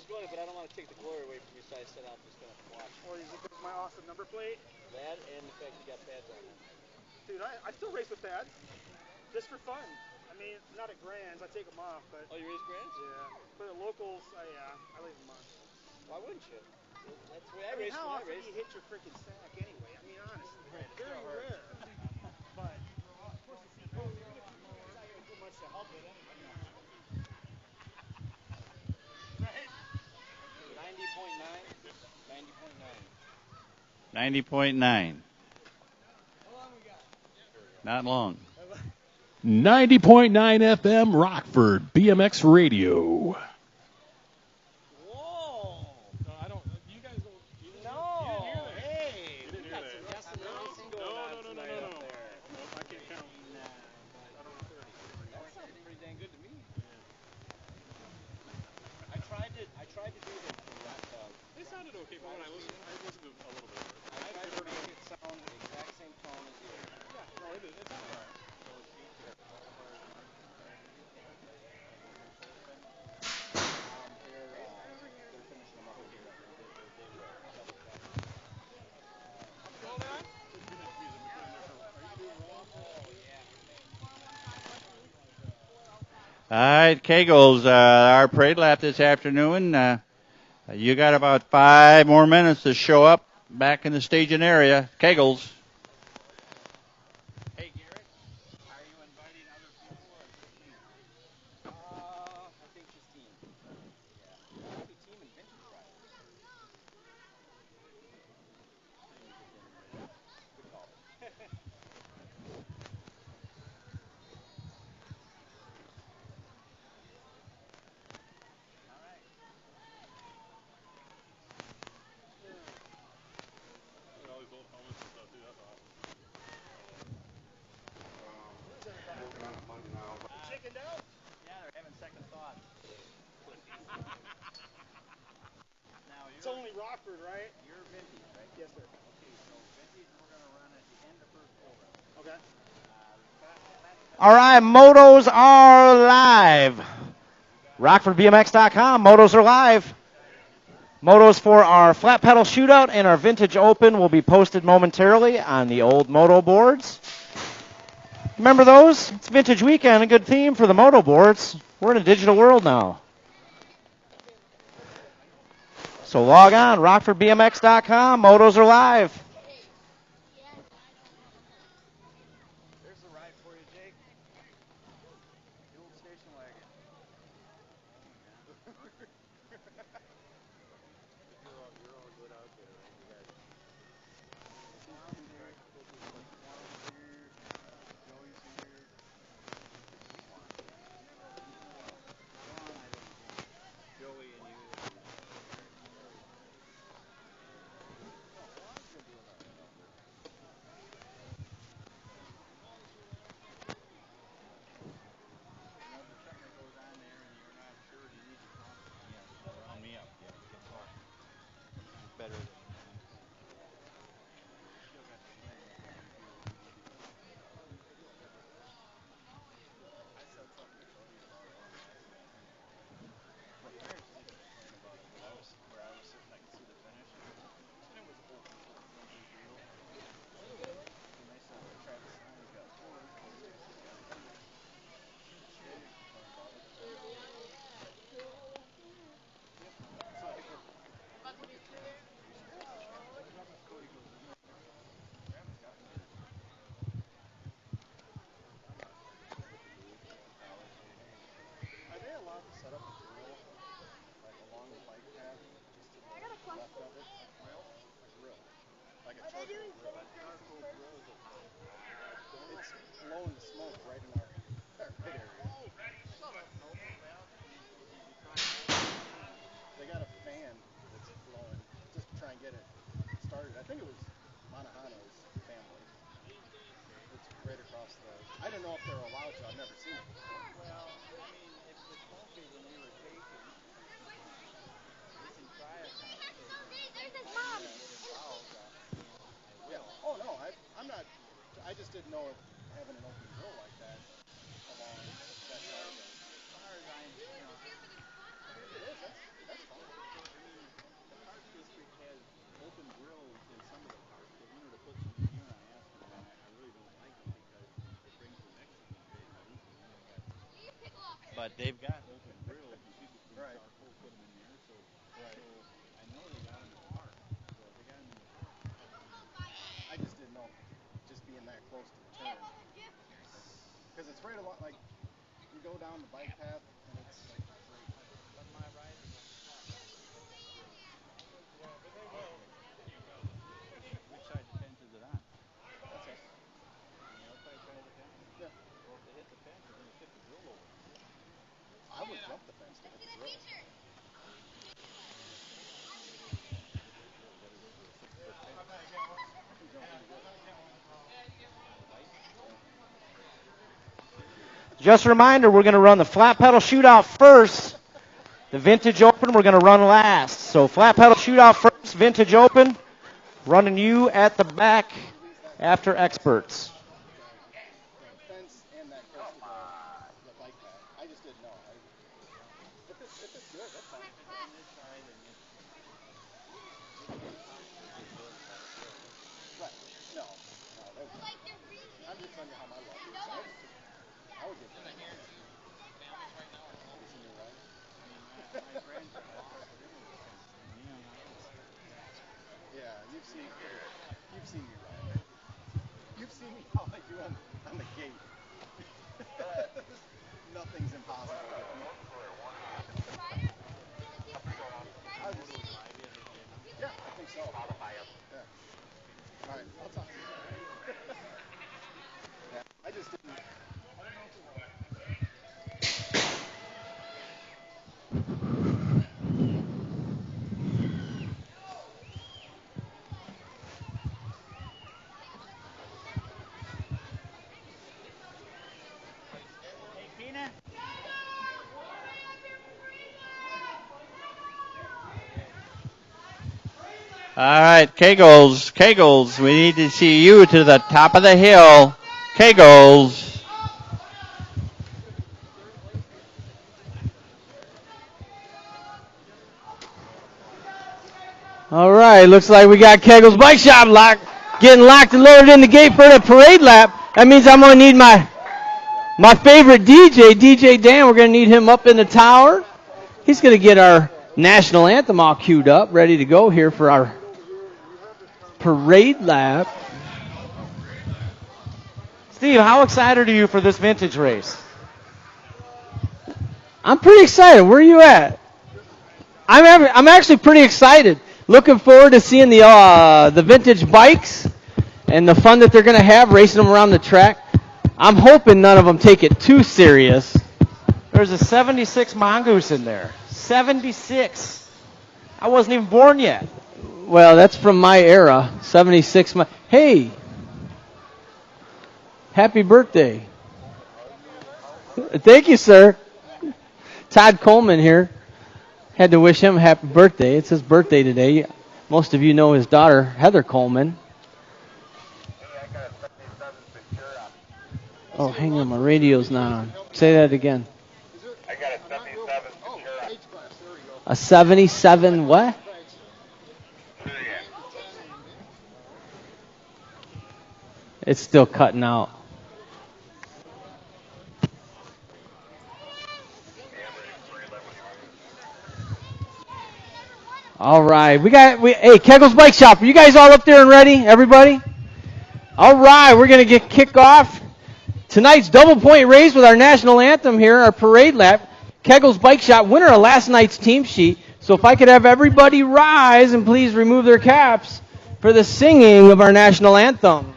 doing it, but I don't want to take the glory away from you, so I said I'm just going to watch. Or is it because of my awesome number plate? That and the fact you got pads on them. Dude, I still race with pads. Just for fun. I mean, not at Grands. I take them off, but... Oh, you race Grands? Yeah. But at locals, I leave them on. Why wouldn't you? That's the way I race. How often do you hit your freaking sack anyway? I mean, honestly. Very rare. But, of course, the seat goes even if you don't do much to help it anyway. 90.9. 90.9. How long we got? Not long. 90.9 FM Rockford BMX Radio. Whoa! No, I don't. You guys don't. You didn't hear that. Hey! You didn't hear that. Yes and no. No. Nope, I can't count. I don't know 30. That sounds pretty dang good to me. I tried to do this for Rock Dog. They sounded okay, but when I listened to a little bit of it. I tried to make it sound the exact same tone as yours. Yeah, no, it is. It sounded all right. They're finishing them up here. Hold on. Just give me music. Are you doing raw? All right, Kegels, our parade lap this afternoon. You got about 5 more minutes to show up back in the staging area. Kegels. Hey, Garrett, are you inviting other people or just team? I think just team. Yeah. Maybe team and vintage riders. Good call. All right. All these old helmets and stuff, too. That's awesome. Chickened out? Yeah, they're having second thoughts. Now, It's only Rockford, right? you're vintage, right? Yes, sir. Okay, so vintage we're going to run at the end of first program. Okay. All right, motos are live. RockfordBMX.com, motos are live. Motos for our flat pedal shootout and our vintage open will be posted momentarily on the old moto boards. Remember those? It's vintage weekend, a good theme for the moto boards. We're in a digital world now. So log on, RockfordBMX.com, motos are live. There's the ride for you, Jake. The old station wagon. You're all good out there, right? You got Tom there, Tom's here, Joey's here. John, I don't think. Joey and you. Oh, Juan's been doing all right out there. You know, if there's something that goes on there and you're not sure, you need to talk. Yeah, round me up. Yeah, we can talk. Sometimes better than... Still got the swing. I said something to Cody about it on last night. My parents didn't complain about it, but where I was sitting, I could see the finish, and it was open to the front of his wheel. And they said Travis Simon's got fours, and Stacy's got thirds. She didn't complain about it. Yep. So I go, look at Travis. He should take the chance. Cody goes, no. Travis got thirds. Are they allowed to set up a grill, like along the bike path, just to the left of it? A grill? A grill. Like a charcoal grill. A charcoal grill is hot. It's blowing the smoke right in our pit area. Shut up. Nope. Well, you try they got a fan that's blowing just to try and get it started. I think it was Manahano's family. It's right across the... I don't know if they're allowed to. I've never seen it before. Well, I mean, if the smoke is an irritation, we can try a conversation. There's his mom. Yeah. Oh, no, I'm not... I just didn't know if having an open grill like that along that side of the... As far as I, if it is, that's fine. but they've got those are grills, and people from Right. charcoal put them in there. So Right. I know they got them in the park. So if they got them in the park, they probably got 'em in there. I just didn't know, just being that close to the turn, because it's right along. Like you go down the bike path, and it's like right. On my ride, they got the flat ride. They got grills. Which side of the fence is it on? That's us. On the outside side of the fence? Yeah. Well, if they hit the fence, they're going to tip the grill over. I would jump the fence to hit the grill. What it is with a 6-foot fence. I can jump pretty good. On the bike? Yeah. Just a reminder, we're going to run the flat pedal shootout first. The Vintage Open, we're going to run last. So flat pedal shootout first, Vintage Open. Running you at the back after experts. The fence and that close to the bike path. I just didn't know. If it's good, that's fine. If it's on this side and it's on top, they get grills without a grill. Right. No. I'm just telling you how my luck is. I would get that. Have you seen me ride? I mean, my grandson, I tried to put him over the fence, and he hung on to it. Yeah, you've seen me ride. You've seen me how I do on the gate. Nothing's impossible with me. I just, Moto Drive yet, have they announced yeah, that? I think so. Yeah. All right, I'll talk to you later. Yeah, I just didn't. I don't know if it was. Hey, Tina. All right, Kegels, we need to see you to the top of the hill. Kegels. All right, looks like we got Kegel's Bike Shop getting locked and loaded in the gate for the parade lap. That means I'm going to need my favorite DJ Dan. We're going to need him up in the tower. He's going to get our national anthem all queued up, ready to go here for our parade lap. Steve, how excited are you for this vintage race? I'm pretty excited. Where are you at? I'm actually pretty excited. Looking forward to seeing the vintage bikes and the fun that they're going to have racing them around the track. I'm hoping none of them take it too serious. There's a 76 Mongoose in there. 76. I wasn't even born yet. Well, that's from my era. 76. Hey, happy birthday. Thank you, sir. Todd Coleman here. Had to wish him a happy birthday. It's his birthday today. Most of you know his daughter, Heather Coleman. Oh, hang on. My radio's not on. Say that again. I got a 77 Ventura. A 77 what? It's still cutting out. All right. Hey, Kegel's Bike Shop. Are you guys all up there and ready? Everybody? All right. We're going to get kick off tonight's double point race with our national anthem here, our parade lap. Kegel's Bike Shop, winner of last night's team sheet. So if I could have everybody rise and please remove their caps for the singing of our national anthem.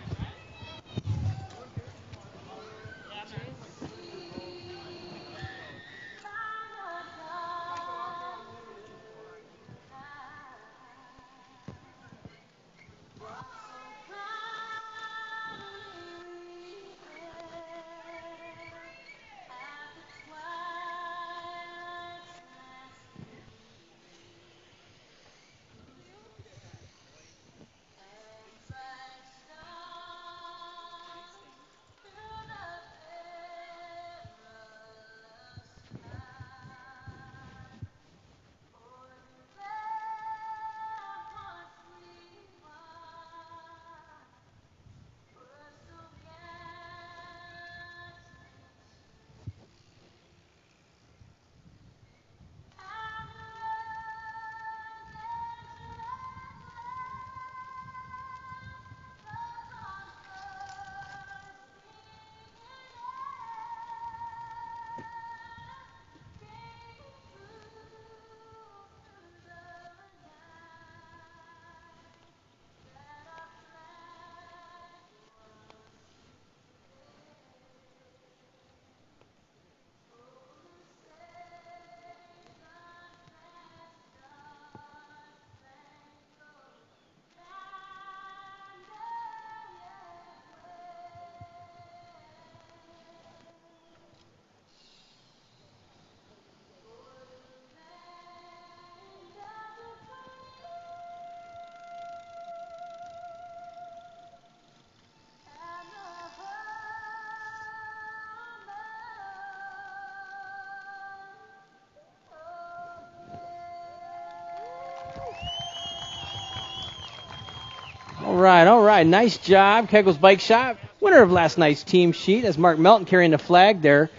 All right. Nice job, Kegel's Bike Shop. Winner of last night's team sheet. As Mark Melton carrying the flag there,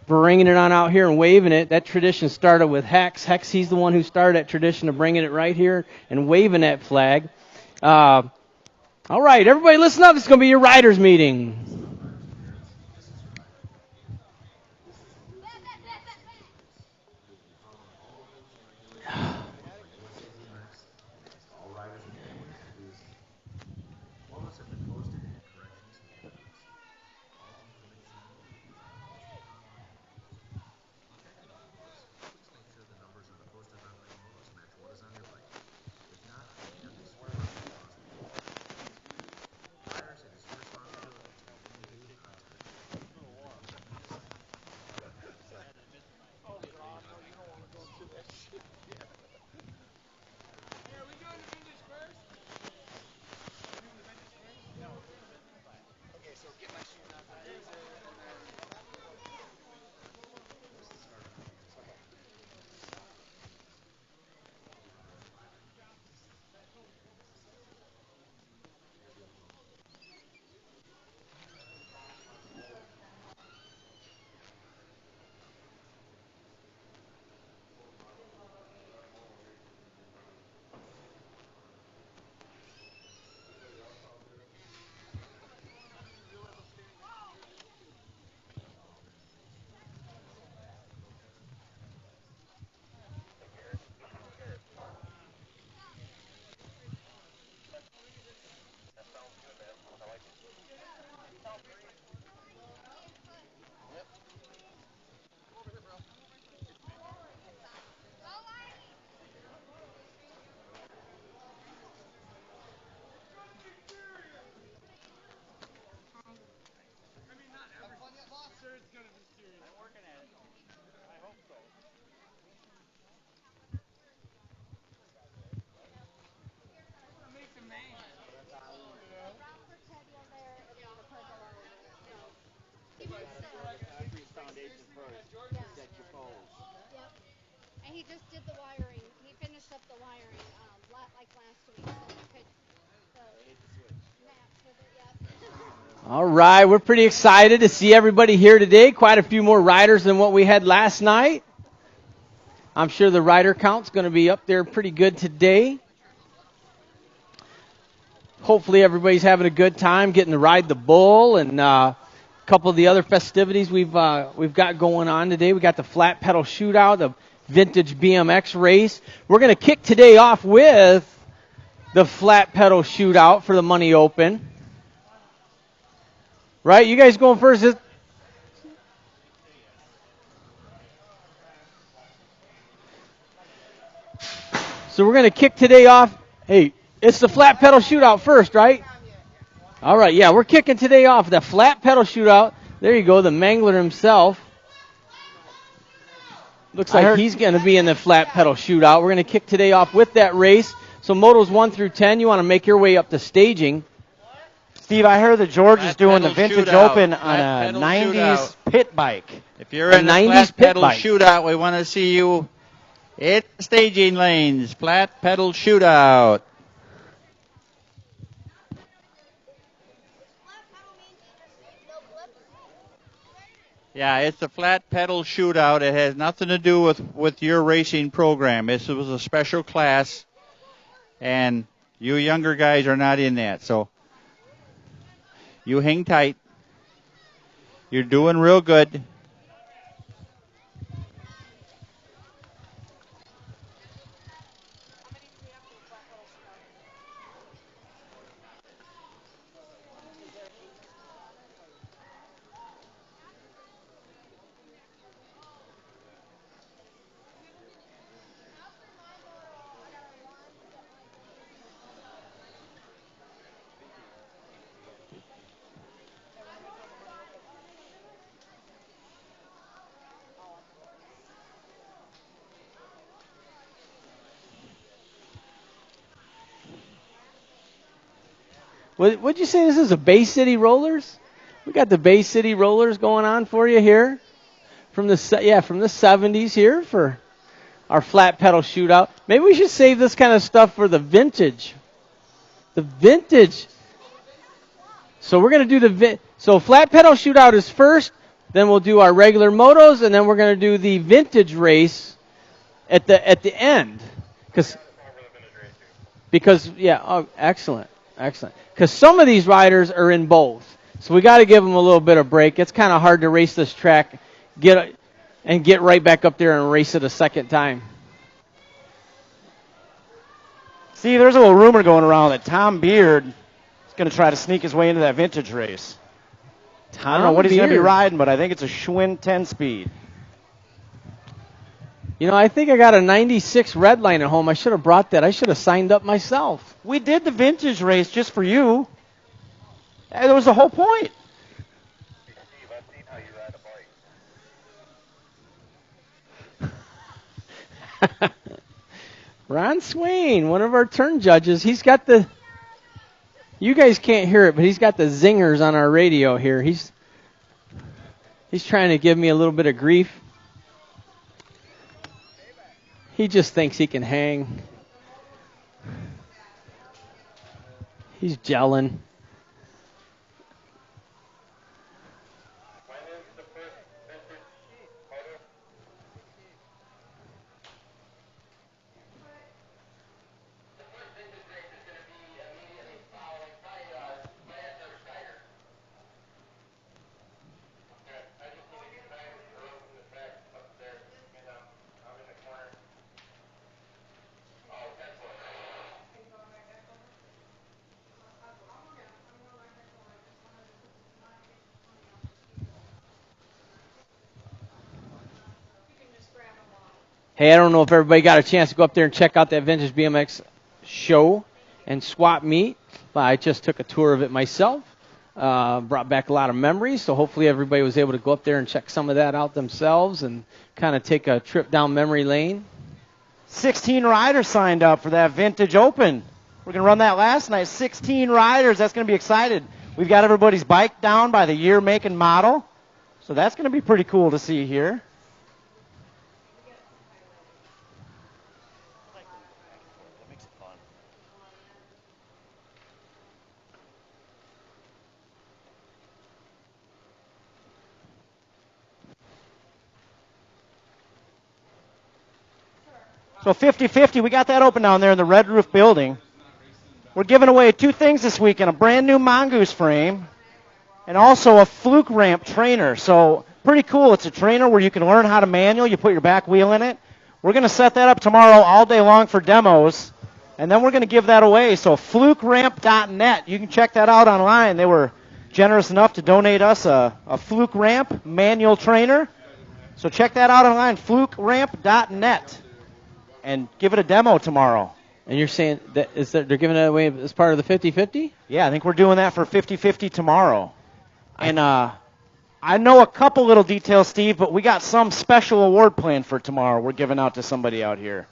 bringing it on out here and waving it. That tradition started with Hex. Hex, he's the one who started that tradition of bringing it right here and waving that flag. All right, everybody listen up. This is going to be your riders meeting. And he just did the wiring. He finished up the wiring like last week, so he could match with it. Yep. All right, we're pretty excited to see everybody here today. Quite a few more riders than what we had last night. I'm sure the rider count's going to be up there pretty good today. Hopefully everybody's having a good time getting to ride the bull and a couple of the other festivities we've got going on today. We got the flat pedal shootout, the vintage BMX race. We're going to kick today off with the flat pedal shootout for the Money Open. Right, you guys going first? So we're going to kick today off. Hey, it's the flat pedal shootout first, right? All right, yeah, we're kicking today off the flat pedal shootout. There you go, the Mangler himself. Looks like he's going to be in the flat pedal shootout. We're going to kick today off with that race. So motos 1 through 10, you want to make your way up to staging. Steve, I heard that George is doing the Vintage Open on a 90s pit bike. If you're in the flat pedal shootout, we want to see you at the staging lanes. Flat pedal shootout. Yeah, it's a flat pedal shootout. It has nothing to do with your racing program. This was a special class, and you younger guys are not in that. So you hang tight. You're doing real good. What'd you say? This is a Bay City Rollers? We got the Bay City Rollers going on for you here from the 70s here for our flat pedal shootout. Maybe we should save this kind of stuff for the vintage. The vintage. So we're going to do so flat pedal shootout is first, then we'll do our regular motos, and then we're going to do the vintage race at the end. Because excellent. Because some of these riders are in both. So we got to give them a little bit of break. It's kind of hard to race this track, get right back up there and race it a second time. See, there's a little rumor going around that Tom Beard is going to try to sneak his way into that vintage race. I don't know what he's going to be riding, but I think it's a Schwinn 10-speed. You know, I think I got a 96 Redline at home. I should have brought that. I should have signed up myself. We did the vintage race just for you. That was the whole point. Steve, I've seen how you ride a bike. Ron Swain, one of our turn judges, he's got the, you guys can't hear it, but he's got the zingers on our radio here. He's trying to give me a little bit of grief. He just thinks he can hang. He's gelling. Hey, I don't know if everybody got a chance to go up there and check out that Vintage BMX show and swap meet, but I just took a tour of it myself. Brought back a lot of memories, so hopefully everybody was able to go up there and check some of that out themselves and kind of take a trip down memory lane. 16 riders signed up for that Vintage Open. We're going to run that last night. 16 riders. That's going to be excited. We've got everybody's bike down by the year, make, and model. So that's going to be pretty cool to see here. So 50-50, we got that open down there in the Red Roof building. We're giving away two things this weekend, a brand new Mongoose frame and also a Fluke Ramp trainer. So pretty cool. It's a trainer where you can learn how to manual. You put your back wheel in it. We're going to set that up tomorrow all day long for demos, and then we're going to give that away. So flukeramp.net. You can check that out online. They were generous enough to donate us a Fluke Ramp manual trainer. So check that out online, flukeramp.net. And give it a demo tomorrow. And you're saying that they're giving it away as part of the 50-50? Yeah, I think we're doing that for 50-50 tomorrow. And I know a couple little details, Steve, but we got some special award planned for tomorrow we're giving out to somebody out here.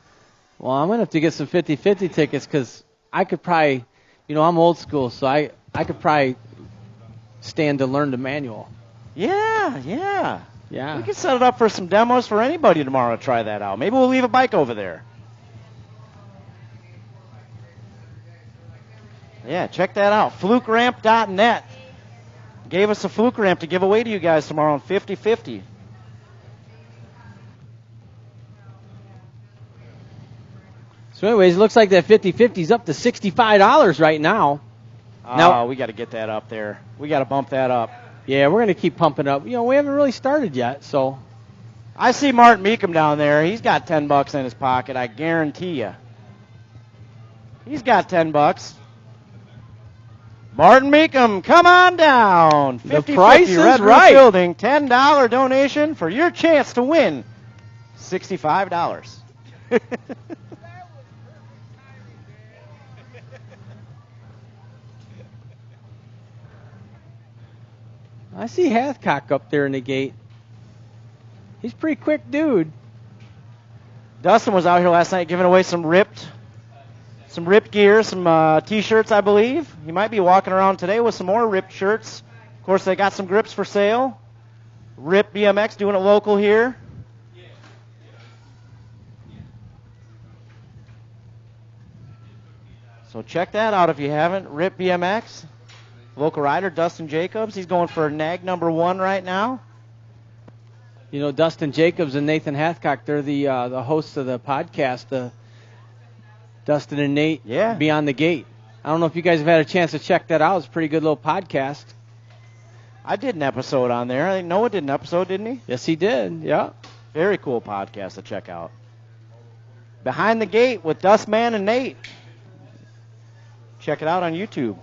Well, I'm going to have to get some 50-50 tickets because I could probably, I'm old school, so I could probably stand to learn the manual. Yeah. We can set it up for some demos for anybody tomorrow to try that out. Maybe we'll leave a bike over there. Yeah, check that out. FlukeRamp.net. Gave us a Fluke Ramp to give away to you guys tomorrow on 50-50. So anyways, it looks like that 50-50 is up to $65 right now. Now we got to get that up there. We got to bump that up. Yeah, we're going to keep pumping up. We haven't really started yet, so. I see Martin Meekum down there. He's got $10 in his pocket, I guarantee you. He's got $10. Martin Meekum, come on down. 50-50, the price is Red Roof right. Building, $10 donation for your chance to win $65. I see Hathcock up there in the gate. He's a pretty quick dude. Dustin was out here last night giving away some ripped gear, some T-shirts, I believe. He might be walking around today with some more ripped shirts. Of course, they got some grips for sale. Rip BMX doing it local here. So check that out if you haven't. Rip BMX, local rider Dustin Jacobs. He's going for nag number 1 right now. You know, Dustin Jacobs and Nathan Hathcock, they're the hosts of the podcast, Dustin and Nate Beyond the Gate. I don't know if you guys have had a chance to check that out. It's a pretty good little podcast. I did an episode on there. I think Noah did an episode, didn't he? Yes, he did. Yeah. Very cool podcast to check out. Behind the Gate with Dustman and Nate. Check it out on YouTube.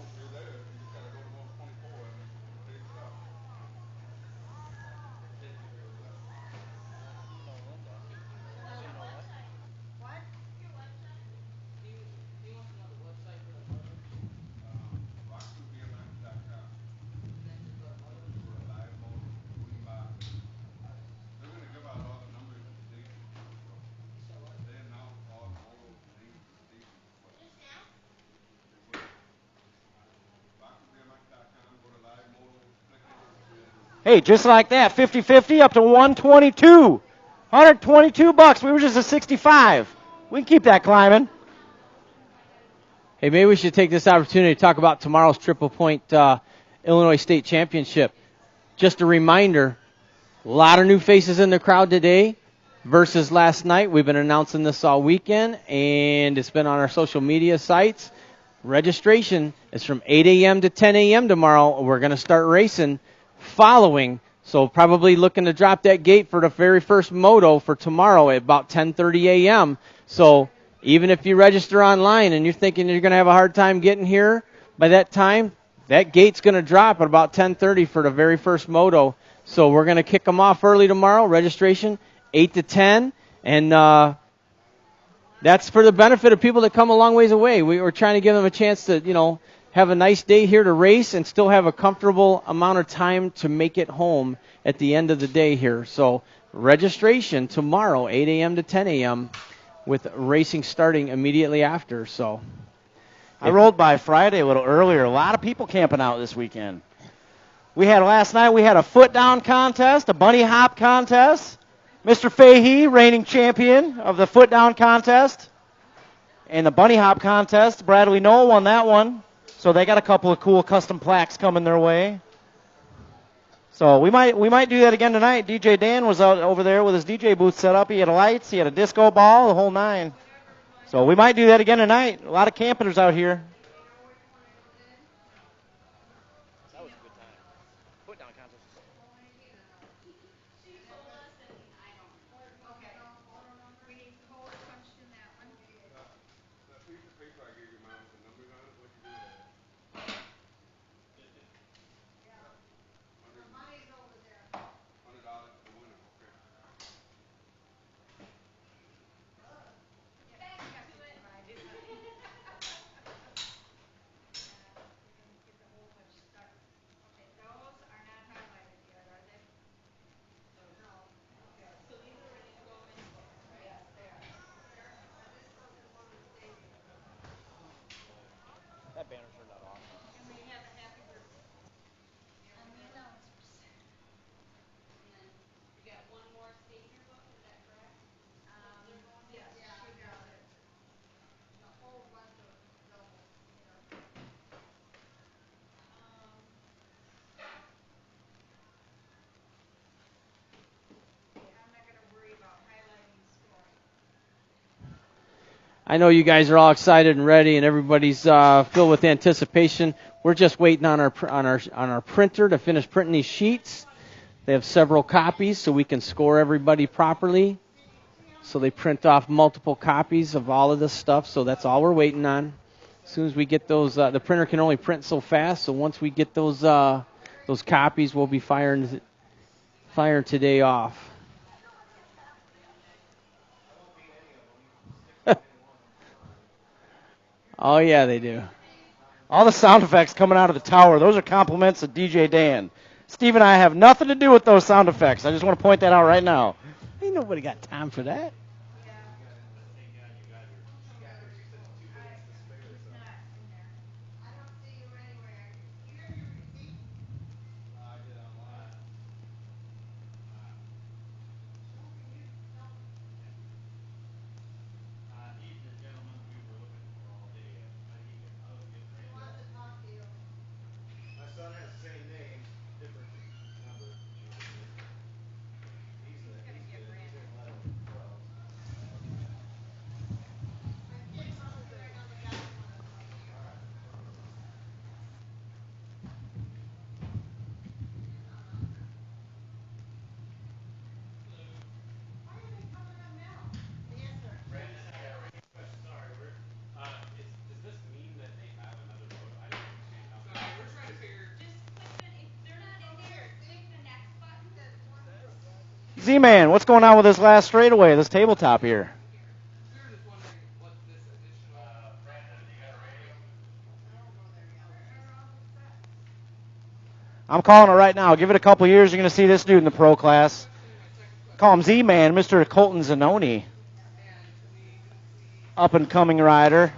Hey, just like that, 50-50 up to 122. $122. We were just at 65. We can keep that climbing. Hey, maybe we should take this opportunity to talk about tomorrow's Triple Point Illinois State Championship. Just a reminder, a lot of new faces in the crowd today versus last night. We've been announcing this all weekend, and it's been on our social media sites. Registration is from 8 a.m. to 10 a.m. tomorrow. We're going to start racing following, so probably looking to drop that gate for the very first moto for tomorrow at about 10:30 a.m. So even if you register online and you're thinking you're going to have a hard time getting here by that time, that gate's going to drop at about 10:30 for the very first moto. So we're going to kick them off early tomorrow. Registration 8 to 10, and that's for the benefit of people that come a long ways away. We're trying to give them a chance to, have a nice day here to race and still have a comfortable amount of time to make it home at the end of the day here. So registration tomorrow, 8 a.m. to 10 a.m., with racing starting immediately after. So I rolled by Friday a little earlier. A lot of people camping out this weekend. Last night we had a foot down contest, a bunny hop contest. Mr. Fahey, reigning champion of the foot down contest. And the bunny hop contest, Bradley Knoll won that one. So they got a couple of cool custom plaques coming their way. So we might do that again tonight. DJ Dan was out over there with his DJ booth set up. He had lights, he had a disco ball, the whole 9. So we might do that again tonight. A lot of campers out here. That was a good time. Foot down contest. That banner turned out awesome. And we have a happy birthday. On the announcers. And we got one more state yearbook, is that correct? Yes, she got it. A whole bunch of doubles here. I'm not going to worry about highlighting scoring. I know you guys are all excited and ready, and everybody's filled with anticipation. We're just waiting on our printer to finish printing these sheets. They have several copies, so we can score everybody properly. So they print off multiple copies of all of this stuff. So that's all we're waiting on. As soon as we get those, the printer can only print so fast. So once we get those copies, we'll be firing today off. Oh, yeah, they do. All the sound effects coming out of the tower, those are compliments of DJ Dan. Steve and I have nothing to do with those sound effects. I just want to point that out right now. Ain't nobody got time for that. Z-Man, what's going on with this last straightaway, this tabletop here? I'm calling it right now. Give it a couple years, you're going to see this dude in the pro class. Call him Z-Man, Mr. Colton Zanoni. Up-and-coming rider.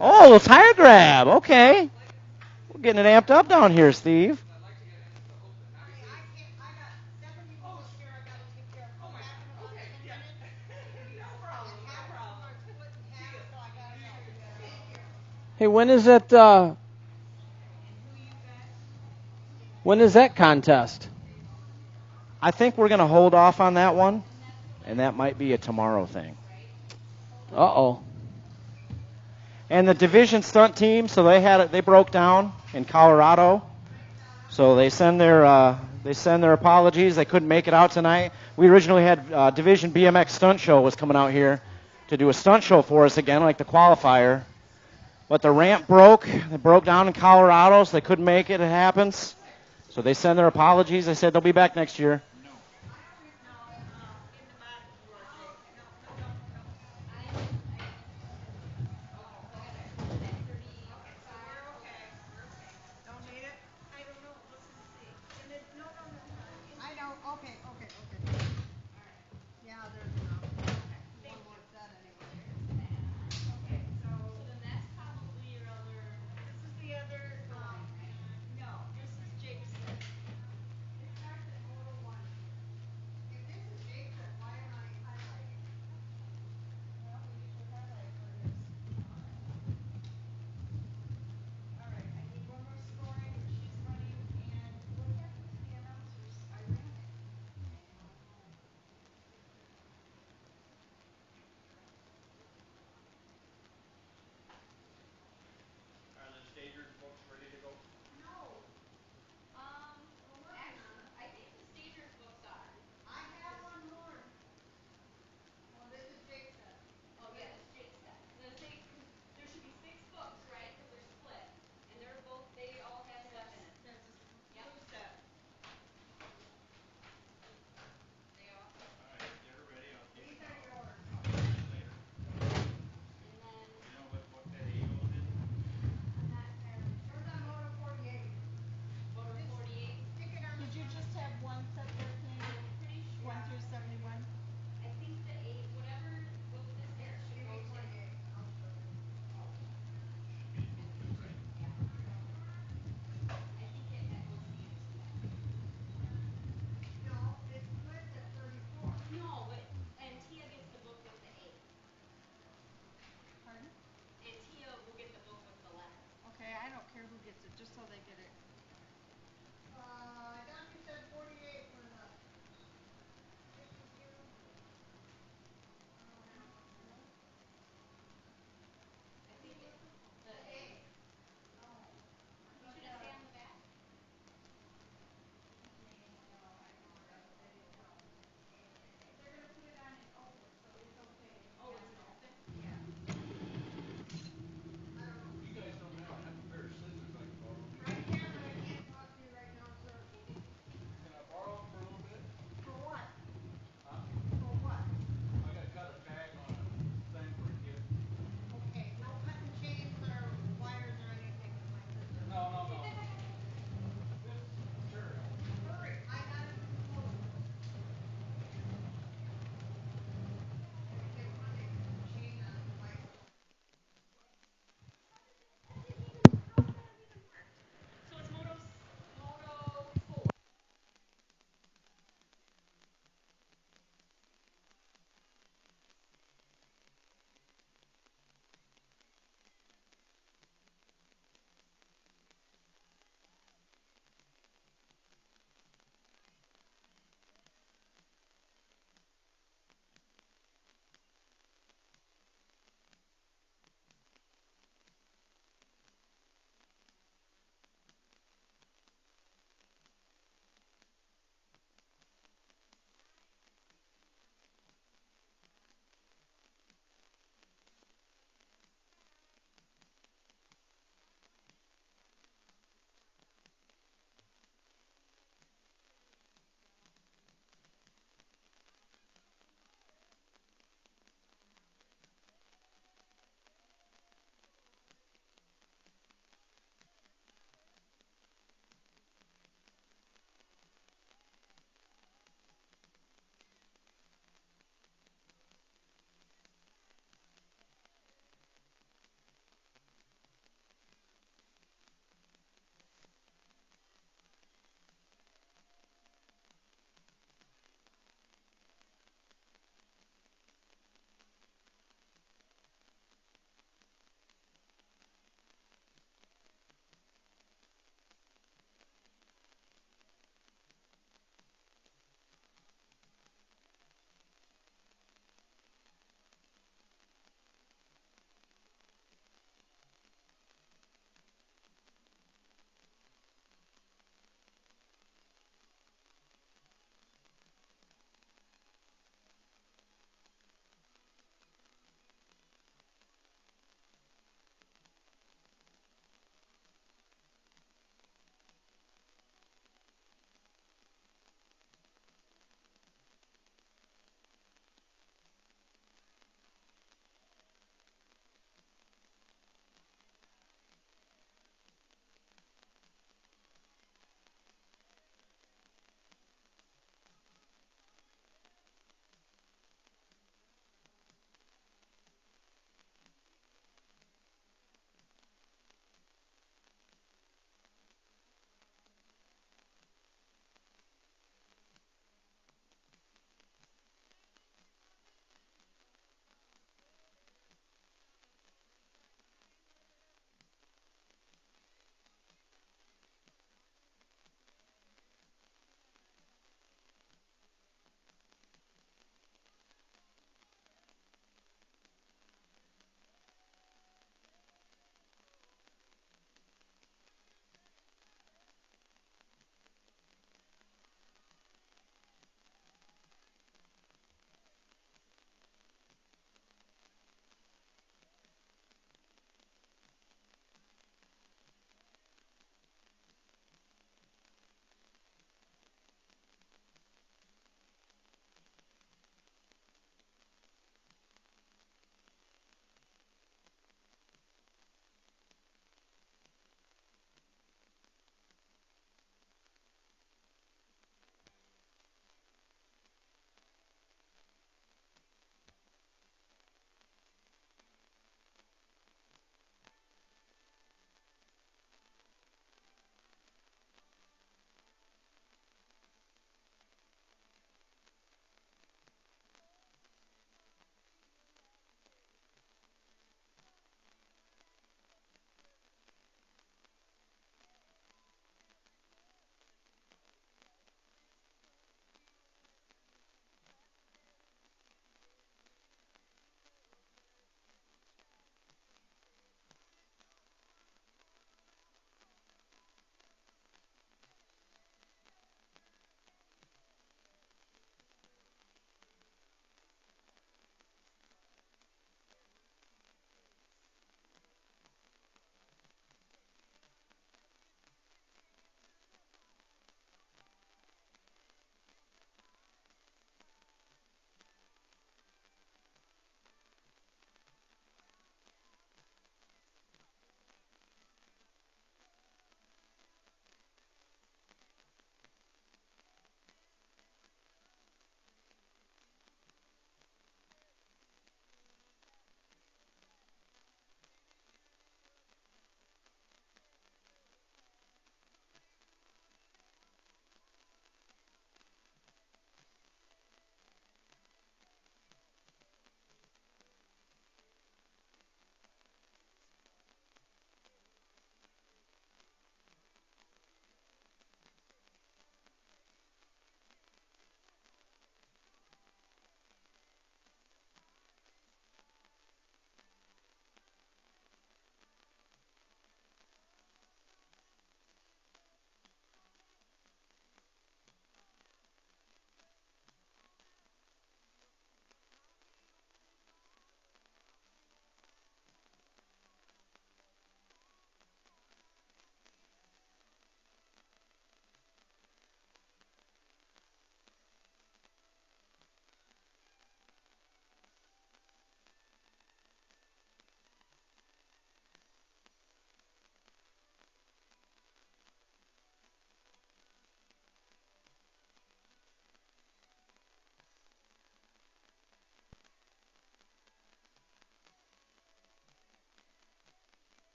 Oh, a tire grab. Okay. We're getting it amped up down here, Steve. Hey, when is that contest? I think we're going to hold off on that one, and that might be a tomorrow thing. Uh-oh. And the division stunt team, so they broke down in Colorado. So they send their apologies. They couldn't make it out tonight. We originally had Division BMX Stunt Show was coming out here to do a stunt show for us again, like the qualifier. But the ramp broke. They broke down in Colorado, so they couldn't make it. It happens. So they send their apologies. They said they'll be back next year.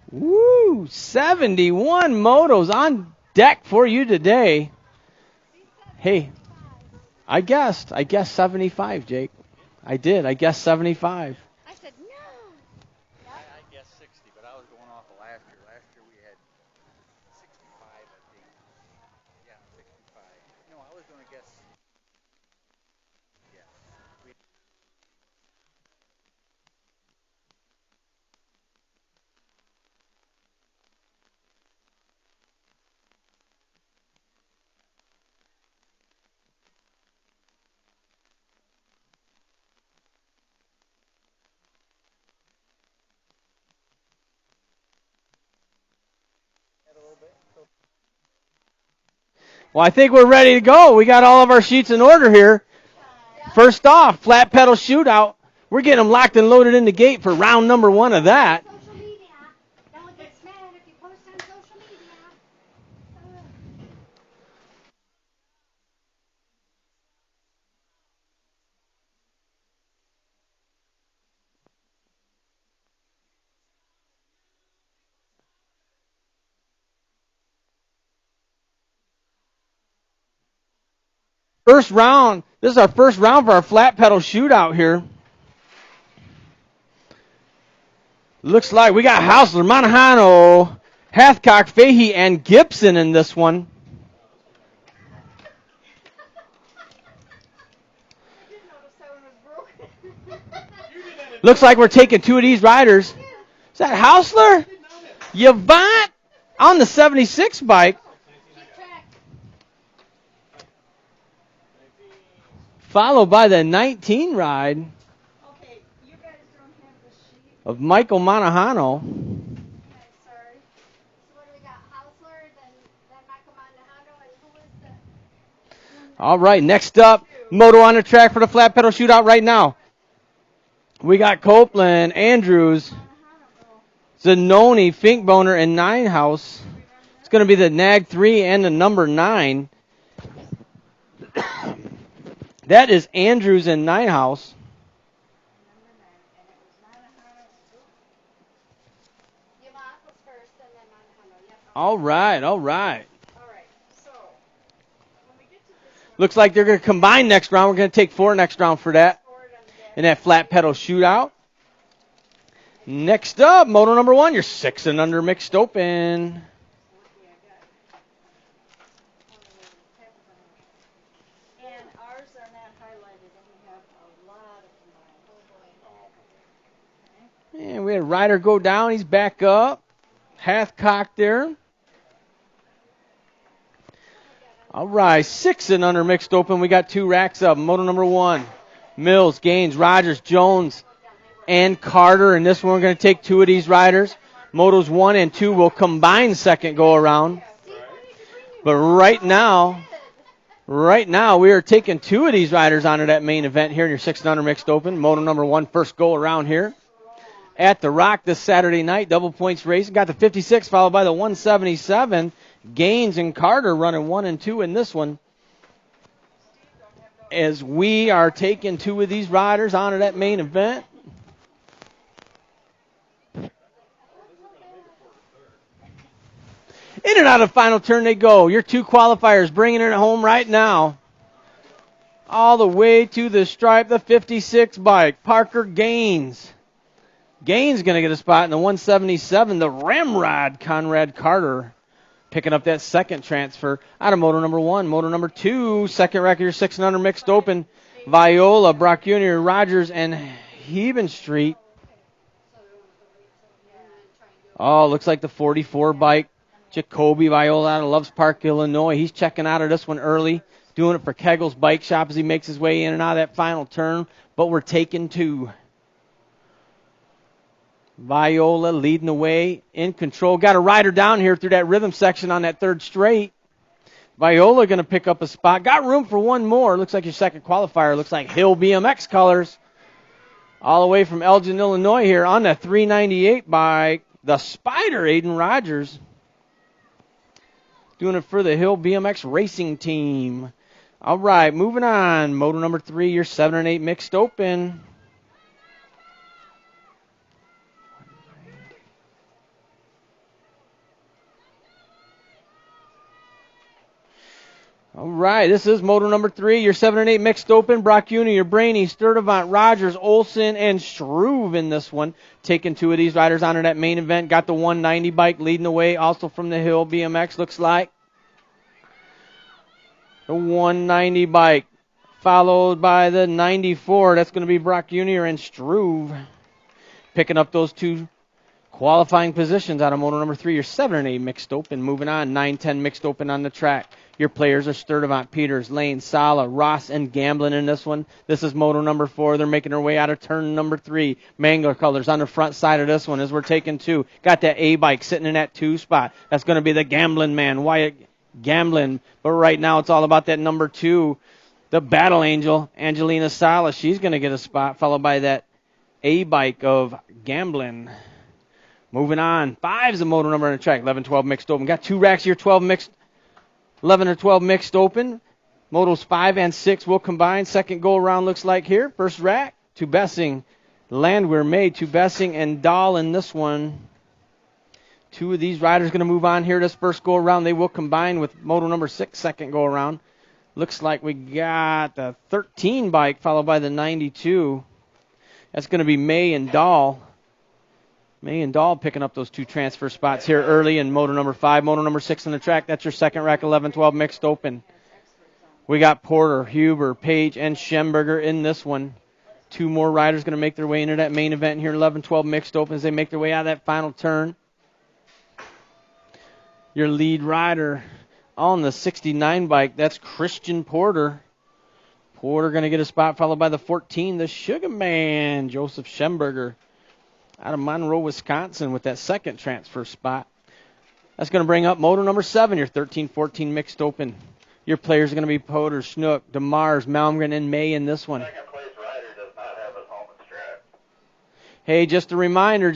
Woo! 71 motos on deck for you today. Hey, I guessed 75, Jake. I did. I guessed 75. I said, no. I guessed 60, but I was going off of last year. Last year we had 65, I think. Yeah, 65. No, I was going to guess. Yeah. Well, I think we're ready to go. We got all of our sheets in order here. First off, flat pedal shootout. We're getting them locked and loaded in the gate for round number 1 of that. Social media. No one gets mad if you post on social media. First round. This is our first round for our flat pedal shootout here. Looks like we got Hausler, Monahano, Hathcock, Fahey, and Gibson in this one. Looks like we're taking 2 of these riders. Is that Hausler? Yvonne on the 76 bike. Followed by the 19 ride of Michael Monahano. Okay, sorry. So what do we got? Hausler, then Michael Monahano, and who is the... All right, next up, moto on the track for the flat pedal shootout right now. We got Copeland, Andrews, Zanoni, Finkboner, and Ninehouse. It's going to be the Nag 3 and the number 9. That is Andrews and Ninehouse. All right. Looks like they're going to combine next round. We're going to take 4 next round for that. In that flat pedal shootout. Next up, moto number 1, your 6 and under mixed open. And ours are not highlighted, and we have a lot of combined. And we had a rider go down. He's back up. Hathcock there. All right, 6 and under mixed open. We got 2 racks up. Moto number 1. Mills, Gaines, Rogers, Jones, and Carter. And this one, we're going to take 2 of these riders. Motos 1 and 2 will combine second go around. But right now, we are taking 2 of these riders onto that main event here in your 6 and under mixed open. Moto number 1, first go around here at the Rock this Saturday night. Double points race. Got the 56 followed by the 177. Gaines and Carter running 1 and 2 in this one. As we are taking 2 of these riders onto that main event. In and out of final turn they go. Your 2 qualifiers bringing it home right now. All the way to the stripe, the 56 bike, Parker Gaines. Gaines going to get a spot in the 177, the Ramrod, Conrad Carter. Picking up that second transfer out of moto number 1. Moto number 2, second record, your 6 and under mixed open. Viola, Brock Jr., Rogers, and Heben Street. Oh, looks like the 44 bike. Jacoby Viola out of Loves Park, Illinois. He's checking out of this one early. Doing it for Kegel's Bike Shop as he makes his way in and out of that final turn. But we're taking 2. Viola leading the way, in control. Got a rider down here through that rhythm section on that 3rd straight. Viola going to pick up a spot. Got room for 1 more. Looks like your second qualifier. Looks like Hill BMX colors. All the way from Elgin, Illinois here on the 398 by the Spider, Aiden Rogers. Doing it for the Hill BMX racing team. All right, moving on. Moto number 3, your 7 and 8 mixed open. All right, this is moto number 3, your 7 and 8 mixed open. Brock Jr., Brainy, Sturdivant, Rogers, Olson, and Struve in this one. Taking 2 of these riders onto that main event. Got the 190 bike leading the way, also from the Hill BMX, looks like. The 190 bike, followed by the 94. That's going to be Brock Jr. and Struve. Picking up those 2 qualifying positions out of moto number 3, your 7 and 8 mixed open. Moving on, 9-10 mixed open on the track. Your players are Sturdivant, Peters, Lane, Sala, Ross, and Gamblin in this one. This is moto number 4. They're making their way out of turn number 3. Mangler colors on the front side of this one as we're taking 2. Got that A bike sitting in that 2 spot. That's going to be the Gamblin man, Wyatt Gamblin. But right now it's all about that number 2, the Battle Angel, Angelina Sala. She's going to get a spot, followed by that A bike of Gamblin. Moving on, 5 is the moto number on the track, 11-12 mixed open. Got 2 racks here, 12 mixed, 11 or 12 mixed open. Motos 5 and 6 will combine. Second go around looks like here. First rack, to Bessing, Landwehr, May, to Bessing, and Dahl in this one. 2 of these riders going to move on here this first go around. They will combine with moto number 6 second go around. Looks like we got the 13 bike followed by the 92. That's going to be May and Dahl. May and Dahl picking up those 2 transfer spots here early in moto number 5. Moto number 6 on the track. That's your second rack, 11-12 mixed open. We got Porter, Huber, Page, and Schemberger in this one. 2 more riders going to make their way into that main event here, 11-12 mixed open as they make their way out of that final turn. Your lead rider on the 69 bike, that's Christian Porter. Porter going to get a spot followed by the 14, the Sugar Man, Joseph Schemberger, out of Monroe, Wisconsin, with that second transfer spot. That's going to bring up moto number 7, your 13-14 mixed open. Your players are going to be Porter, Schnook, DeMars, Malmgren, and May in this one. Second place rider does not have his helmet strap. Hey, just a reminder.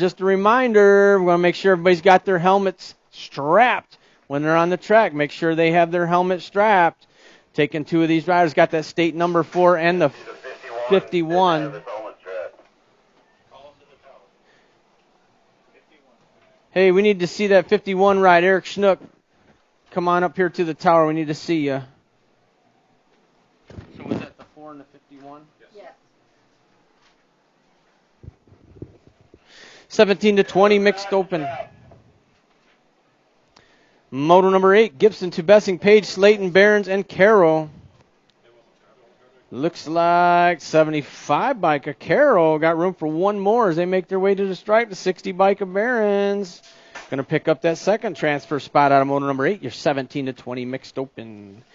We're going to make sure everybody's got their helmets strapped when they're on the track. Make sure they have their helmet strapped. Taking 2 of these riders, got that state number 4 and the 51. Hey, we need to see that 51 ride. Eric Schnook, come on up here to the tower. We need to see you. So was that the 4 and the 51? Yes. 17-20 mixed open. Moto number 8, Gibson to Bessing, Page, Slayton, Barons, and Carroll. Looks like 75 bike of Carroll. Got room for 1 more as they make their way to the stripe. The 60 bike of Barons. Going to pick up that second transfer spot out of moto number 8. Your 17-20 mixed open.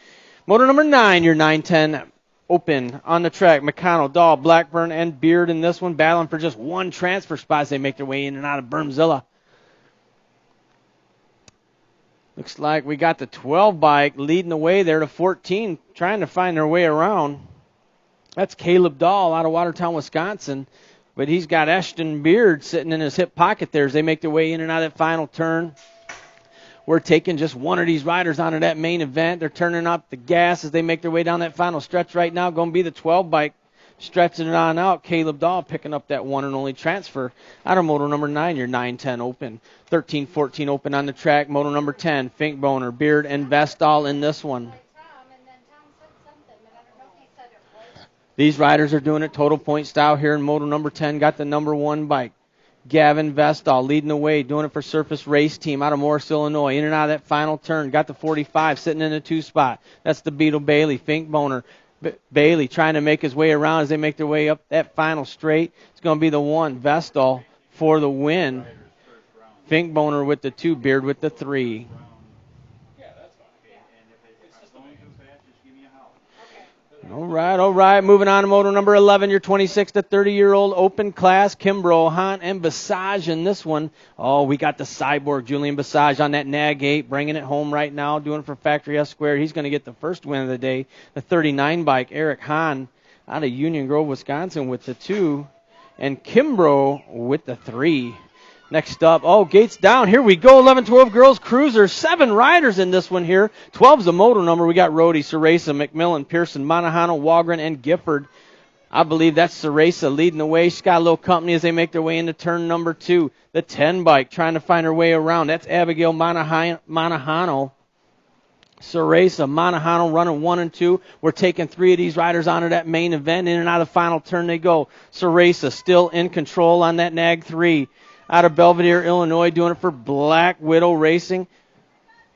Moto number 9, your 9-10 open on the track. McConnell, Dahl, Blackburn, and Beard in this one. Battling for just 1 transfer spot as they make their way in and out of Bermzilla. Looks like we got the 12 bike leading the way there to 14, trying to find their way around. That's Caleb Dahl out of Watertown, Wisconsin. But he's got Ashton Beard sitting in his hip pocket there as they make their way in and out of that final turn. We're taking just 1 of these riders onto that main event. They're turning up the gas as they make their way down that final stretch right now. Going to be the 12 bike. Stretching it on out, Caleb Dahl picking up that 1 and only transfer out of moto number 9, your 9-10 open. 13-14 open on the track. Moto number 10, Finkboner, Beard, and Vestall in this one. These riders are doing it total point style here in moto number 10. Got the number 1 bike. Gavin Vestall leading the way, doing it for Surface Race Team out of Morris, Illinois. In and out of that final turn. Got the 45 sitting in the 2 spot. That's the Beetle Bailey. Finkboner. Bailey trying to make his way around as they make their way up that final straight. It's going to be the 1, Vestall, for the win. Finkboner with the 2, Beard with the 3. All right. Moving on to moto number 11, your 26 to 30-year-old open class. Kimbrough, Hunt, and Basage in this one. Oh, we got the cyborg, Julian Basage, on that nag 8, bringing it home right now, doing it for Factory S Squared. He's going to get the first win of the day. The 39 bike, Eric Hahn, out of Union Grove, Wisconsin, with the 2. And Kimbrough with the 3. Next up, gates down. Here we go, 11-12 girls cruiser. 7 riders in this one here. 12's the moto number. We got Rhodey, Ceresa, McMillan, Pearson, Monahano, Walgren, and Gifford. I believe that's Ceresa leading the way. She's got a little company as they make their way into turn number 2. The 10 bike trying to find her way around. That's Abigail Monahano. Ceresa, Monahano running 1 and 2. We're taking 3 of these riders onto that main event. In and out of the final turn they go. Ceresa still in control on that nag 3. Out of Belvedere, Illinois, doing it for Black Widow Racing.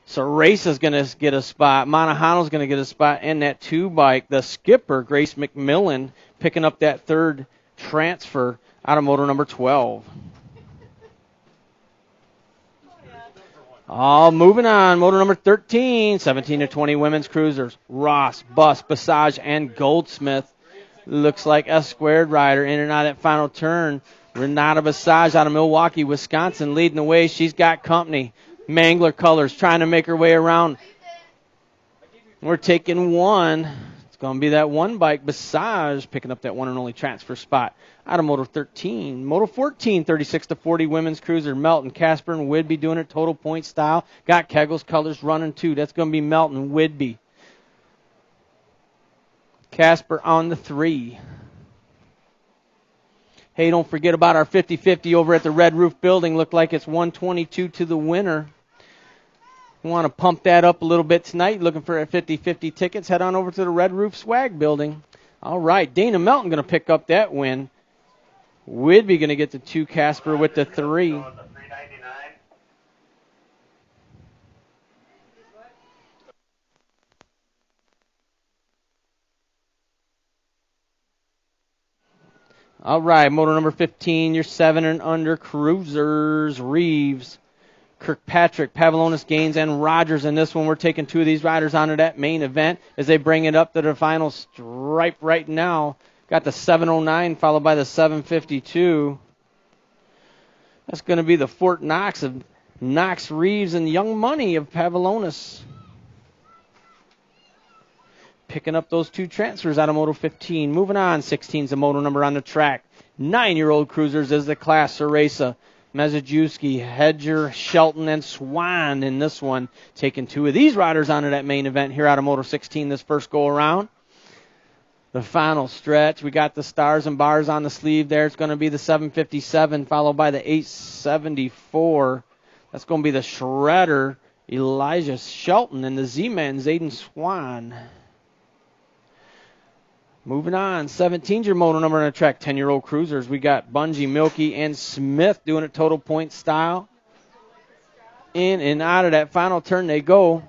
Ceresa's going to get a spot. Monahano's going to get a spot. And that 2 bike, the skipper, Grace McMillan, picking up that 3rd transfer out of motor number 12. All moving on. Motor number 13, 17 to 20 women's cruisers. Ross, Bus, Passage, and Goldsmith. Looks like a squared rider in and out of that final turn. Renata Passage out of Milwaukee, Wisconsin, leading the way. She's got company. Mangler Colors trying to make her way around. We're taking 1. It's going to be that 1 bike, Passage, picking up that 1 and only transfer spot out of Moto 13. Moto 14, 36 to 40 women's cruiser. Melton, Casper, and Whidbey doing it total point style. Got Kegel's Colors running 2. That's going to be Melton, Whidbey. Casper on the 3. Hey, don't forget about our 50-50 over at the Red Roof Building. Looked like it's 122 to the winner. You want to pump that up a little bit tonight. Looking for a 50-50 tickets. Head on over to the Red Roof Swag Building. All right, Dana Melton going to pick up that win. Whidbey going to get the 2, Casper with the 3. All right, motor number 15, your 7 and under cruisers. Reeves, Kirkpatrick, Pavlonis, Gaines, and Rogers. In this one, we're taking 2 of these riders onto that main event as they bring it up to the final stripe right now. Got the 709 followed by the 752. That's going to be the Fort Knox of Knox, Reeves, and Young Money of Pavlonis. Picking up those 2 transfers out of Moto 15. Moving on, 16's a moto number on the track. 9-year-old cruisers is the class. Ceresa, Mazejewski, Hedger, Shelton, and Swan in this one. Taking 2 of these riders onto that main event here out of Moto 16 this first go-around. The final stretch, we got the stars and bars on the sleeve there. It's going to be the 757 followed by the 874. That's going to be the Shredder, Elijah Shelton, and the Z-Man, Zayden Swan. Moving on, 17's your moto number on the track, 10-year-old cruisers. We got Bungie, Milky, and Smith doing it total point style. In and out of that final turn they go.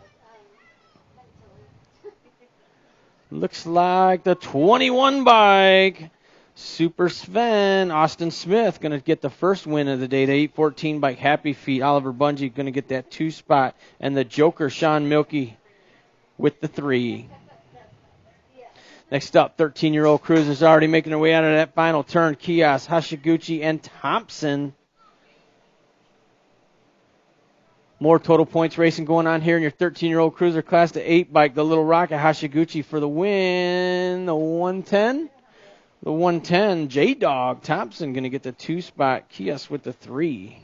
Looks like the 21 bike. Super Sven, Austin Smith, going to get the first win of the day. The 814 bike, Happy Feet. Oliver Bungie going to get that 2 spot. And the Joker, Sean Milky, with the 3. Next up, 13-year-old cruisers already making their way out of that final turn. Kios, Hashiguchi, and Thompson. More total points racing going on here in your 13-year-old cruiser class. The 8 bike, the Little Rocket, Hashiguchi for the win. The 110. The 110, J-Dog, Thompson going to get the 2 spot. Kios with the 3.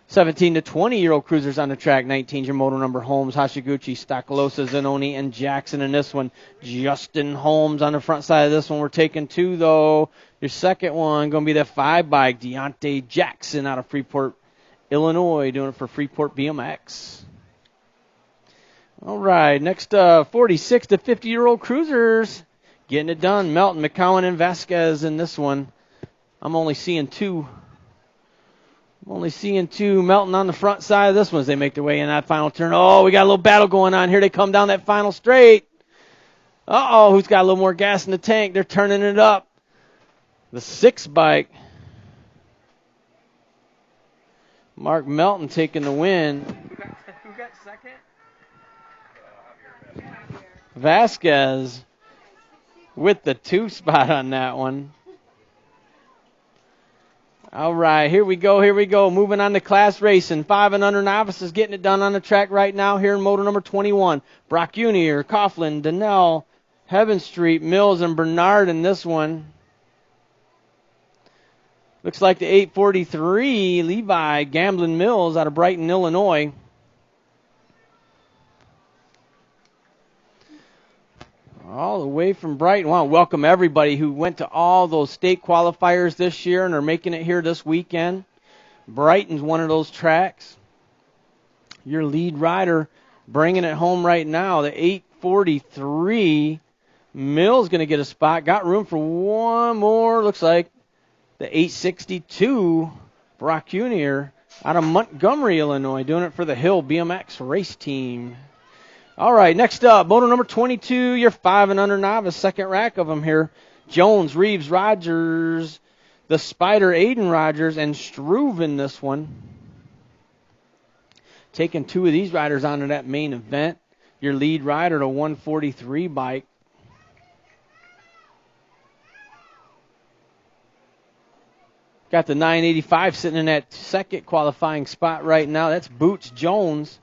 17 to 20-year-old cruisers on the track. 19's your moto number, Holmes, Hashiguchi, Stacolosa, Zanoni, and Jackson in this one. Justin Holmes on the front side of this one. We're taking 2, though. Your second one going to be the 5 bike, Deontay Jackson out of Freeport, Illinois, doing it for Freeport BMX. All right, next 46 to 50-year-old cruisers. Getting it done. Melton, McCowan, and Vasquez in this one. I'm only seeing 2. Melton on the front side of this one as they make their way in that final turn. Oh, we got a little battle going on here. They come down that final straight. Uh-oh, who's got a little more gas in the tank? They're turning it up. The 6 bike. Mark Melton taking the win. Who got second? Vasquez with the 2 spot on that one. All right, here we go. Moving on to class racing. 5 and under novices getting it done on the track right now here in moto number 21. Brock Junior, Coughlin, Donnell, Heaven Street, Mills, and Bernard in this one. Looks like the 843, Levi, Gamblin Mills out of Brighton, Illinois. All the way from Brighton. I want to welcome everybody who went to all those state qualifiers this year and are making it here this weekend. Brighton's one of those tracks. Your lead rider bringing it home right now. The 843. Mill's going to get a spot. Got room for one more. Looks like the 862. Brock Jr. out of Montgomery, Illinois, doing it for the Hill BMX race team. All right, next up, moto number 22, your 5 and under novice, second rack of them here. Jones, Reeves, Rogers, the Spider, Aiden Rogers, and Struve in this one. Taking 2 of these riders onto that main event. Your lead rider, the 143 bike. Got the 985 sitting in that second qualifying spot right now. That's Boots Jones.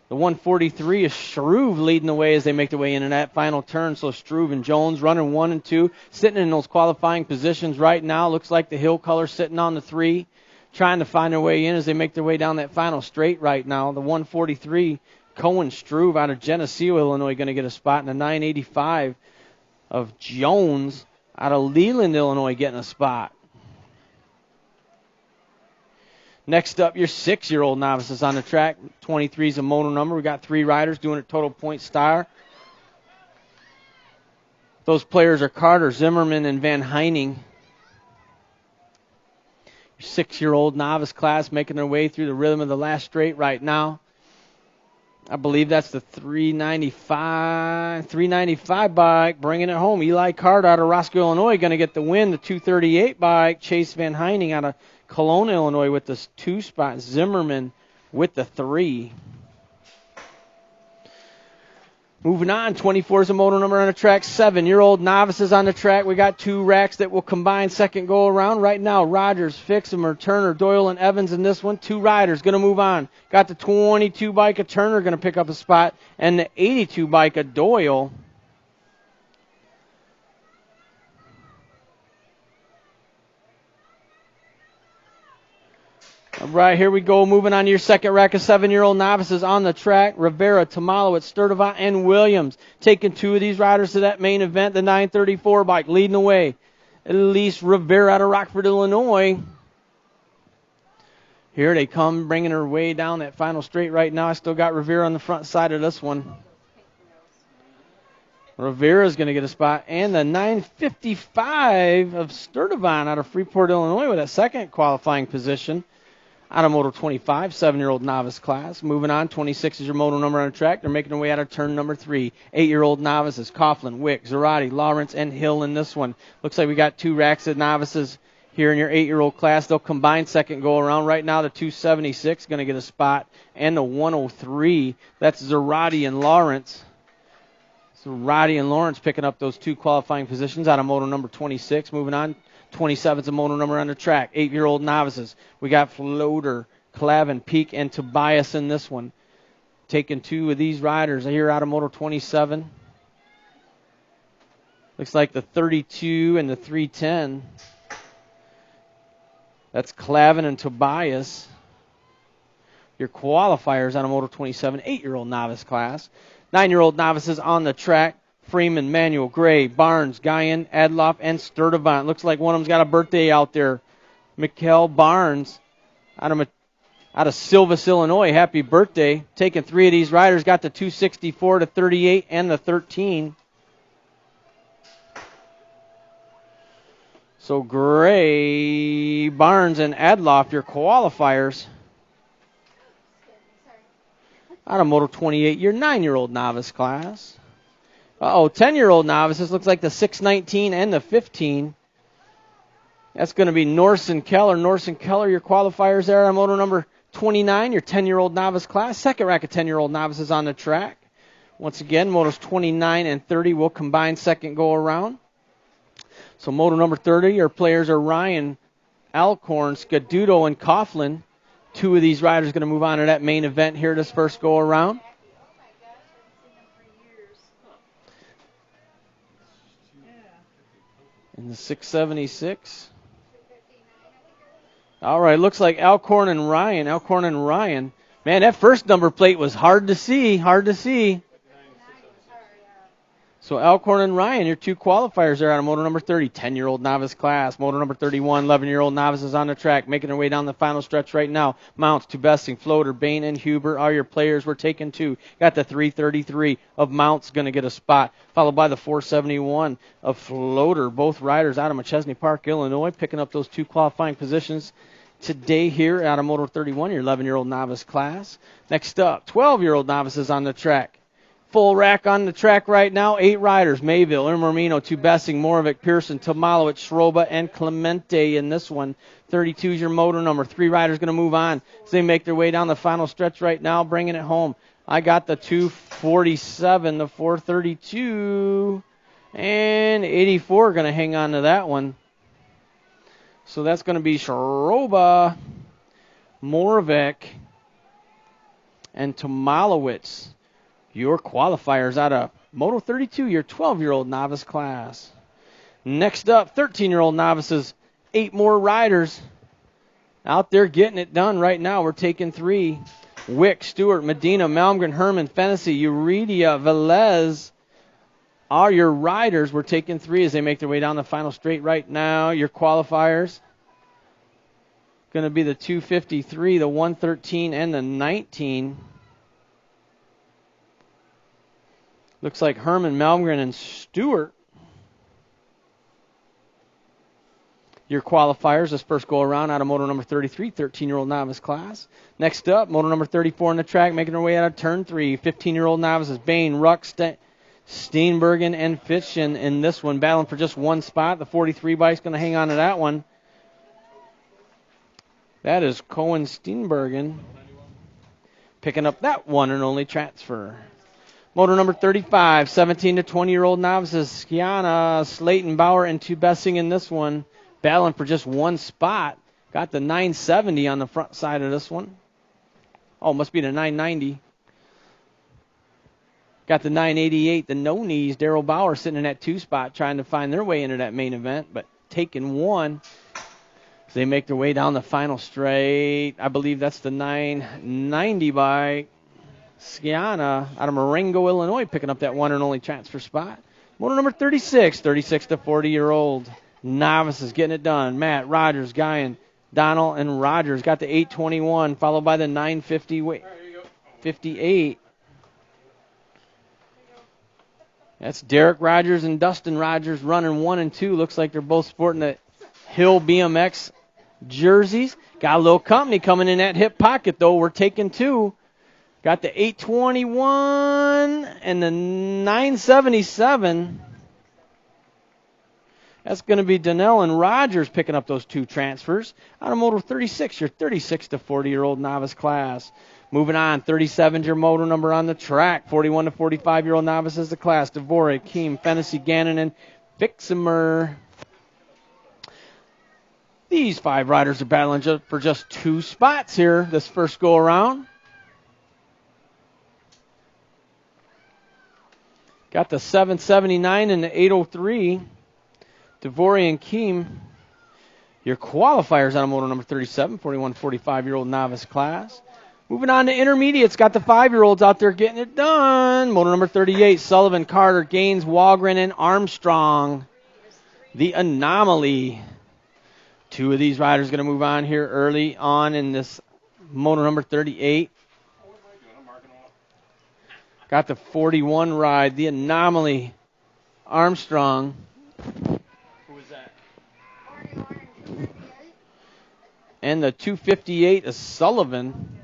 The 143 is Struve leading the way as they make their way into that final turn. So Struve and Jones running 1 and 2, sitting in those qualifying positions right now. Looks like the Hill color sitting on the 3, trying to find their way in as they make their way down that final straight right now. The 143, Cohen Struve out of Geneseo, Illinois, going to get a spot. And the 985 of Jones out of Leland, Illinois, getting a spot. Next up, your 6-year-old novices on the track. 23 is a moto number. We got 3 riders doing a total point star. Those players are Carter, Zimmerman, and Van Heining. Your 6-year-old novice class making their way through the rhythm of the last straight right now. I believe that's the 395 bike bringing it home. Eli Carter out of Roscoe, Illinois, going to get the win. The 238 bike, Chase Van Heining out of Kelowna, Illinois, with the 2 spot. Zimmerman with the 3. Moving on, 24 is a moto number on the track. 7-year-old novices on the track. We got 2 racks that will combine second go around. Right now, Rogers, Fixamer, Turner, Doyle, and Evans in this one. 2 riders going to move on. Got the 22 bike of Turner going to pick up a spot, and the 82 bike of Doyle. All right, here we go. Moving on to your second rack of 7-year-old novices on the track. Rivera, Tomalowitz, Sturdivant, and Williams. Taking 2 of these riders to that main event. The 934 bike leading the way. Elise Rivera out of Rockford, Illinois. Here they come, bringing her way down that final straight right now. I still got Rivera on the front side of this one. Rivera's going to get a spot. And the 955 of Sturdivant out of Freeport, Illinois with that second qualifying position. Out of Moto 25, 7-year-old novice class. Moving on, 26 is your moto number on the track. They're making their way out of turn number 3. 8-year-old novices, Coughlin, Wick, Zarate, Lawrence, and Hill in this one. Looks like we got 2 racks of novices here in your 8-year-old class. They'll combine second go around. Right now, the 276 going to get a spot. And the 103, that's Zarate and Lawrence. Zarate and Lawrence picking up those 2 qualifying positions out of moto number 26. Moving on. 27 is a moto number on the track. 8-year-old novices. We got Floater, Clavin, Peak, and Tobias in this one. Taking 2 of these riders here out of moto 27. Looks like the 32 and the 310. That's Clavin and Tobias. Your qualifiers on a moto 27, 8-year-old novice class. 9-year-old novices on the track. Freeman, Manuel, Gray, Barnes, Guyan, Adloff, and Sturdivant. Looks like one of them's got a birthday out there. Mikkel Barnes out of Silvis, Illinois. Happy birthday. Taking 3 of these riders. Got the 264, the 38, and the 13. So Gray, Barnes, and Adloff, your qualifiers. Out of Moto 28, your 9-year-old novice class. 10-year-old novices. Looks like the 619 and the 15. That's going to be Norse and Keller. Norse and Keller, your qualifiers there on moto number 29, your 10-year-old novice class. Second rack of 10-year-old novices on the track. Once again, motos 29 and 30 will combine second go around. So moto number 30, your players are Ryan, Alcorn, Scaduto, and Coughlin. 2 of these riders going to move on to that main event here this first go around. In the 676. All right, looks like Alcorn and Ryan. Man, that first number plate was hard to see. So Alcorn and Ryan, your 2 qualifiers are out of moto number 30, 10-year-old novice class. Moto number 31, 11-year-old novices on the track, making their way down the final stretch right now. Mounts, Tubesting, Floater, Bain, and Huber are your players. We're taking 2. Got the 333 of Mounts going to get a spot, followed by the 471 of Floater. Both riders out of McChesney Park, Illinois, picking up those 2 qualifying positions today here out of moto 31, your 11-year-old novice class. Next up, 12-year-old novices on the track. Full rack on the track right now. 8 riders. Mayville, Irmormino, Tubesing, Moravec, Pearson, Tomalowicz, Schroba, and Clemente in this one. 32 is your motor number. 3 riders going to move on as they make their way down the final stretch right now, bringing it home. I got the 247, the 432, and 84 going to hang on to that one. So that's going to be Schroba, Moravec, and Tomalowicz. Your qualifiers out of Moto 32, your 12-year-old novice class. Next up, 13-year-old novices. 8 more riders out there getting it done right now. We're taking 3. Wick, Stewart, Medina, Malmgren, Herman, Fennessy, Uridia, Velez are your riders. We're taking 3 as they make their way down the final straight right now. Your qualifiers going to be the 253, the 113, and the 19. Looks like Herman, Malmgren, and Stewart. Your qualifiers this first go around out of moto number 33, 13-year-old novice class. Next up, moto number 34 on the track, making her way out of turn 3. 15-year-old novices, Bain, Ruck, Steenbergen, and Fitchen in this one, battling for just 1 spot. The 43 bike's going to hang on to that one. That is Cohen Steenbergen picking up that one and only transfer. Motor number 35, 17 to 20-year-old novices, Skiana, Slayton, Bauer, and Tubesing in this one, battling for just 1 spot. Got the 970 on the front side of this one. Oh, must be the 990. Got the 988, the no-knees, Darrell Bauer sitting in that 2 spot trying to find their way into that main event, but taking 1. As they make their way down the final straight. I believe that's the 990 bike. Skiana out of Marengo, Illinois, picking up that one and only transfer spot. Motor number 36, 36 to 40-year-old novices getting it done. Matt, Rogers, Guyan, Donnell, and Rogers got the 821, followed by the 950, 58. That's Derek Rogers and Dustin Rogers running 1 and 2. Looks like they're both sporting the Hill BMX jerseys. Got a little company coming in that hip pocket, though. We're taking 2. Got the 821 and the 977. That's going to be Donnell and Rogers picking up those 2 transfers. Out of moto 36, your 36 to 40-year-old novice class. Moving on, 37 is your moto number on the track. 41 to 45-year-old novice is the class. Dvorak, Keem, Fennessy, Gannon, and Fixamer. These 5 riders are battling for just 2 spots here this first go around. Got the 779 and the 803. Dvorak and Keem. Your qualifiers on moto number 37, 41 to 45-year-old novice class. Moving on to intermediates. Got the 5-year-olds out there getting it done. Moto number 38, Sullivan, Carter, Gaines, Walgren, and Armstrong. The anomaly. 2 of these riders going to move on here early on in this moto number 38. Got the 41 ride, the anomaly, Armstrong. Who is that? And the 258 is Sullivan.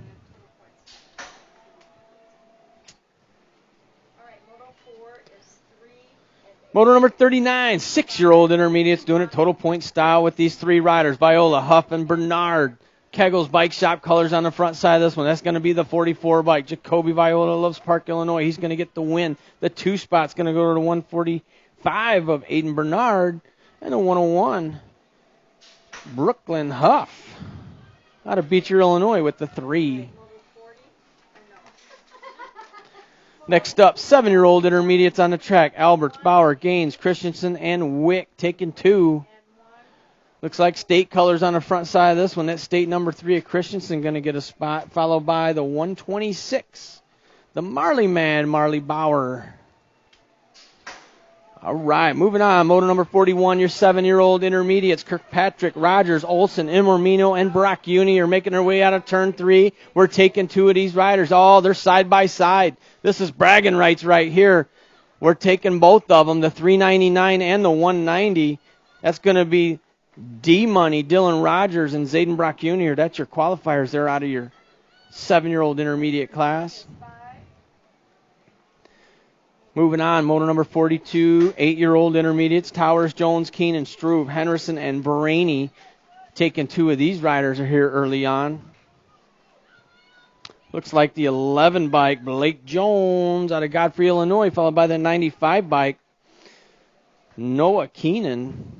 Moto number 39, 6-year-old intermediates doing it total point style with these 3 riders. Viola, Huff, and Bernard. Kegel's Bike Shop colors on the front side of this one. That's going to be the 44 bike. Jacoby Viola, Loves Park, Illinois. He's going to get the win. The 2 spot's going to go to the 145 of Aiden Bernard. And the 101, Brooklyn Huff out of Beecher, Illinois with the 3. Next up, 7-year-old intermediates on the track. Alberts, Bauer, Gaines, Christensen, and Wick taking 2. Looks like state colors on the front side of this one. That's state number 3 of Christensen going to get a spot, followed by the 126. The Marley man, Marley Bauer. All right, moving on. Moto number 41, your 7-year-old intermediates. Kirkpatrick, Rogers, Olson, Imormino, and Bracchiuni are making their way out of turn 3. We're taking 2 of these riders. Oh, they're side by side. This is bragging rights right here. We're taking both of them, the 399 and the 190. That's going to be D-Money, Dylan Rogers, and Zayden Bracchiuni. That's your qualifiers there out of your 7-year-old intermediate class. Moving on, moto number 42, 8-year-old intermediates. Towers, Jones, Keenan, Struve, Henderson, and Baraney. Taking 2 of these riders are here early on. Looks like the 11 bike, Blake Jones out of Godfrey, Illinois, followed by the 95 bike, Noah Keenan.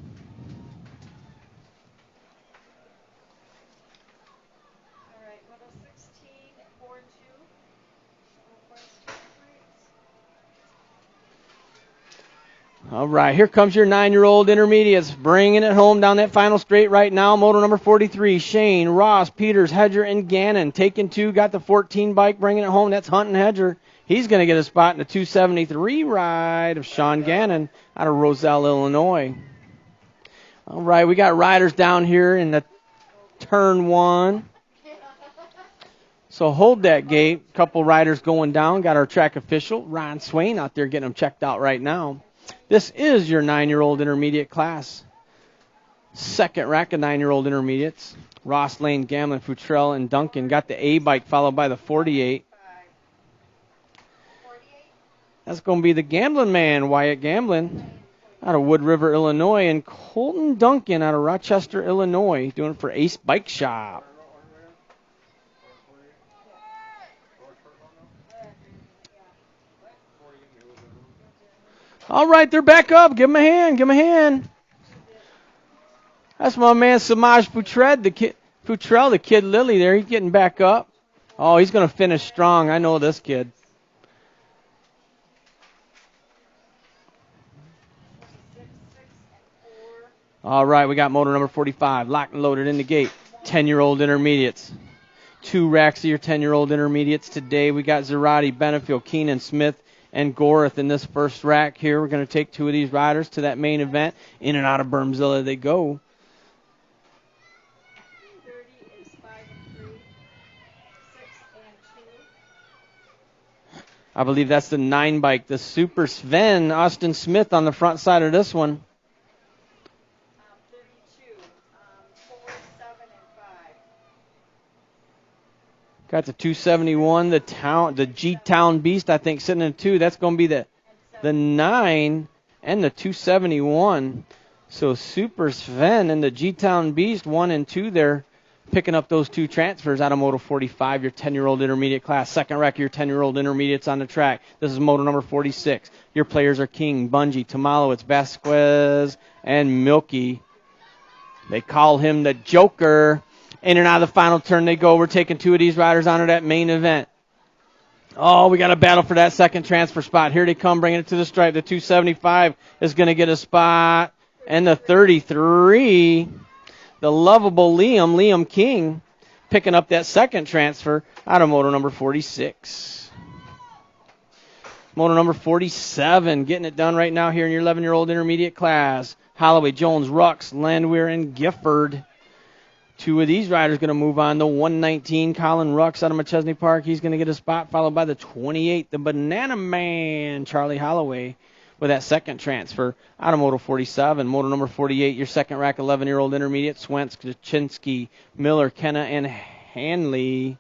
All right, here comes your 9-year-old intermediates, bringing it home down that final straight right now. Moto number 43, Shane, Ross, Peters, Hedger, and Gannon. Taking 2, got the 14 bike, bringing it home. That's Hunt and Hedger. He's going to get a spot in the 273 ride of Sean Gannon out of Roselle, Illinois. All right, we got riders down here in the turn 1. So hold that gate. Couple riders going down. Got our track official, Ron Swain, out there getting them checked out right now. This is your 9-year-old intermediate class. Second rack of 9-year-old intermediates. Ross, Lane, Gamlin, Futrell, and Duncan. Got the A bike followed by the 48. That's going to be the Gamblin man, Wyatt Gamblin, out of Wood River, Illinois, and Colton Duncan out of Rochester, Illinois, doing it for Ace Bike Shop. All right, they're back up. Give them a hand. Give them a hand. That's my man Samaj Futrell, the kid Lily there. He's getting back up. Oh, he's going to finish strong. I know this kid. All right, we got motor number 45, locked and loaded in the gate. 10-year-old intermediates. 2 racks of your 10-year-old intermediates today. We got Zerati, Benefield, Keenan, Smith, and Gorath in this first rack here. We're going to take 2 of these riders to that main event. In and out of Bermzilla they go. 30 is 5 and 3, 6 and 2. I believe that's the 9 bike, the Super Sven, Austin Smith on the front side of this one. 32, 4, 7 and 5. Got the 271, the G-Town Beast, I think, sitting in 2. That's going to be the 9 and the 271. So Super Sven and the G-Town Beast, 1 and 2 there, picking up those 2 transfers out of Moto 45, your 10-year-old intermediate class. Second rack, your 10-year-old intermediates on the track. This is Moto number 46. Your players are King, Bungie, Tamalowitz, Vasquez, and Milky. They call him the Joker. In and out of the final turn they go. We're taking 2 of these riders onto that main event. Oh, we got a battle for that second transfer spot. Here they come, bringing it to the stripe. The 275 is going to get a spot. And the 33, the lovable Liam King, picking up that second transfer out of moto number 46. Moto number 47, getting it done right now here in your 11-year-old intermediate class. Holloway, Jones, Rux, Landwehr, and Gifford. 2 of these riders going to move on. The 119, Colin Rux out of McChesney Park. He's going to get a spot, followed by the 28, the Banana Man, Charlie Holloway, with that second transfer out of Moto 47. Moto number 48, your second rack 11-year-old intermediate. Swentz, Kaczynski, Miller, Kenna, and Hanley.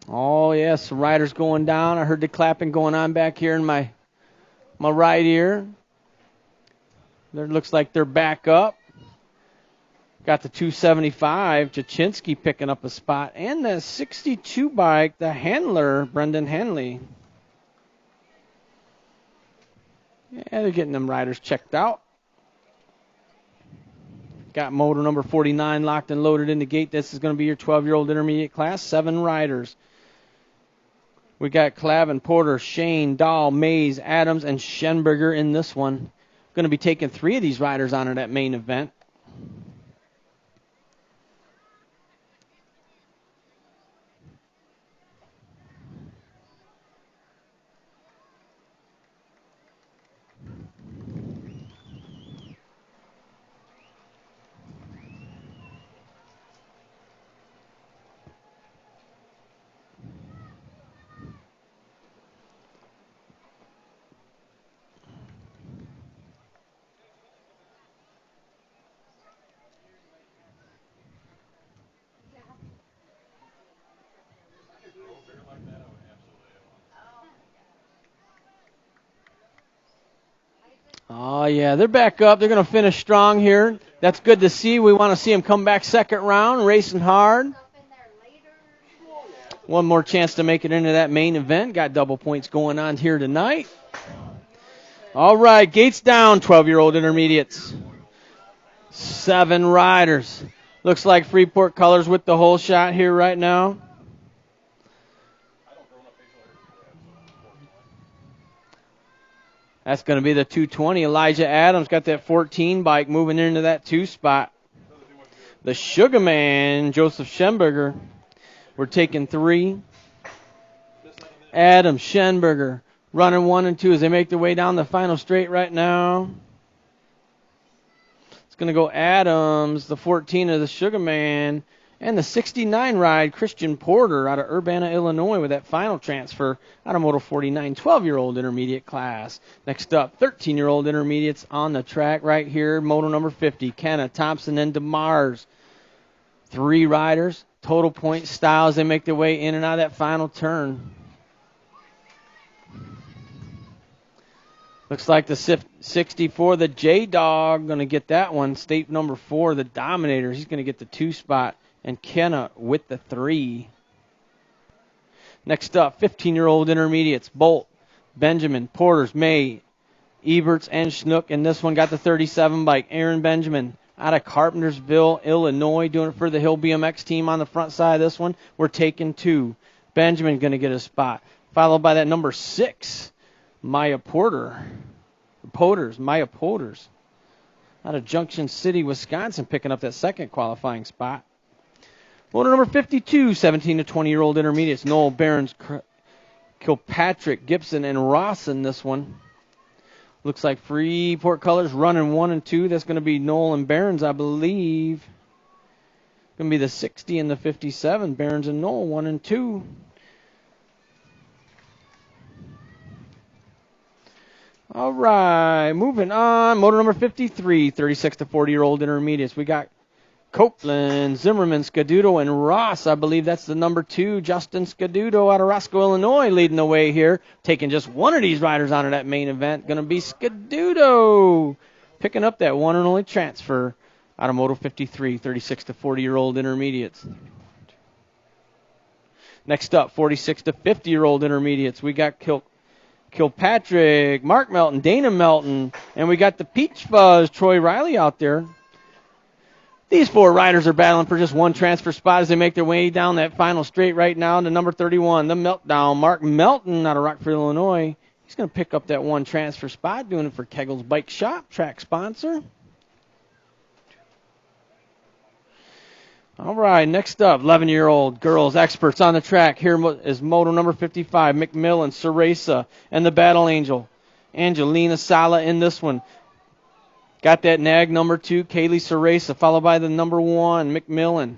Oh, yes, some riders going down. I heard the clapping going on back here in my right ear. There looks like they're back up. Got the 275, Jaczynski picking up a spot, and the 62 bike, the handler, Brendan Hanley. Yeah, they're getting them riders checked out. Got motor number 49 locked and loaded in the gate. This is going to be your 12-year-old intermediate class, 7 riders. We got Clavin, Porter, Shane, Dahl, Mays, Adams, and Schenberger in this one. Going to be taking 3 of these riders onto that main event. Oh, yeah, they're back up. They're going to finish strong here. That's good to see. We want to see them come back second round, racing hard. One more chance to make it into that main event. Got double points going on here tonight. All right, gates down, 12-year-old intermediates. 7 riders. Looks like Freeport colors with the whole shot here right now. That's going to be the 220. Elijah Adams got that 14 bike moving into that 2 spot. The Sugar Man, Joseph Schenberger. We're taking 3. Adams, Schenberger, running 1 and 2 as they make their way down the final straight right now. It's going to go Adams, the 14 of the Sugar Man, and the 69 ride, Christian Porter out of Urbana, Illinois, with that final transfer out of Moto 49, 12-year-old intermediate class. Next up, 13-year-old intermediates on the track right here, Moto number 50, Kenna Thompson and DeMars. 3 riders, total point styles. They make their way in and out of that final turn. Looks like the 64, the J-Dog, going to get that one. State number 4, the Dominator. He's going to get the 2 spot. And Kenna with the 3. Next up, 15-year-old intermediates. Bolt, Benjamin, Porters, May, Eberts, and Schnook. And this one got the 37 bike. Aaron Benjamin out of Carpentersville, Illinois, doing it for the Hill BMX team on the front side of this one. We're taking 2. Benjamin going to get a spot. Followed by that number 6, Maya Porter. Maya Porters. Out of Junction City, Wisconsin, picking up that second qualifying spot. Motor number 52, 17 to 20-year-old intermediates. Noel Behrens, Kilpatrick, Gibson, and Ross in this one. Looks like Freeport colors running 1 and 2. That's going to be Noel and Behrens, I believe. Going to be the 60 and the 57. Behrens and Noel, 1 and 2. All right, moving on. Motor number 53, 36 to 40-year-old intermediates. We got Copeland, Zimmerman, Scaduto, and Ross. I believe that's the number 2, Justin Scaduto out of Roscoe, Illinois, leading the way here. Taking just one of these riders onto that main event. Going to be Scaduto. Picking up that one and only transfer out of Moto 53, 36 to 40-year-old intermediates. Next up, 46 to 50-year-old intermediates. We got Kilpatrick, Mark Melton, Dana Melton, and we got the Peach Fuzz, Troy Riley out there. These 4 riders are battling for just one transfer spot as they make their way down that final straight right now to number 31, the Meltdown. Mark Melton out of Rockford, Illinois. He's going to pick up that one transfer spot, doing it for Kegel's Bike Shop, track sponsor. All right, next up, 11-year-old girls experts on the track. Here is moto number 55, McMillan, Ceresa, and the Battle Angel, Angelina Sala in this one. Got that nag number 2, Kaylee Ceresa, followed by the number 1, McMillan.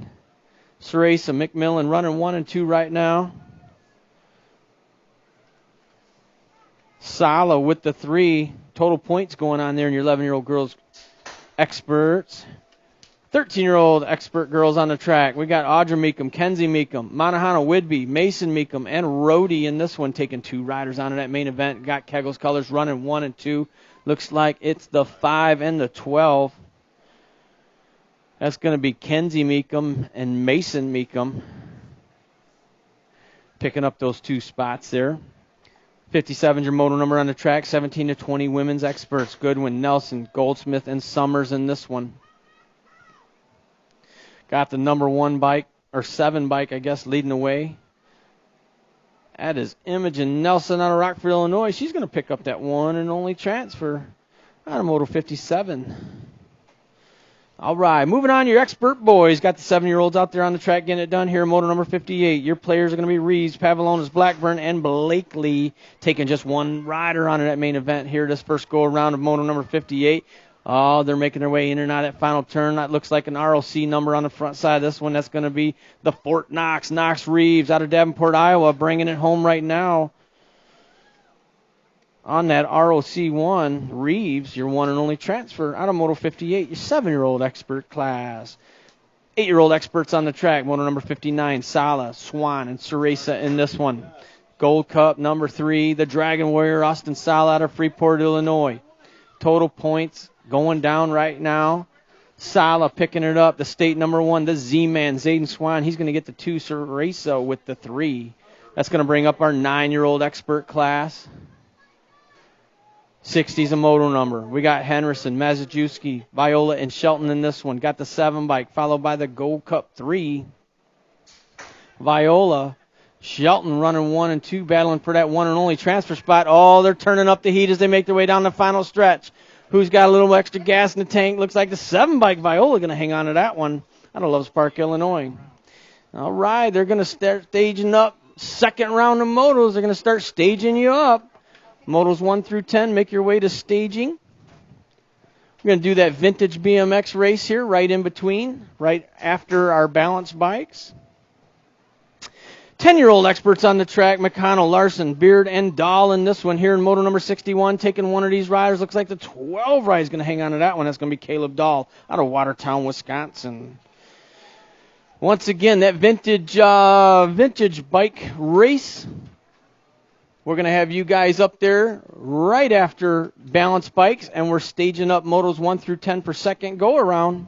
Ceresa, McMillan running 1 and 2 right now. Sala with the 3. Total points going on there in your 11-year-old girls experts. 13-year-old expert girls on the track. We got Audra Meekum, Kenzie Meekum, Manahana Whidbey, Mason Meekum, and Rhodey in this one, taking 2 riders on that main event. Got Kegel's colors running 1 and 2. Looks like it's the 5 and the 12. That's going to be Kenzie Meekum and Mason Meekum. Picking up those 2 spots there. 57's your moto number on the track. 17 to 20 women's experts. Goodwin, Nelson, Goldsmith, and Summers in this one. Got the number 1 bike, or 7 bike, I guess, leading the way. That is Imogen Nelson out of Rockford, Illinois. She's going to pick up that one and only transfer out of Moto 57. All right, moving on, your expert boys. Got the 7-year-olds out there on the track getting it done here. Moto number 58. Your players are going to be Reeves, Pavilonis, Blackburn, and Blakely, taking just one rider on that main event here this first go-around of Moto number 58. Oh, they're making their way in and out of that final turn. That looks like an ROC number on the front side of this one. That's going to be the Fort Knox Reeves out of Davenport, Iowa, bringing it home right now. On that ROC1, Reeves, your one and only transfer out of Moto 58, your 7-year-old expert class. 8-year-old experts on the track, Moto number 59, Sala, Swan, and Ceresa in this one. Gold Cup number 3, the Dragon Warrior, Austin Sala out of Freeport, Illinois. total points going down right now. Sala picking it up. The state number 1, the Z-Man, Zayden Swan. He's going to get the 2. Cereso with the 3. That's going to bring up our 9-year-old expert class. 60's a moto number. We got Henderson, Mazajewski, Viola, and Shelton in this one. Got the 7 bike, followed by the Gold Cup 3. Viola, Shelton running 1 and 2, battling for that one and only transfer spot. Oh, they're turning up the heat as they make their way down the final stretch. Who's got a little extra gas in the tank? Looks like the 7 bike Viola going to hang on to that one out of Loves Park, Illinois. All right, they're going to start staging up. Second round of motos, they're going to start staging you up. Motos 1 through 10, make your way to staging. We're going to do that vintage BMX race here right in between, right after our balance bikes. 10-year-old experts on the track, McConnell, Larson, Beard, and Dahl in this one here in moto number 61, taking one of these riders. Looks like the 12 ride is going to hang on to that one. That's going to be Caleb Dahl out of Watertown, Wisconsin. Once again, that vintage bike race. We're going to have you guys up there right after balance bikes, and we're staging up motos 1 through 10 per second go around.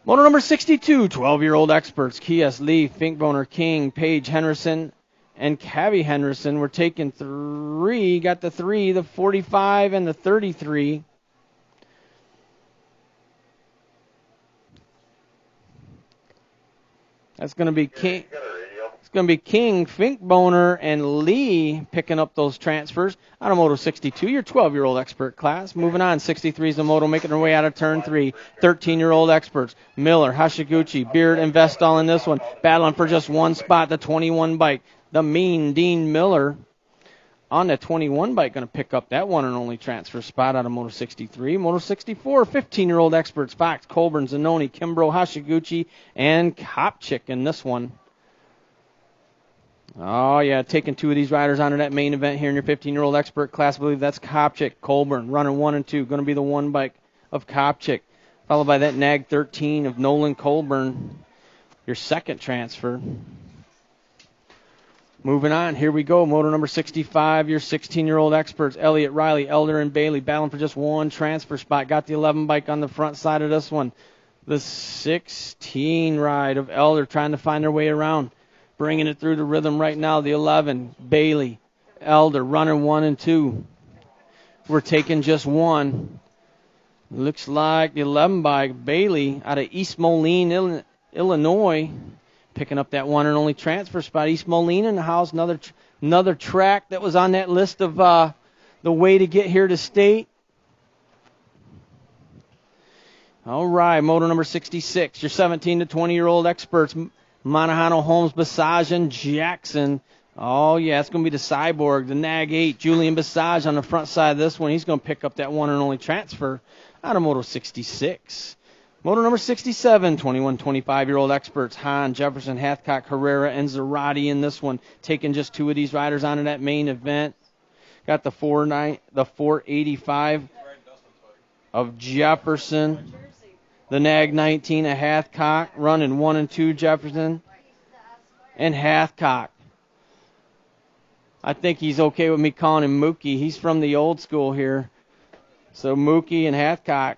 Moto number 62, 12-year-old experts, Kies, Lee, Finkboner, King, Page, Henderson, and Cavi Henderson. We're taking 3, got the 3, the 45, and the 33. That's going to be King. It's going to be King, Finkboner, and Lee picking up those transfers out of Moto 62, your 12-year-old expert class. Moving on, 63 is the Moto making their way out of turn 3. 13-year-old experts, Miller, Hashiguchi, Beard, and Vestal in this one. Battling for just one spot, the 21 bike. The mean Dean Miller on the 21 bike going to pick up that one and only transfer spot out of Moto 63. Moto 64, 15-year-old experts, Fox, Colburn, Zanoni, Kimbrough, Hashiguchi, and Kopchik in this one. Oh, yeah, taking 2 of these riders onto that main event here in your 15-year-old expert class. I believe that's Kopchik, Colburn, running 1 and 2. Going to be the 1 bike of Kopchik, followed by that Nag 13 of Nolan Colburn, your second transfer. Moving on, here we go. Moto number 65, your 16-year-old experts, Elliott, Riley, Elder, and Bailey, battling for just one transfer spot. Got the 11 bike on the front side of this one. The 16 ride of Elder trying to find their way around. Bringing it through the rhythm right now, the 11, Bailey, Elder, running 1 and 2. We're taking just 1. Looks like the 11 bike, Bailey, out of East Moline, Illinois, picking up that one and only transfer spot. East Moline in the house, another track that was on that list of the way to get here to state. All right, moto number 66, your 17 to 20-year-old experts, Monahano, Holmes, Basage, and Jackson. Oh, yeah, it's going to be the Cyborg, the Nag 8, Julian Basage on the front side of this one. He's going to pick up that one and only transfer out of Moto 66. Moto number 67, 21, 25-year-old experts, Hahn, Jefferson, Hathcock, Herrera, and Zarate in this one. Taking just 2 of these riders onto that main event. Got the 485 of Jefferson. The Nag 19 of Hathcock, running 1 and 2, Jefferson. And Hathcock. I think he's okay with me calling him Mookie. He's from the old school here. So Mookie and Hathcock,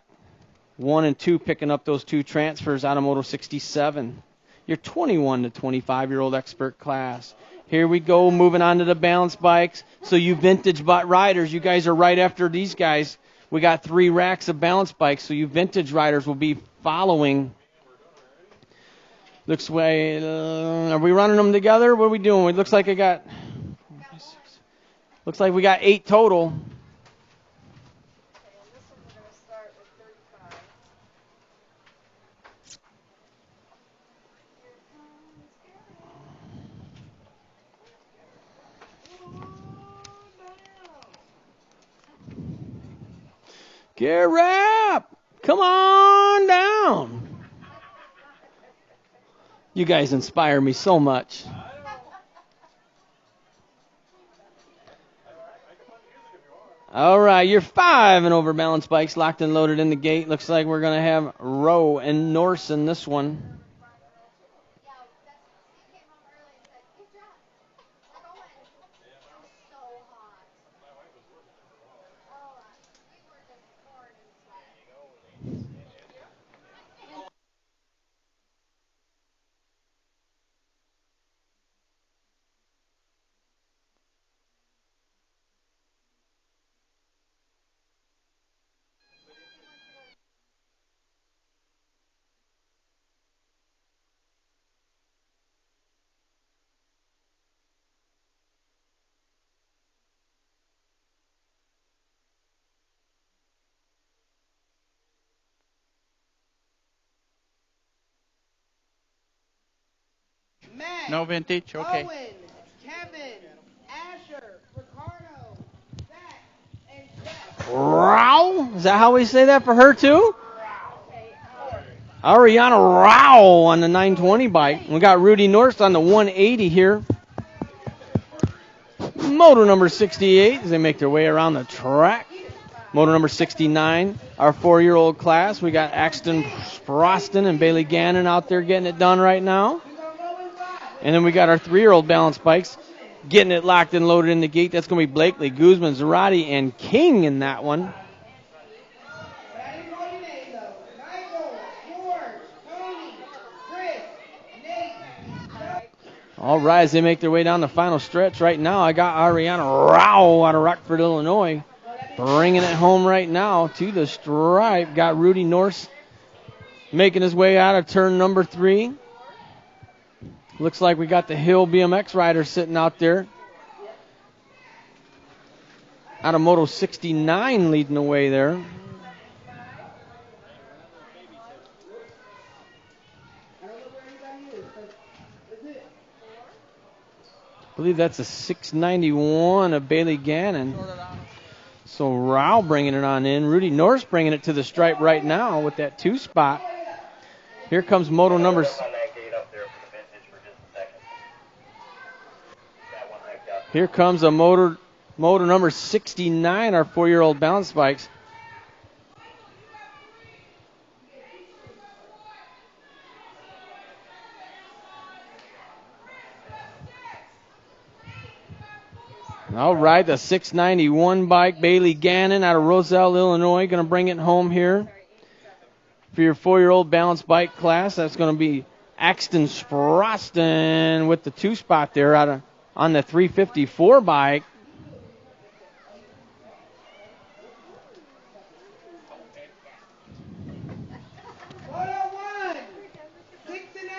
1 and 2, picking up those 2 transfers out of Moto 67. Your 21 to 25-year-old expert class. Here we go, moving on to the balance bikes. So you vintage riders, you guys are right after these guys. We got 3 racks of balance bikes, so you vintage riders will be following. Looks way. Are we running them together? What are we doing? It looks like we got 8 total. Garrett, come on down. You guys inspire me so much. All right, your 5 and over balance bikes locked and loaded in the gate. Looks like we're going to have Rowe and Norse in this one. No vintage? Okay. Owen, Kevin, Asher, Ricardo, Zach, and Jeff. Rao? Is that how we say that for her too? Ariana Rao on the 920 bike. We got Rudy North on the 180 here. Moto number 68 as they make their way around the track. Moto number 69, our 4-year-old class. We got Axton Sproston and Bailey Gannon out there getting it done right now. And then we got our 3-year-old balance bikes getting it locked and loaded in the gate. That's going to be Blakely, Guzman, Zarate, and King in that one. All right, as they make their way down the final stretch right now, I got Ariana Rao out of Rockford, Illinois, bringing it home right now to the stripe. Got Rudy Norse making his way out of turn number 3. Looks like we got the Hill BMX rider sitting out there. Out of Moto 69 leading the way there. I believe that's a 691 of Bailey Gannon. So Rao bringing it on in. Rudy Norse bringing it to the stripe right now with that 2 spot. Here comes moto number. Here comes a moto number 69, our 4-year-old balance bikes. All right, the 691 bike, Bailey Gannon out of Roselle, Illinois, going to bring it home here. For your 4-year-old balance bike class, that's going to be Axton Sproston with the 2 spot there on the 354 bike.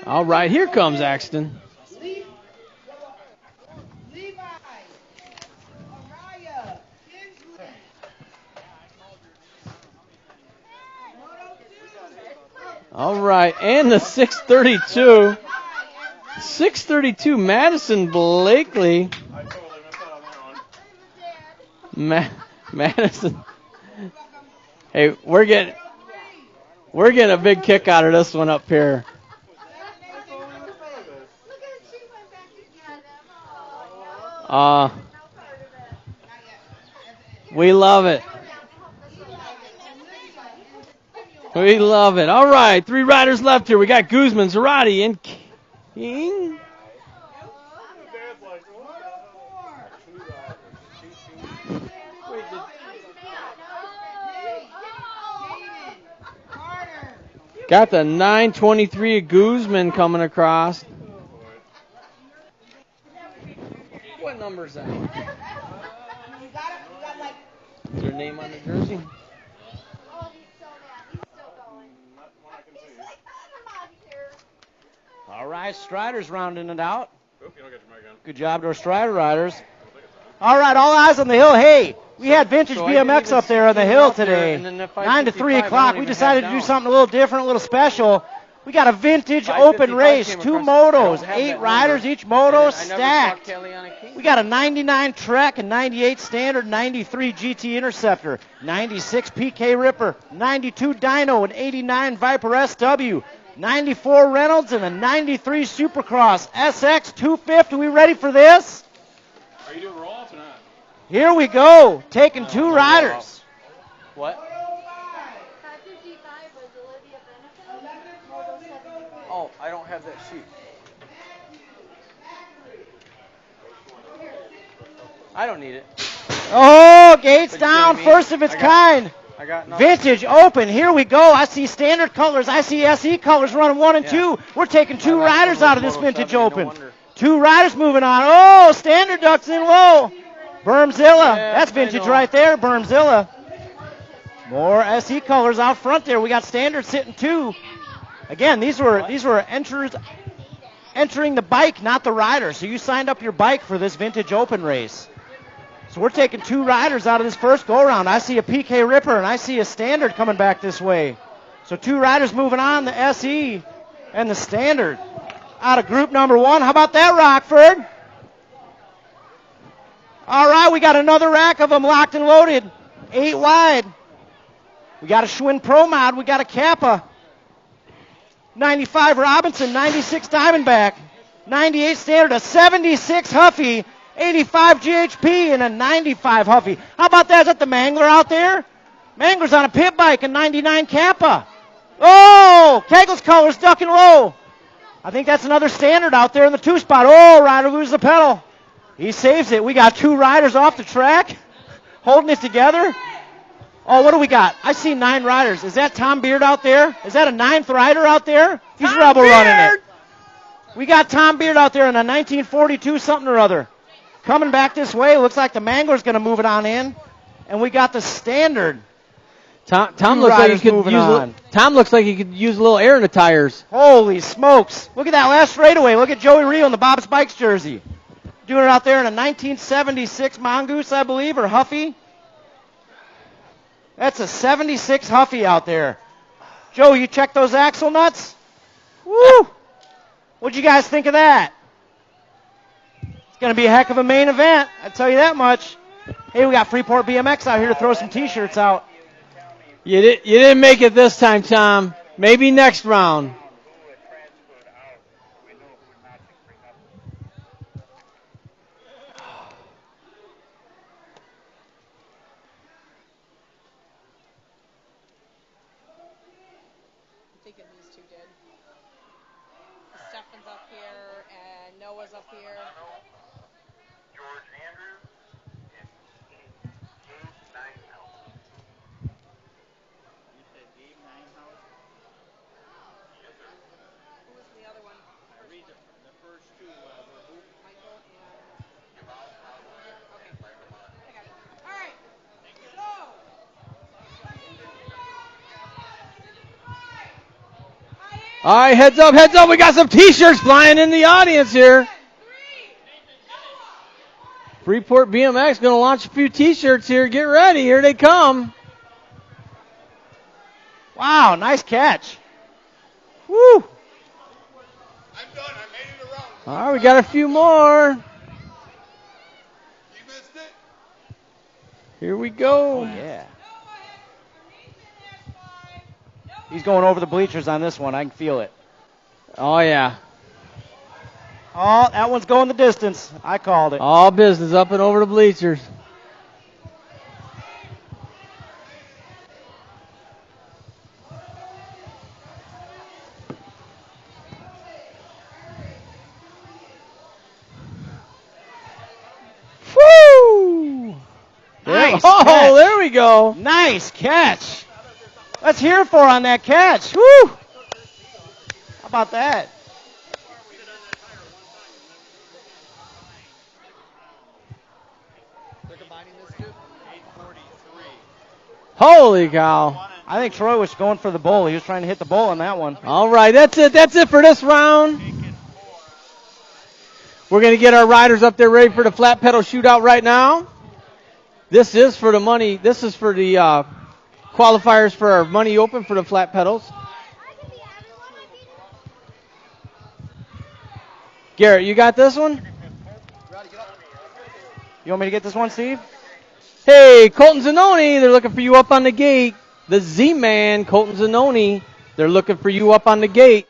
All right, here comes Axton. All right, and the 632. 632, Madison Blakely. I totally missed out on that one. Madison. Hey, we're getting a big kick out of this one up here. We love it. We love it. All right, 3 riders left here. We got Guzman, Zarate, and King. Got the 923 Guzman coming across. What number is that? Is there a name on the jersey? All right, Striders rounding it out. Good job to our Strider riders. All right, all eyes on the hill. Hey, we had vintage BMX up there on the hill today. 9 to 3 o'clock. We decided to do something a little different, a little special. We got a vintage open race, 2 motos, 8 riders, each moto stacked. We got a 99 Trek, a 98 Standard, 93 GT Interceptor, 96 PK Ripper, 92 Dyno, an 89 Viper SW, 94 Reynolds, and a 93 Supercross SX 250. We ready for this? Are you doing roll-off or not? Here we go, taking 2 riders. What? Oh, I don't have that sheet. I don't need it. Oh, gates down, first of its kind. I got nothing. Vintage open, here we go. I see standard colors, I see SE colors running 1 and 2. We're taking 2 riders out of this vintage open. 2 riders moving on. Oh, standard ducks in low. Bermzilla, that's vintage right there, Bermzilla. More SE colors out front there. We got standard sitting 2. Again, these were entering the bike, not the rider. So you signed up your bike for this vintage open race. So we're taking 2 riders out of this first go-around. I see a PK Ripper, and I see a standard coming back this way. So 2 riders moving on, the SE and the standard. out of group number 1. How about that, Rockford? All right, we got another rack of them locked and loaded. 8 wide. We got a Schwinn Pro Mod. We got a Kappa. 95 Robinson, 96 Diamondback, 98 Standard, a 76 Huffy, 85 GHP, and a 95 Huffy. How about that? Is that the Mangler out there? Mangler's on a pit bike, a 99 Kappa. Oh, Kegel's colors, duck and roll. I think that's another Standard out there in the 2 spot. Oh, rider loses the pedal. He saves it. We got 2 riders off the track holding it together. Oh, what do we got? I see 9 riders. Is that Tom Beard out there? Is that a 9th rider out there? He's Tom rebel Beard! running it. We got Tom Beard out there in a 1942 something or other. Coming back this way. Looks like the Mangler's going to move it on in. And we got the Standard. Tom looks like Tom looks like he could use a little air in the tires. Holy smokes. Look at that last straightaway. Look at Joey Rio in the Bob's Bikes jersey. Doing it out there in a 1976 Mongoose, I believe, or Huffy. That's a 76 Huffy out there. Joe, you check those axle nuts? Woo! What'd you guys think of that? It's going to be a heck of a main event, I tell you that much. Hey, we got Freeport BMX out here to throw some T-shirts out. You didn't make it this time, Tom. Maybe next round. I'm thinking these two did. Stefan's up here and Noah's up here. George Andrews and Gabe Ninehouse. You said Gabe Ninehouse? Yes, sir. Who was the other one? I read the first 2 were who? Michael and... Jamal Oswald and Byron Lamont. I got it. All right. So... All right, heads up, heads up. We got some T-shirts flying in the audience here. Freeport BMX going to launch a few T-shirts here. Get ready. Here they come. Wow, nice catch. Woo! I'm done. I made it around. All right, we got a few more. You missed it? Here we go. Yeah. He's going over the bleachers on this one. I can feel it. Oh, yeah. Oh, that one's going the distance. I called it. All business up and over the bleachers. Woo! Nice Oh, catch. there we go. Nice catch. Let's hear it for on that catch. Woo! How about that? They're combining this too? 843. Holy cow. I think Troy was going for the bull. He was trying to hit the bull on that one. All right, that's it. That's it for this round. We're going to get our riders up there ready for the flat pedal shootout right now. This is for the money. This is for the qualifiers for our money open for the flat pedals. Garrett, you got this one? You want me to get this one, Steve? Hey, Colton Zanoni, they're looking for you up on the gate. The Z-Man, Colton Zanoni, they're looking for you up on the gate.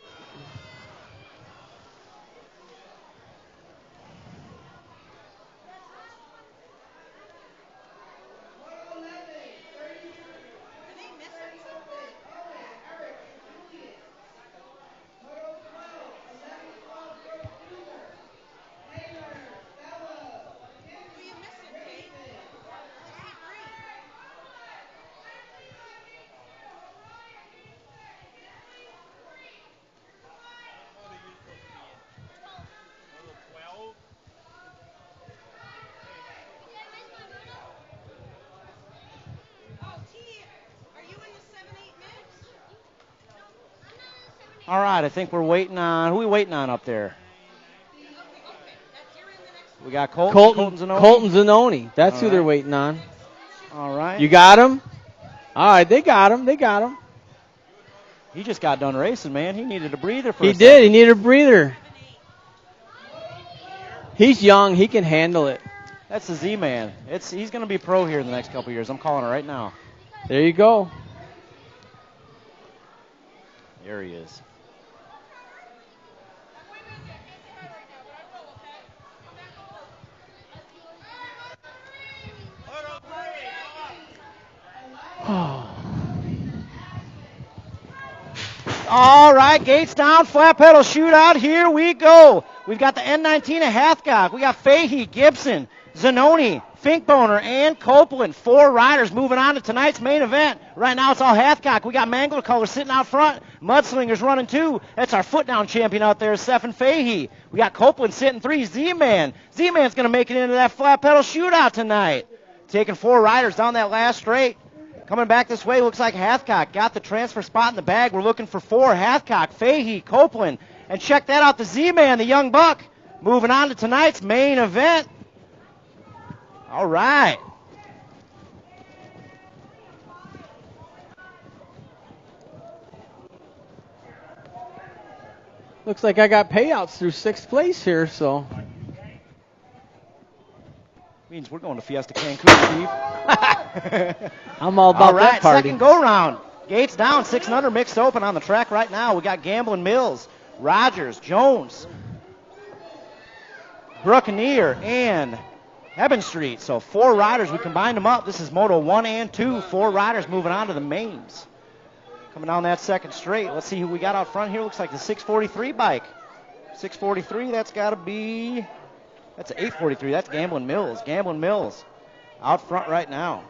All right, I think we're waiting on. Who are we waiting on up there? We got Colton Zanoni. Colton Zanoni. That's All who they're right. waiting on. All right. You got him? All right, they got him. They got him. He just got done racing, man. He needed a breather for He a did. He needed a breather. He's young. He can handle it. That's the Z-Man. He's going to be pro here in the next couple years. I'm calling it right now. There you go. There he is. All right, gates down, flat pedal shootout. Here we go. We've got the N19 of Hathcock. We got Fahey, Gibson, Zanoni, Finkboner, and Copeland. 4 riders moving on to tonight's main event. Right now it's all Hathcock. We got Mangler Color sitting out front. Mudslingers running 2. That's our foot down champion out there, Stephen Fahey. We got Copeland sitting 3. Z-Man. Z-Man's going to make it into that flat pedal shootout tonight. Taking 4 riders down that last straight. Coming back this way, looks like Hathcock got the transfer spot in the bag. We're looking for 4. Hathcock, Fahey, Copeland. And check that out, the Z-Man, the young buck, moving on to tonight's main event. All right. Looks like I got payouts through 6th place here, so. Means we're going to Fiesta Cancun, Steve. I'm all about right, that party. Second go-round. Gates down, 6 and under, mixed open on the track right now. We got Gamblin' Mills, Rogers, Jones, Buccaneer, and Eben Street. So 4 riders, we combined them up. This is Moto 1 and 2. 4 riders moving on to the mains. Coming down that second straight. Let's see who we got out front here. Looks like the 643 bike. 643, that's got to be... That's an 843. That's Gamblin' Mills. Gamblin' Mills out front right now.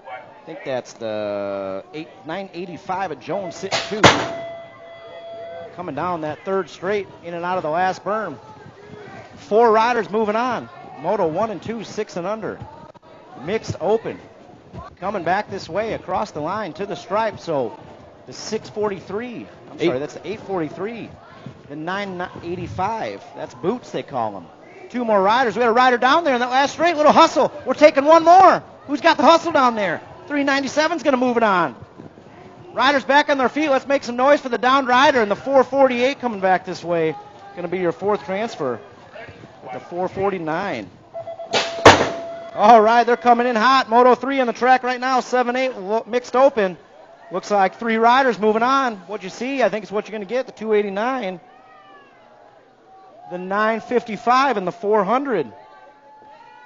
I think that's the 985 of Jones sitting 2. Coming down that third straight, in and out of the last berm. 4 riders moving on. Moto 1 and 2, 6 and under. Mixed open. Coming back this way across the line to the stripe. So the 643. That's the 843. The 985. That's Boots, they call them. 2 more riders. We had a rider down there in that last straight. Little hustle. We're taking 1 more. Who's got the hustle down there? 397's going to move it on. Riders back on their feet. Let's make some noise for the downed rider. And the 448 coming back this way. Going to be your 4th transfer with the 449. All right, they're coming in hot. Moto 3 on the track right now. 7-8 mixed open. Looks like 3 riders moving on. What you see, I think it's what you're going to get. The 289. The 955 and the 400.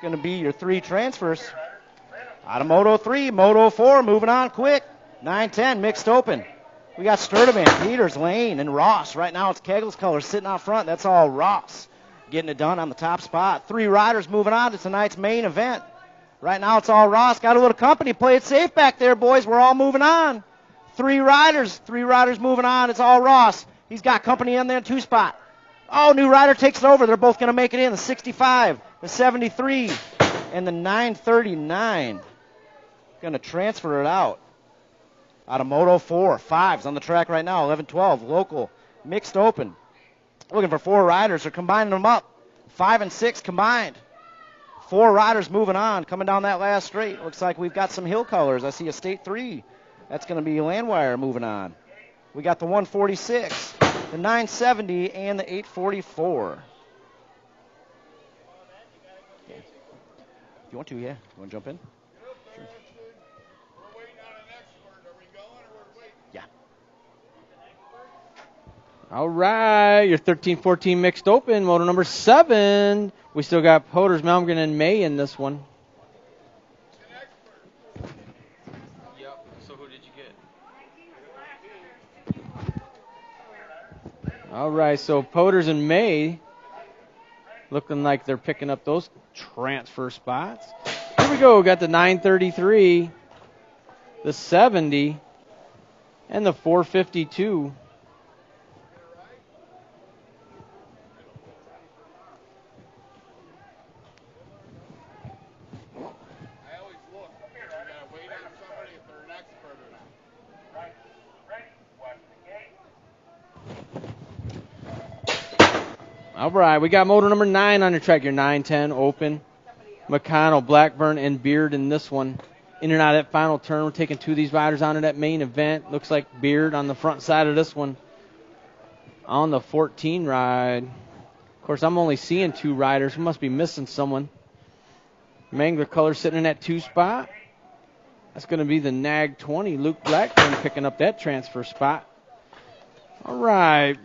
Going to be your 3 transfers. Out of Moto 3, Moto 4 moving on quick. 910 mixed open. We got Sturdivant, Peters, Lane, and Ross. Right now it's Kegel's Color sitting out front. That's all Ross getting it done on the top spot. 3 riders moving on to tonight's main event. Right now it's all Ross. Got a little company. Play it safe back there, boys. We're all moving on. 3 riders moving on. It's all Ross. He's got company in there, 2 spot. Oh, new rider takes it over. They're both going to make it in. The 65, the 73, and the 939. Going to transfer it out. Out of Moto 4. 5's on the track right now. 11-12, local, mixed open. Looking for 4 riders. They're combining them up. 5 and 6 combined. 4 riders moving on. Coming down that last straight. Looks like we've got some hill colors. I see a State 3. That's going to be Landwire moving on. We got the 146. The 970 and the 844. Okay. If you want to, yeah. You want to jump in? Sure. We're waiting on an expert. Are we going or we're waiting? Yeah. All right, your 13-14 mixed open, moto number 7. We still got Poders, Malmgren, and May in this one. Yep. So who did you get? All right, so Poders and May looking like they're picking up those transfer spots. Here we go. Got the 933, the 70, and the 452. I always look. You gotta wait on somebody if they're an expert or not. All right, we got motor number 9 on your track, your 910 open. McConnell, Blackburn, and Beard in this one. In and out of that final turn. We're taking 2 of these riders onto that main event. Looks like Beard on the front side of this one. On the 14 ride. course, I'm only seeing 2 riders. We must be missing someone. Mangler Color sitting in that 2 spot. That's going to be the NAG 20, Luke Blackburn, picking up that transfer spot. All right.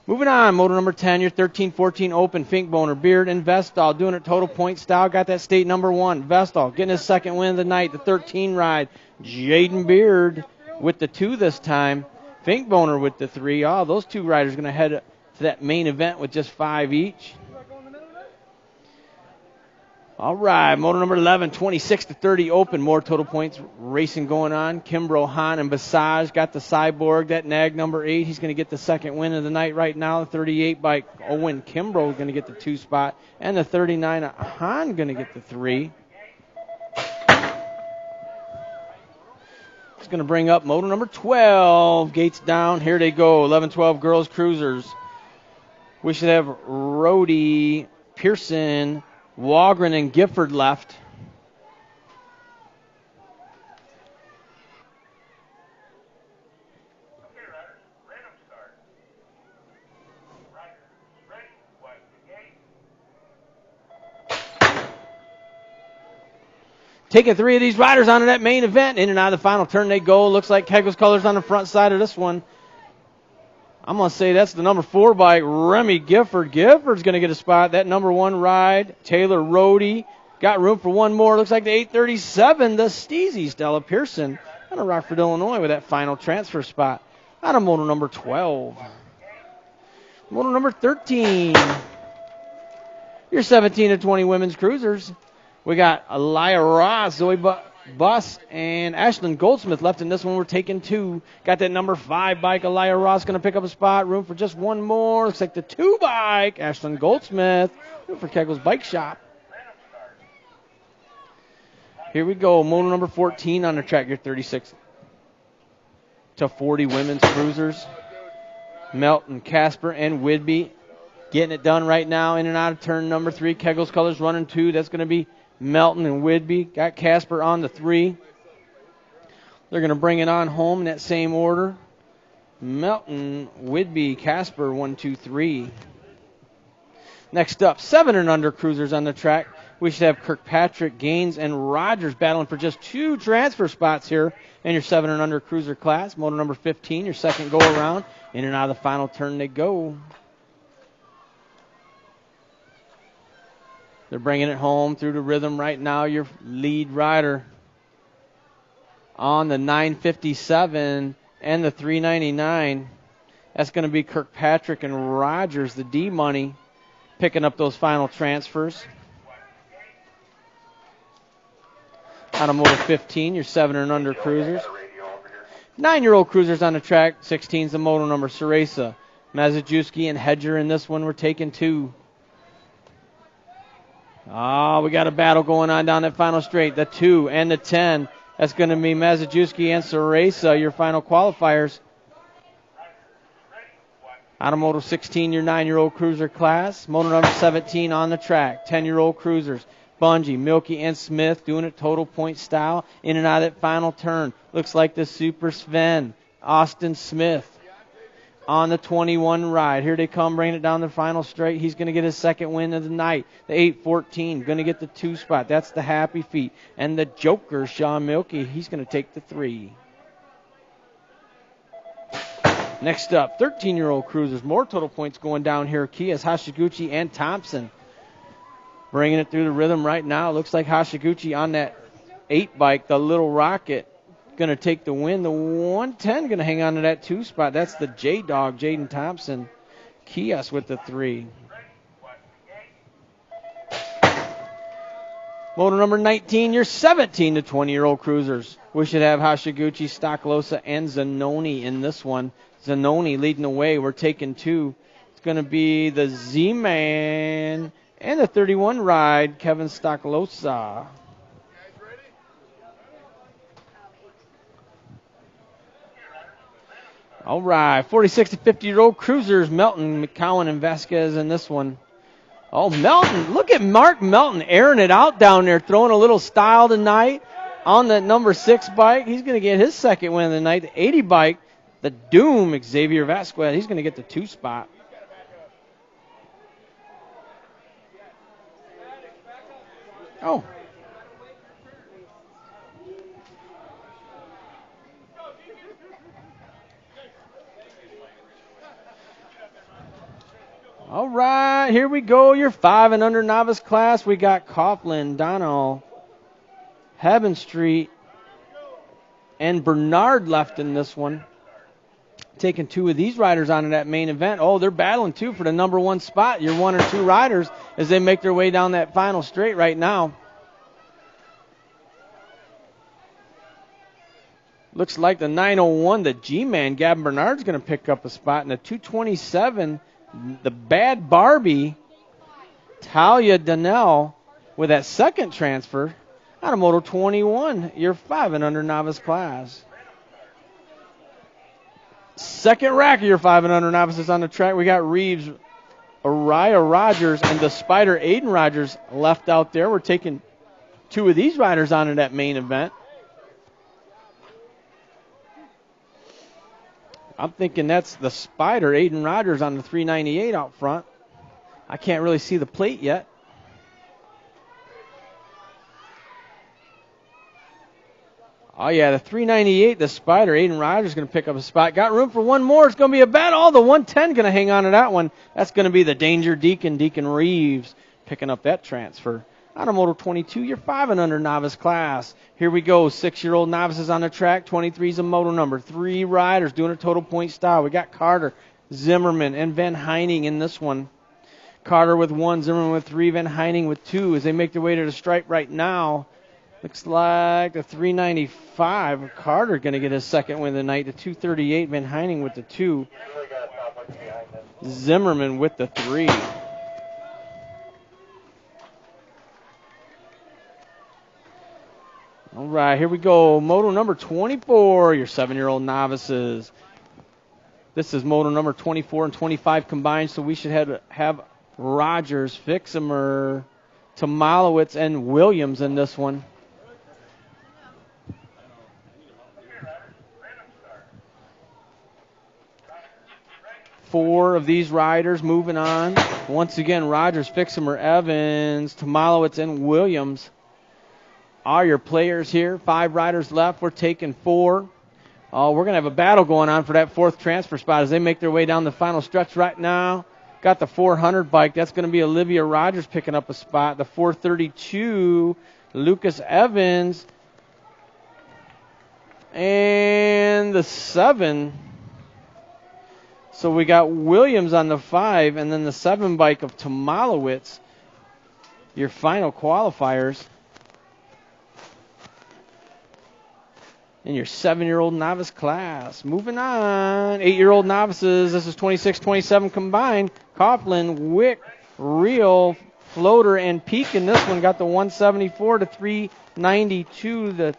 Moving on, moto number 10, your 13-14 Open, Finkboner, Beard, and Vestal doing it total point style. Got that state number 1. Vestal getting his second win of the night, the 13 ride. Jaden Beard with the 2 this time. Finkboner with the 3. Oh, those 2 riders going to head to that main event with just 5 each. All right, moto number 11, 26-30 Open. More total points racing going on. Kimbrough, Hahn, and Basage got the Cyborg. That nag number 8, he's going to get the second win of the night right now. The 38 by Owen Kimbrough going to get the 2 spot. And the 39, Hahn going to get the 3. It's going to bring up moto number 12. Gates down. Here they go. 11-12 girls cruisers. We should have Rhodey, Pearson, Wagren, and Gifford left. Taking 3 of these riders onto that main event. In and out of the final turn they go. Looks like Kegel's Colors on the front side of this one. I'm going to say that's the number 4 bike, Remy Gifford. Gifford's going to get a spot. That number 1 ride, Taylor Rhodey. Got room for one more. Looks like the 837, the Steezy, Stella Pearson, out of Rockford, Illinois, with that final transfer spot. Out of moto number 12. Moto number 13. Your 17-20 women's cruisers. We got Elia Ross, Zoe Buss, and Ashlyn Goldsmith left in this one. We're taking 2. Got that number 5 bike, Elia Ross, going to pick up a spot. Room for just one more. Looks like the 2 bike, Ashlyn Goldsmith. Room for Kegel's Bike Shop. Here we go. Moto number 14 on the track. Your 36-40 women's cruisers. Melton, Casper, and Whidbey getting it done right now. In and out of turn number 3. Kegel's Colors running 2. That's going to be Melton and Whidbey. Got Casper on the 3. They're going to bring it on home in that same order. Melton, Whidbey, Casper, 1, 2, 3. Next up, 7 and under cruisers on the track. We should have Kirkpatrick, Gaines, and Rogers battling for just 2 transfer spots here in your 7 and under cruiser class. Moto number 15, your second go around. In and out of the final turn they go. They're bringing it home through the rhythm right now. Your lead rider on the 957 and the 399. That's going to be Kirkpatrick and Rogers, the D money, picking up those final transfers. Out of moto 15, your 7 and under cruisers. 9-year-old cruisers on the track. 16's the moto number. Ceresa, Mazajewski, and Hedger in this one. We're taking 2. Oh, we got a battle going on down that final straight. The 2 and the 10. That's going to be Mazajewski and Ceresa, your final qualifiers. Out of moto 16, your 9-year-old cruiser class. Moto number 17 on the track. 10-year-old cruisers. Bungie, Milky, and Smith doing it total point style. In and out of that final turn. Looks like the Super Sven, Austin Smith, on the 21 ride. Here they come, bringing it down the final straight. He's going to get his second win of the night. The 814, going to get the 2 spot. That's the Happy Feet. And the Joker, Sean Milky, he's going to take the 3. Next up, 13-year-old cruisers. More total points going down here. Kias, Hashiguchi, and Thompson bringing it through the rhythm right now. Looks like Hashiguchi on that 8 bike, the Little Rocket, going to take the win. The 110 going to hang on to that 2 spot. That's the J-Dog, Jaden Thompson. Kias with the 3. Moto number 19, your 17 to 20-year-old cruisers. We should have Hashiguchi, Stocklosa, and Zanoni in this one. Zanoni leading the way. We're taking 2. It's going to be the Z-Man and the 31 ride, Kevin Stocklosa. All right, 46 to 50-year-old cruisers, Melton, McCowan, and Vasquez in this one. Oh, Melton, look at Mark Melton airing it out down there, throwing a little style tonight on the number 6 bike. He's going to get his second win of the night. The 80 bike, the Doom, Xavier Vasquez, he's going to get the 2 spot. Oh. All right, here we go. Your 5 and under novice class. We got Coughlin, Donnell, Hebben Street, and Bernard left in this one. Taking 2 of these riders on in that main event. Oh, they're battling too for the number 1 spot. Your 1 or 2 riders as they make their way down that final straight right now. Looks like the 901, the G-Man, Gavin Bernard's going to pick up a spot. And the 227, the Bad Barbie, Talia Donnell, with that second transfer out of Moto 21, your 5 and under novice class. Second rack of your 5 and under novices on the track. We got Reeves, Araya Rogers, and the Spider Aiden Rogers left out there. We're taking 2 of these riders on in that main event. I'm thinking that's the Spider, Aiden Rogers, on the 398 out front. I can't really see the plate yet. Oh, yeah, the 398, the Spider, Aiden Rogers going to pick up a spot. Got room for 1 more. It's going to be a battle. Oh, the 110 going to hang on to that one. That's going to be the Danger Deacon Reeves, picking up that transfer. Out of Moto 22, your 5 and under novice class. Here we go. 6-year-old novices on the track. 23 is a moto number. 3 riders doing a total point style. We got Carter, Zimmerman, and Van Heining in this one. Carter with 1, Zimmerman with 3, Van Heining with 2 as they make their way to the stripe right now. Looks like the 395. Carter going to get his second win of the night. The 238, Van Heining with the 2. Zimmerman with the 3. All right, here we go. Moto number 24, your 7-year-old novices. This is moto number 24 and 25 combined, so we should have Rogers, Fiximer, Tomalowitz, and Williams in this one. Four of these riders moving on. Once again, Rogers, Fiximer, Evans, Tomalowitz, and Williams are your players here. 5 riders left. We're taking 4. We're going to have a battle going on for that 4th transfer spot as they make their way down the final stretch right now. Got the 400 bike. That's going to be Olivia Rogers picking up a spot. The 432, Lucas Evans. And the 7. So we got Williams on the 5, and then the 7 bike of Tomalowitz. Your final qualifiers. In your 7-year-old novice class. Moving on. 8-year-old novices. This is 26-27 combined. Coughlin, Wick, Real, Floater, and Peak. In this one got the 174 to 392, the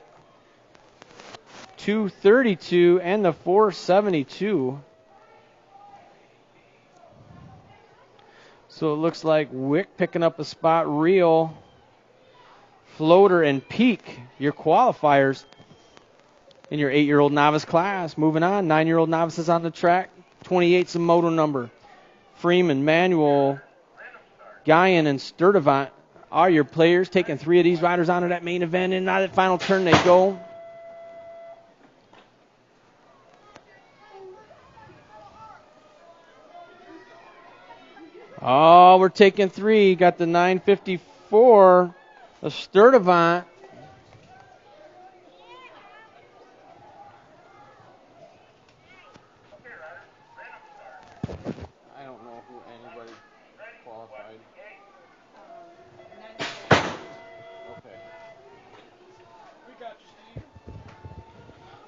232, and the 472. So it looks like Wick picking up a spot. Real, Floater, and Peak. Your qualifiers. In your 8-year-old novice class. Moving on, 9-year-old novices on the track. 28's a moto number. Freeman, Manuel, Guyan, and Sturdivant are your players. Taking 3 of these riders on to that main event. And now that final turn they go. Oh, we're taking 3. Got the 954, the Sturdivant.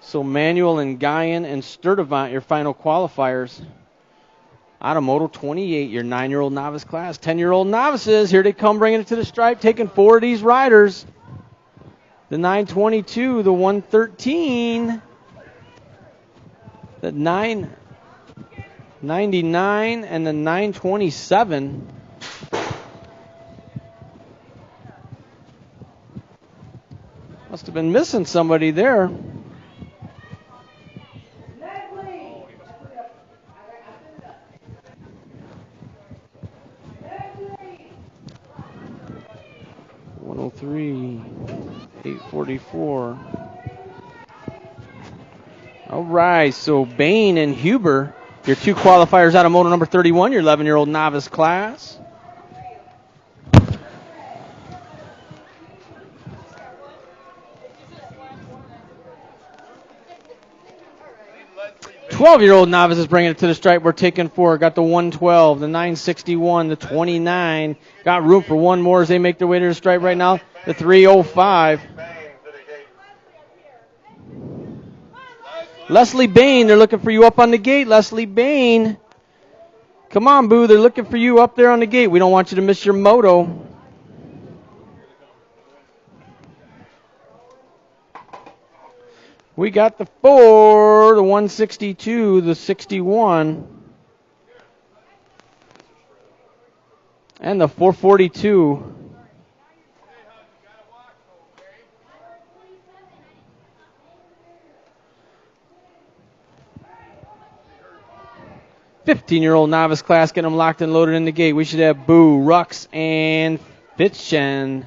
So Manuel and Guyan and Sturdivant, your final qualifiers. Out of Moto 28, your 9-year-old novice class. 10-year-old novices, here they come bringing it to the stripe, taking 4 of these riders. The 922, the 113, the 999, and the 927. Must have been missing somebody there. 8:43, 8:44. All right, so Bain and Huber, your two qualifiers out of moto number 31, your 11-year-old novice class. Leslie 12-year-old novice is bringing it to the stripe. We're taking four. Got the 112, the 961, the 29. Got room for one more as they make their way to the stripe right now. The 305. Leslie Bain, they're looking for you up on the gate. Leslie Bain. Come on, Boo. They're looking for you up there on the gate. We don't want you to miss your moto. We got the 4, the 162, the 61, and the 442. $15-year-old novice class getting them locked and loaded in the gate. We should have Boo, Rux, and Fitzchen.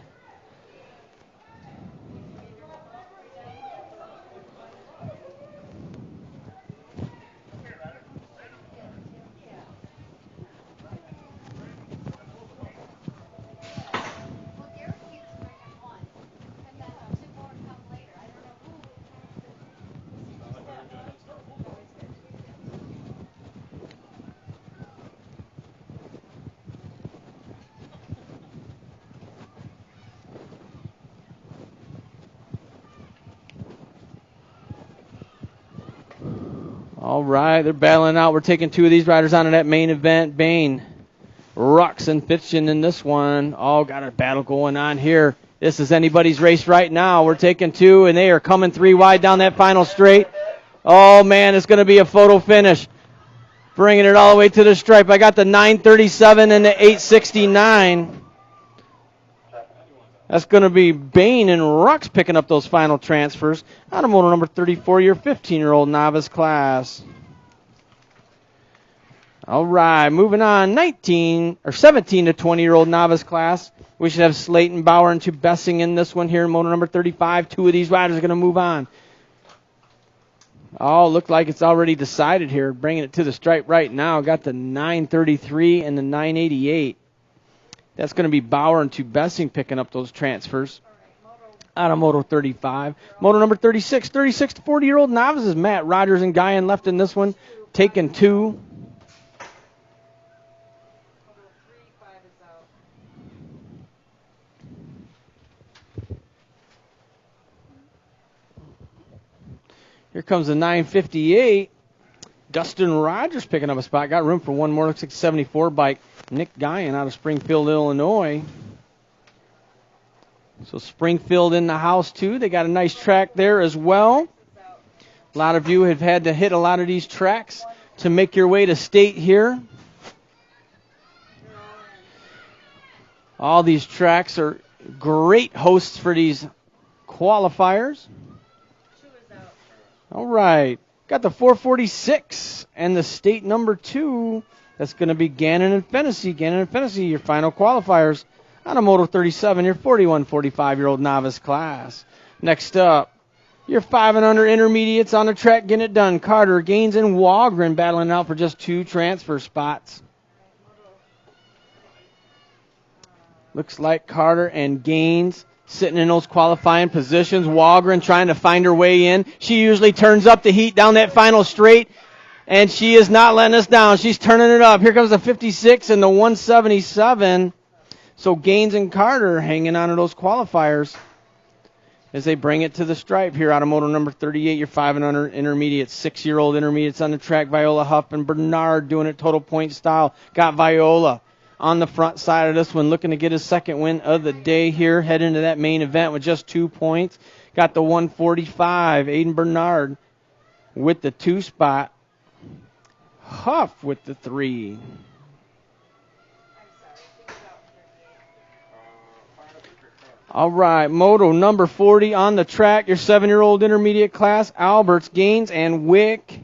All right, they're battling out. We're taking two of these riders on in that main event. Bain, Rux, and Fitzchen in this one. All got a battle going on here. This is anybody's race right now. We're taking two, and they are coming three wide down that final straight. Oh, man, it's going to be a photo finish. Bringing it all the way to the stripe. I got the 937 and the 869. That's going to be Bain and Rux picking up those final transfers. Out of moto number 34, your 15-year-old novice class. All right, moving on, 17 to 20-year-old novice class. We should have Slayton, Bauer, and Bessing in this one here in moto number 35. Two of these riders are going to move on. Oh, look like it's already decided here. Bringing it to the stripe right now. Got the 933 and the 988. That's going to be Bauer and Bessing picking up those transfers out of moto 35. Moto number 36, 36 to 40-year-old novices. Matt Rogers and Guyan left in this one, taking two. Here comes the 958. Dustin Rogers picking up a spot. Got room for one more. Looks like 74 bike. Nick Guyan out of Springfield, Illinois. So Springfield in the house, too. They got a nice track there as well. A lot of you have had to hit a lot of these tracks to make your way to state here. All these tracks are great hosts for these qualifiers. All right. Got the 446 and the state number 2. That's going to be Gannon and Fennessy. Gannon and Fennessy, your final qualifiers. On a moto 37, your 41, 45-year-old novice class. Next up, your 5 and under intermediates on the track getting it done. Carter, Gaines, and Walgren battling out for just 2 transfer spots. Looks like Carter and Gaines sitting in those qualifying positions. Walgren trying to find her way in. She usually turns up the heat down that final straight, and she is not letting us down. She's turning it up. Here comes the 56 and the 177. So Gaines and Carter hanging on to those qualifiers as they bring it to the stripe here out of moto number 38, your 5 and under intermediates. 6-year-old intermediates on the track. Viola Huff and Bernard doing it total point style. Got Viola on the front side of this one, looking to get his second win of the day here, head into that main event with just 2 points. Got the 145, Aiden Bernard with the 2 spot. Huff with the 3. All right, moto number 40 on the track, your 7-year-old intermediate class, Alberts, Gaines, and Wick.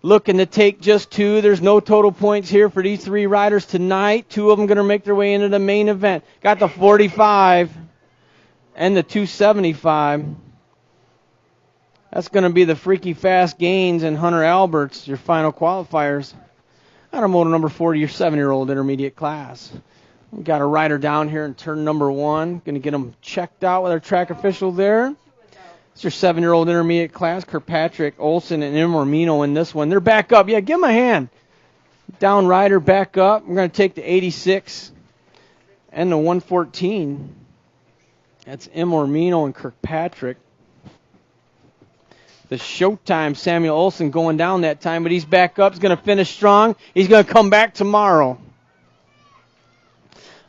Looking to take just 2. There's no total points here for these 3 riders tonight. 2 of them going to make their way into the main event. Got the 45 and the 275. That's going to be the Freaky Fast Gaines and Hunter Alberts, your final qualifiers. Automotive number 40, your 7-year-old intermediate class. We've got a rider down here in turn number 1. Going to get him checked out with our track official there. It's your 7-year-old intermediate class, Kirkpatrick, Olson, and Imormino in this one. They're back up. Yeah, give him a hand. Down rider, back up. We're going to take the 86 and the 114. That's Imormino and Kirkpatrick. The Showtime Samuel Olson going down that time, but he's back up. He's going to finish strong. He's going to come back tomorrow.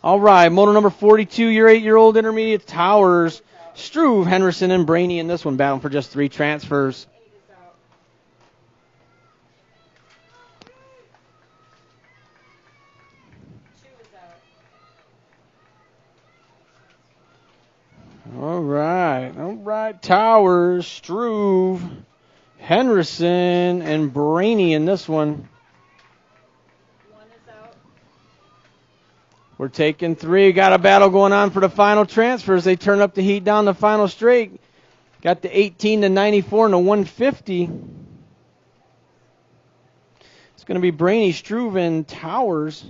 All right, moto number 42, your 8-year-old intermediate, Towers, Struve, Henderson, and Brainy in this one, battling for just 3 transfers. All right, Towers, Struve, Henderson, and Brainy in this one. We're taking 3. Got a battle going on for the final transfers. They turn up the heat down the final straight. Got the 18 to 94 and the 150. It's going to be Brainy, Struve, and Towers.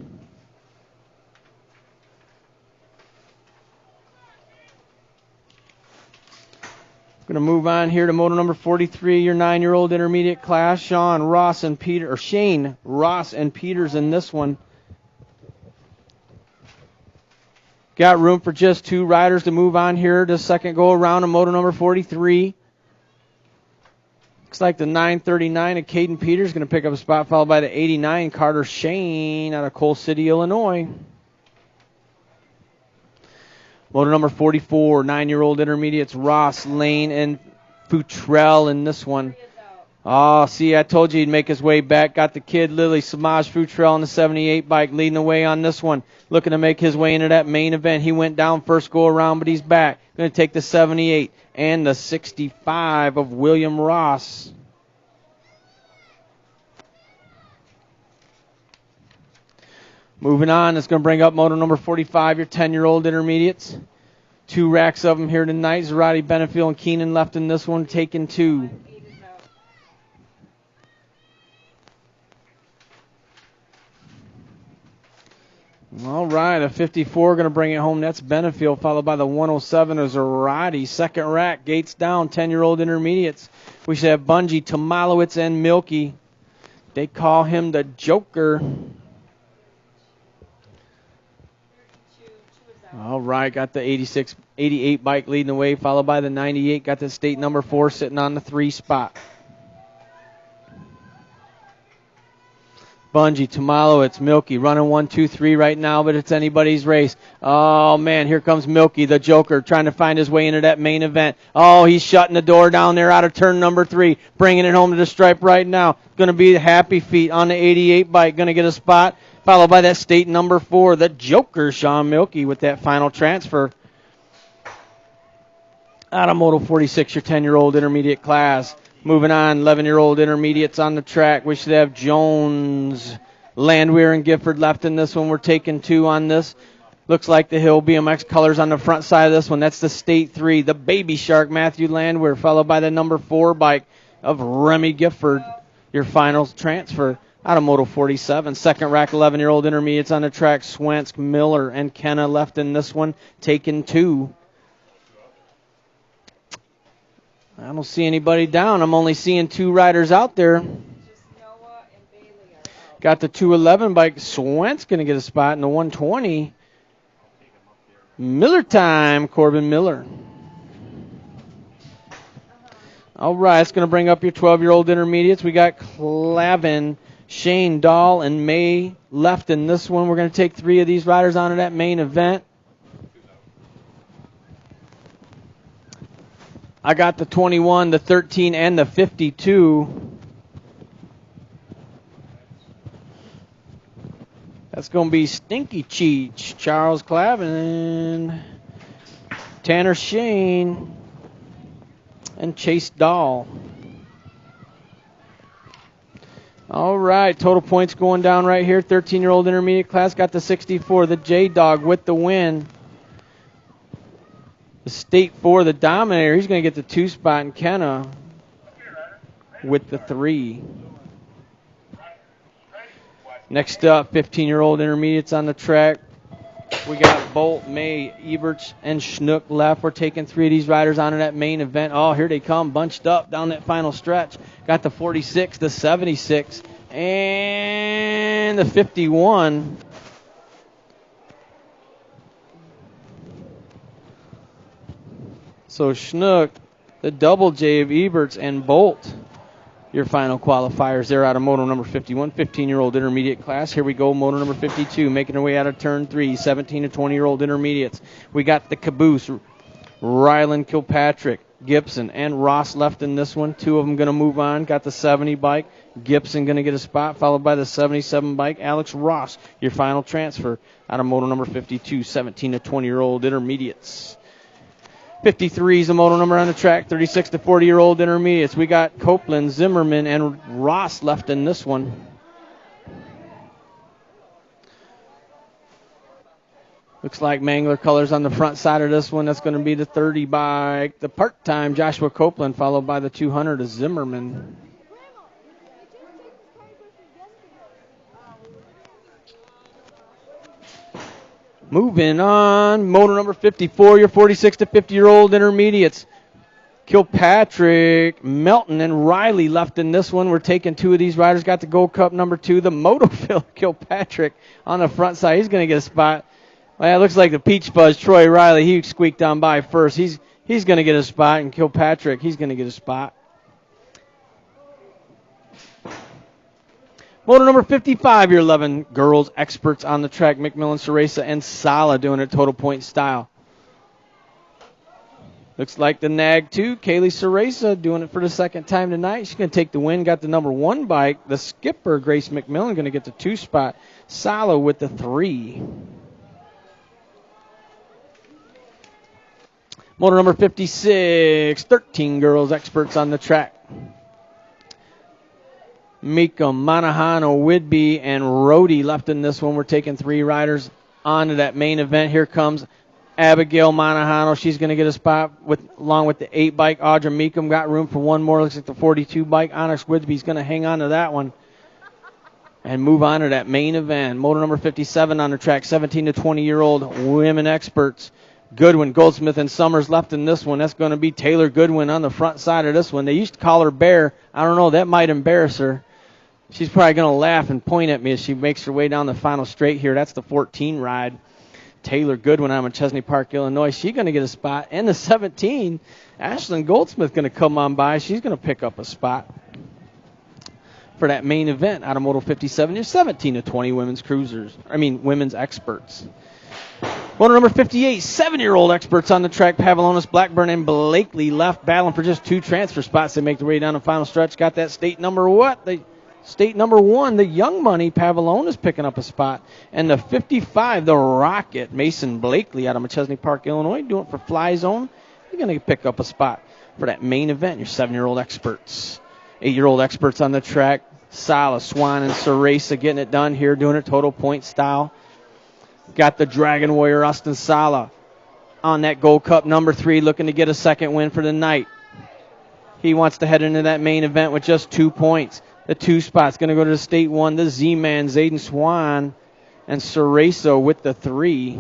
Going to move on here to moto number 43, your 9-year-old intermediate class. Shane, Ross, and Peters in this one. Got room for just 2 riders to move on here to second go around in moto number 43. Looks like the 939 of Caden Peters going to pick up a spot, followed by the 89 Carter Shane out of Coal City, Illinois. Moto number 44, 9-year-old intermediates, Ross, Lane, and Futrell in this one. Oh, see, I told you he'd make his way back. Got the kid, Lily Samaj Futrell on the 78 bike, leading the way on this one. Looking to make his way into that main event. He went down first go around, but he's back. Going to take the 78 and the 65 of William Ross. Moving on, it's going to bring up moto number 45, your 10-year-old intermediates. 2 racks of them here tonight. Zarate, Benefield, and Keenan left in this one, taking 2. All right, a 54 going to bring it home. That's Benefield, followed by the 107 of Zarate. Second rack, gates down, 10-year-old intermediates. We should have Bungie, Tomalowitz, and Milky. They call him the Joker. All right, got the 88 bike leading the way, followed by the 98. Got the state number 4 sitting on the 3 spot. Bungie, Tomalowitz, Milky running 1, 2, 3 right now, but it's anybody's race. Oh, man, here comes Milky, the Joker, trying to find his way into that main event. Oh, he's shutting the door down there out of turn number 3, bringing it home to the stripe right now. Going to be Happy Feet on the 88 bike, going to get a spot, followed by that state number 4, the Joker, Sean Milky, with that final transfer. Out of Moto 46, your 10-year-old intermediate class. Moving on, 11-year-old intermediates on the track. We should have Jones, Landwehr, and Gifford left in this one. We're taking 2 on this. Looks like the Hill BMX colors on the front side of this one. That's the State 3, the Baby Shark, Matthew Landwehr, followed by the number 4 bike of Remy Gifford. Your final transfer out of Moto 47. Second rack, 11-year-old intermediates on the track. Swensk, Miller, and Kenna left in this one, taking 2. I don't see anybody down. I'm only seeing 2 riders out there. Got the 211 bike. Swensk going to get a spot in the 120. Miller time, Corbin Miller. All right, it's going to bring up your 12-year-old intermediates. We got Clavin, Shane, Dahl, and May left in this one. We're going to take 3 of these riders onto that main event. I got the 21, the 13, and the 52. That's going to be Stinky Cheech, Charles Clavin, Tanner Shane, and Chase Dahl. All right, total points going down right here. 13-year-old intermediate class got the 64, the J-Dog with the win. The State 4, the Dominator. He's going to get the 2 spot, and Kenna with the 3. Next up, 15-year-old intermediates on the track. We got Bolt, May, Eberts, and Schnook left. We're taking 3 of these riders on in that main event. Oh, here they come, bunched up down that final stretch. Got the 46, the 76, and the 51. So Schnook, the double J of Eberts, and Bolt, your final qualifiers there out of moto number 51, 15-year-old intermediate class. Here we go, moto number 52, making their way out of turn 3, 17 to 20-year-old intermediates. We got the caboose, Ryland, Kilpatrick, Gibson, and Ross left in this one. 2 of them going to move on. Got the 70 bike. Gibson going to get a spot, followed by the 77 bike. Alex Ross, your final transfer out of moto number 52, 17 to 20-year-old intermediates. 53 is the moto number on the track, 36 to 40-year-old intermediates. We got Copeland, Zimmerman, and Ross left in this one. Looks like Mangler colors on the front side of this one. That's going to be the 30 bike, the part-time Joshua Copeland, followed by the 200 of Zimmerman. Moving on, moto number 54, your 46 to 50-year-old intermediates. Kilpatrick, Melton, and Riley left in this one. We're taking 2 of these riders. Got the Gold Cup number 2, the Motoville Kilpatrick on the front side. He's going to get a spot. Well, it looks like the Peach Fuzz, Troy Riley, he squeaked on by first. He's going to get a spot, and Kilpatrick, he's going to get a spot. Moto number 55, your 11 girls experts on the track. McMillan, Ceresa, and Sala doing it total point style. Looks like the Nag 2, Kaylee Ceresa, doing it for the second time tonight. She's going to take the win. Got the number 1 bike. The skipper, Grace McMillan, going to get the 2 spot. Sala with the 3. Moto number 56, 13 girls experts on the track. Mika, Manahano, Whidbey, and Rhodey left in this one. We're taking 3 riders on to that main event. Here comes Abigail Manahano. She's going to get a spot along with the 8 bike. Audra Meekum got room for 1 more. Looks like the 42 bike. Onyx Whidbey's going to hang on to that one and move on to that main event. Moto number 57 on the track, 17 to 20-year-old women experts. Goodwin, Goldsmith, and Summers left in this one. That's going to be Taylor Goodwin on the front side of this one. They used to call her Bear. I don't know. That might embarrass her. She's probably going to laugh and point at me as she makes her way down the final straight here. That's the 14 ride. Taylor Goodwin out of Chesney Park, Illinois. She's going to get a spot. And the 17, Ashlyn Goldsmith going to come on by. She's going to pick up a spot for that main event out of Moto 57. You're 17 to 20 women's experts. Moto number 58, 7-year-old experts on the track. Pavlonis, Blackburn, and Blakely left battling for just 2 transfer spots. They make their way down the final stretch. Got that state number what? State number 1, the Young Money, Pavlonis picking up a spot. And the 55, the Rocket, Mason Blakely out of Chesney Park, Illinois, doing it for Fly Zone. You're going to pick up a spot for that main event, your 7-year-old experts. 8-year-old experts on the track. Sala, Swan, and Ceresa getting it done here, doing it total point style. Got the Dragon Warrior, Austin Sala, on that Gold Cup number 3, looking to get a second win for the night. He wants to head into that main event with just 2 points. The 2 spot's going to go to the State 1, the Z-Man, Zayden Swan, and Ceresa with the 3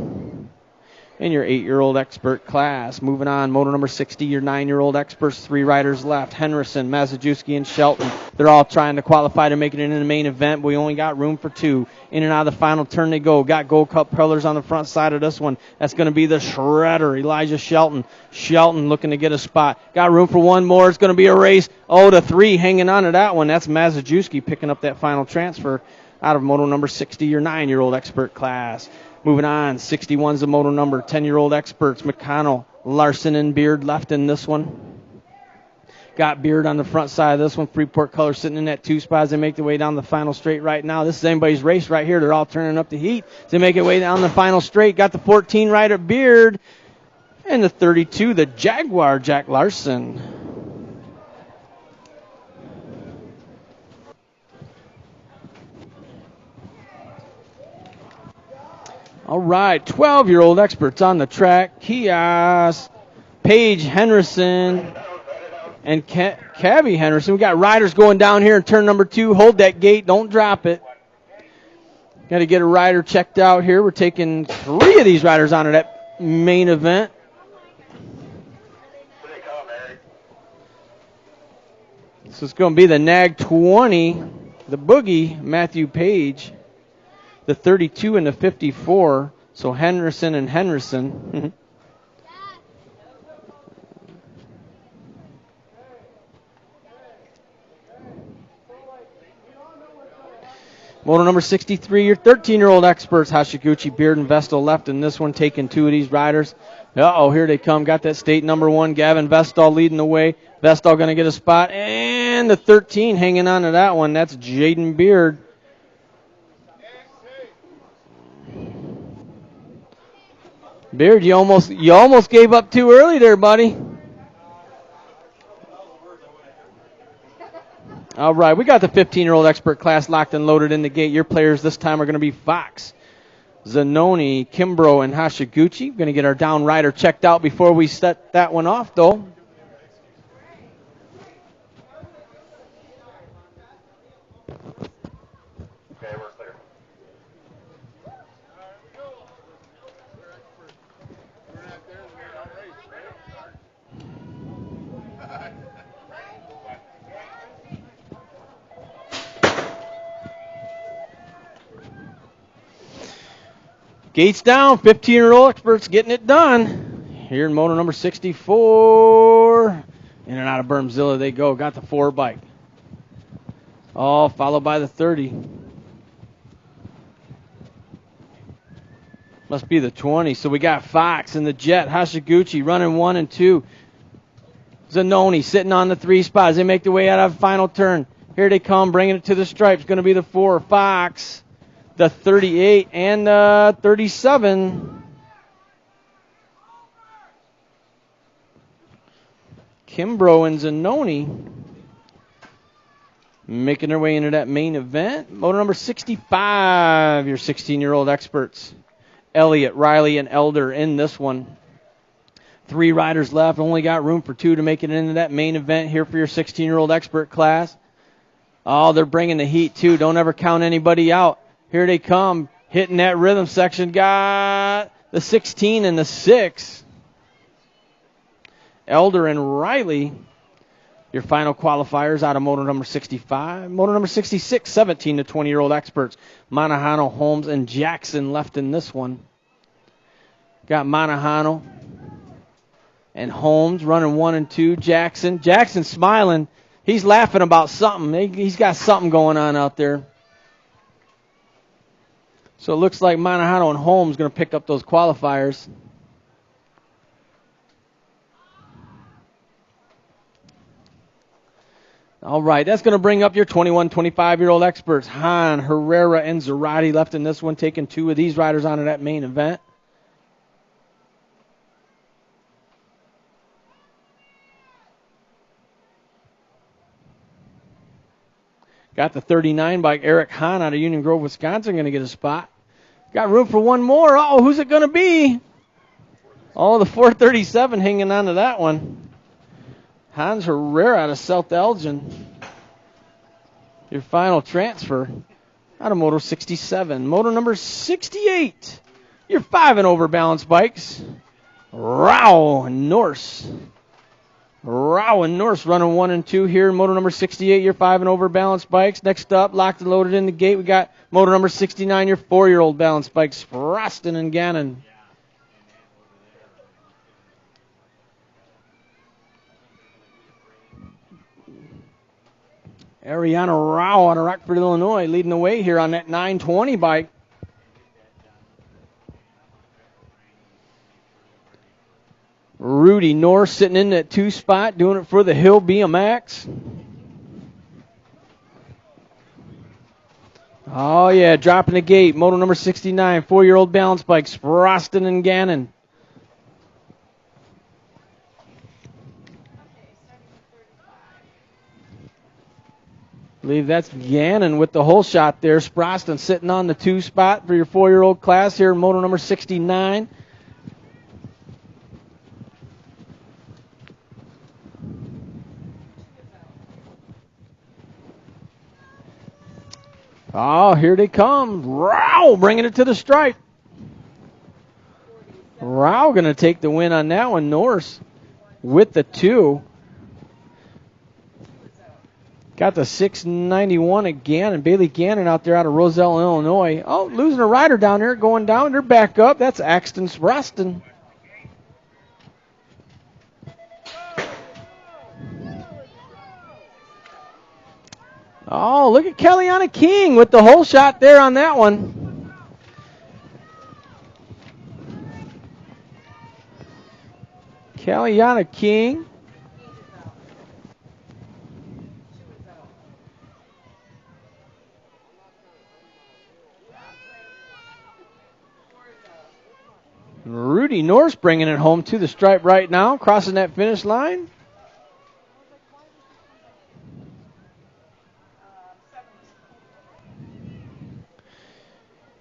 in your 8-year-old expert class. Moving on, moto number 60, your 9-year-old experts, 3 riders left. Henderson, Mazajewski, and Shelton. They're all trying to qualify to make it into the main event, but we only got room for 2. In and out of the final turn they go. Got Gold Cup colors on the front side of this one. That's going to be the Shredder, Elijah Shelton. Shelton looking to get a spot. Got room for 1 more. It's going to be a race. Oh, the 3 hanging on to that one. That's Mazajewski picking up that final transfer out of moto number 60, your 9-year-old expert class. Moving on, 61's the moto number, 10-year-old experts, McConnell, Larson, and Beard left in this one. Got Beard on the front side of this one. Freeport color sitting in that 2 spot as they make their way down the final straight right now. This is anybody's race right here. They're all turning up the heat as they make their way down the final straight. Got the 14 rider Beard and the 32, the Jaguar, Jack Larson. All right, 12-year-old experts on the track. Kios, Paige Henderson and Cabby Henderson. We got riders going down here in turn number 2. Hold that gate. Don't drop it. Got to get a rider checked out here. We're taking 3 of these riders onto that main event. So it's going to be the NAG 20, the Boogie, Matthew Page, the 32 and the 54. So Henderson and Henderson. Moto number 63, your 13-year-old experts, Hashiguchi, Beard, and Vestal left in this one, taking 2 of these riders. Uh-oh, here they come. Got that state number 1, Gavin Vestal leading the way. Vestal going to get a spot, and the 13 hanging on to that one. That's Jaden Beard. Beard, you almost gave up too early there, buddy. All right, we got the 15-year-old expert class locked and loaded in the gate. Your players this time are going to be Fox, Zanoni, Kimbrough, and Hashiguchi. We're going to get our down rider checked out before we set that one off, though. Okay, we're clear. Gates down, 15-year-old experts getting it done. Here in moto number 64. In and out of Bermzilla they go. Got the 4 bike. Oh, followed by the 30. Must be the 20. So we got Fox and the Jet. Hashiguchi running 1 and 2. Zanoni sitting on the 3 spot as they make their way out of the final turn. Here they come, bringing it to the stripes. Going to be the 4. Fox, the 38, and the 37. Kimbrough and Zanoni making their way into that main event. Moto number 65, your 16-year-old experts. Elliott, Riley, and Elder in this one. 3 riders left. Only got room for 2 to make it into that main event here for your 16-year-old expert class. Oh, they're bringing the heat, too. Don't ever count anybody out. Here they come, hitting that rhythm section. Got the 16 and the 6. Elder and Riley, your final qualifiers out of moto number 65. Moto number 66, 17 to 20-year-old experts. Manahano, Holmes, and Jackson left in this one. Got Manahano and Holmes running 1 and 2. Jackson smiling. He's laughing about something. He's got something going on out there. So it looks like Manahano and Holmes going to pick up those qualifiers. All right, that's going to bring up your 21, 25-year-old experts. Hahn, Herrera, and Zarate left in this one, taking 2 of these riders onto that main event. Got the 39 by Eric Hahn out of Union Grove, Wisconsin, going to get a spot. Got room for 1 more. Oh, who's it going to be? Oh, the 437 hanging on to that one. Hans Herrera out of South Elgin. Your final transfer out of Moto 67. Moto number 68. Your 5 and over balance bikes. Rao and Norse. Rao and Norse running 1 and 2 here in moto number 68, your 5 and over balance bikes. Next up, locked and loaded in the gate, we got moto number 69, your 4-year-old balance bikes, Froston and Gannon. Ariana Rao out of Rockford, Illinois, leading the way here on that 920 bike. Rudy North sitting in that 2 spot, doing it for the Hill BMX. Oh, yeah, dropping the gate. Moto number 69, 4-year-old balance bikes, Froston and Gannon. I believe that's Gannon with the whole shot there. Sproston sitting on the 2 spot for your 4-year-old class here in moto number 69. Oh, here they come. Rao bringing it to the stripe. Rao going to take the win on that one. Norse with the 2. Got the 691 again, and Bailey Gannon out there out of Roselle, Illinois. Oh, losing a rider down there, going down. They're back up. That's Axton Sproston. Oh, look at Kellyanna King with the hole shot there on that one. Kellyanna King. Rudy Norse bringing it home to the stripe right now, crossing that finish line.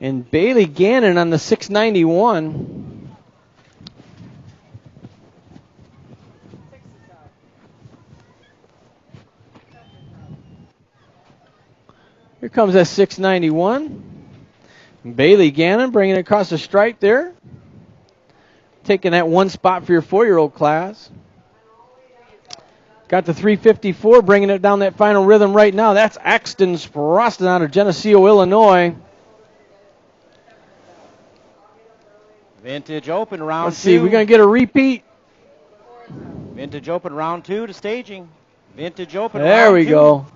And Bailey Gannon on the 691. Here comes that 691. Bailey Gannon bringing it across the stripe there. Taking that one spot for your 4-year-old class. Got the 354 bringing it down that final rhythm right now. That's Axton Sproston out of Geneseo, Illinois. Vintage Open round 2. Let's see, we're going to get a repeat. Vintage Open round 2 to staging. Vintage Open there round we 2. Go.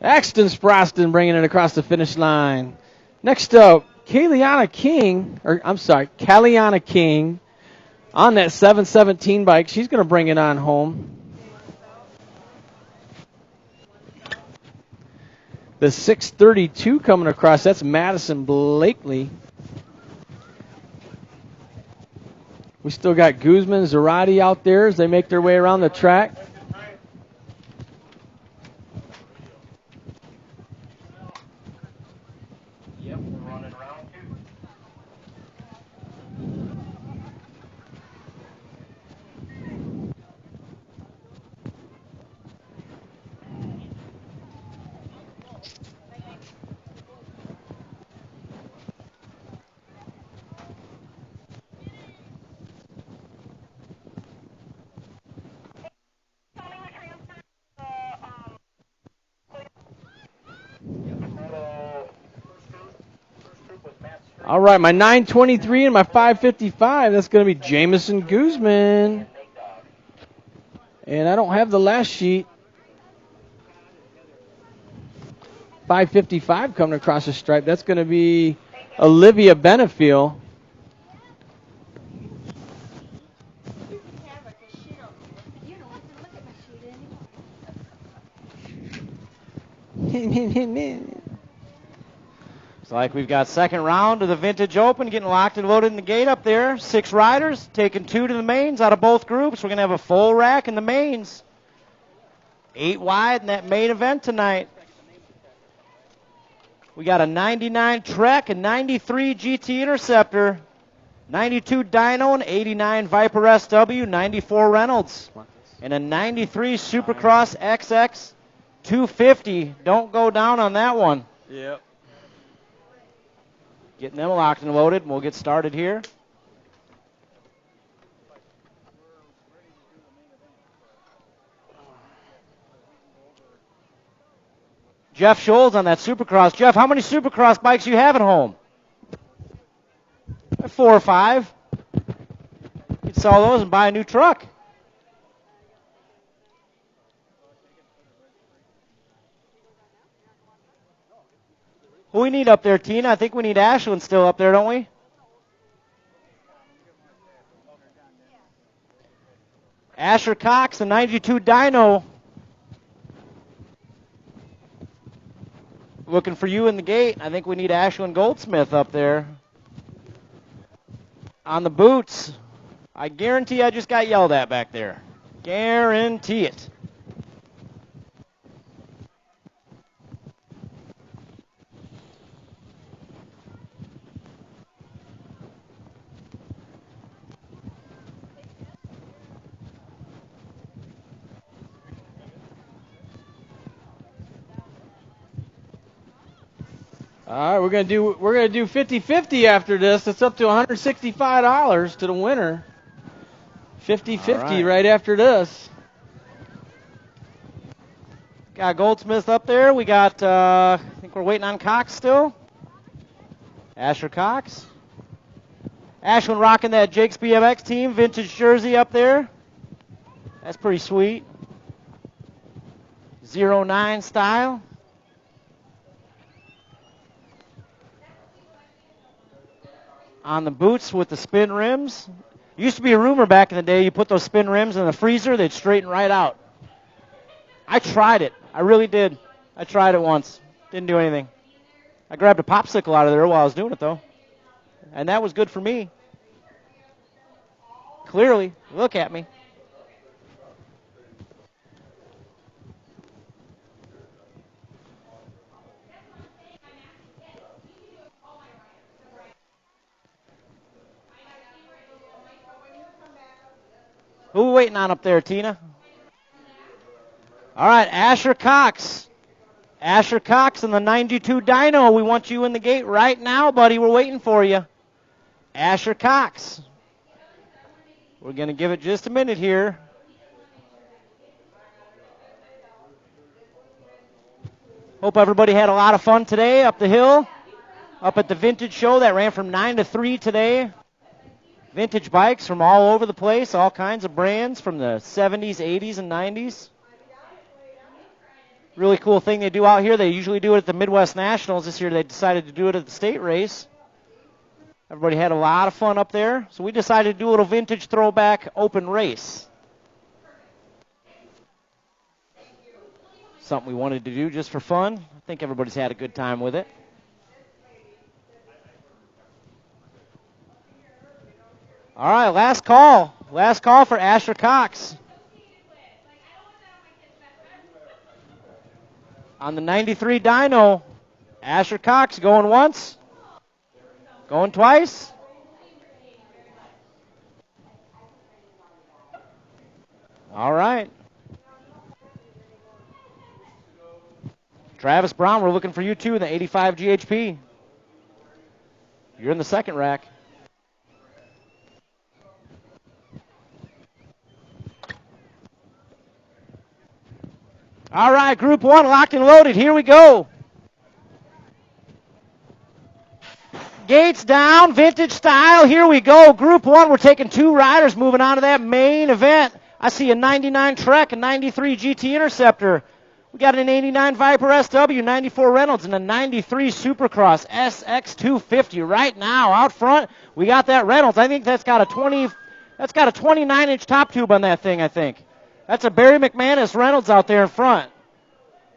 Axton Sproston bringing it across the finish line. Next up, Kellyanna King on that 717 bike. She's going to bring it on home. The 632 coming across. That's Madison Blakely. We still got Guzman, Zarate out there as they make their way around the track. Yep, we're running round 2. All right, my 923 and my 555. That's going to be Jamison Guzman. And I don't have the last sheet. 555 coming across the stripe. That's going to be Olivia Benefiel. Looks like we've got second round of the Vintage Open getting locked and loaded in the gate up there. 6 riders taking 2 to the mains out of both groups. We're going to have a full rack in the mains. 8 wide in that main event tonight. We got a 99 Trek, a 93 GT Interceptor, 92 Dyno, an 89 Viper SW, 94 Reynolds, and a 93 Supercross XX 250. Don't go down on that one. Yep. Getting them locked and loaded, and we'll get started here. Jeff Scholes on that Supercross. Jeff, how many Supercross bikes you have at home? 4 or 5. You can sell those and buy a new truck. Who we need up there, Tina? I think we need Ashlyn still up there, don't we? Asher Cox, the 92 Dyno. Looking for you in the gate. I think we need Ashlyn Goldsmith up there. On the boots. I guarantee I just got yelled at back there. Guarantee it. All right, we're gonna do 50-50 after this. It's up to $165 to the winner. 50-50 right after this. Got Goldsmith up there. We got, I think we're waiting on Cox still. Asher Cox. Ashwin rocking that Jake's BMX team vintage jersey up there. That's pretty sweet. 09 style. On the boots with the spin rims. Used to be a rumor back in the day, you put those spin rims in the freezer, they'd straighten right out. I tried it. I really did. I tried it once. Didn't do anything. I grabbed a popsicle out of there while I was doing it, though. And that was good for me. Clearly. Look at me. Who are we waiting on up there, Tina? All right, Asher Cox. Asher Cox and the 92 Dyno. We want you in the gate right now, buddy. We're waiting for you. Asher Cox. We're going to give it just a minute here. Hope everybody had a lot of fun today up the hill, up at the Vintage Show that ran from 9 to 3 today. Vintage bikes from all over the place, all kinds of brands from the 70s, 80s, and 90s. Really cool thing they do out here. They usually do it at the Midwest Nationals. This year they decided to do it at the state race. Everybody had a lot of fun up there. So we decided to do a little vintage throwback open race. Something we wanted to do just for fun. I think everybody's had a good time with it. All right, last call. Last call for Asher Cox. On the 93 Dyno, Asher Cox going once, going twice. All right. Travis Brown, we're looking for you too in the 85 GHP. You're in the second rack. All right, Group 1 locked and loaded. Here we go. Gates down, vintage style. Here we go. Group 1, we're taking 2 riders moving on to that main event. I see a 99 Trek, a 93 GT Interceptor. We got an 89 Viper SW, 94 Reynolds, and a 93 Supercross SX250 right now out front. We got that Reynolds. I think that's got a 29-inch top tube on that thing, I think. That's a Barry McManus Reynolds out there in front.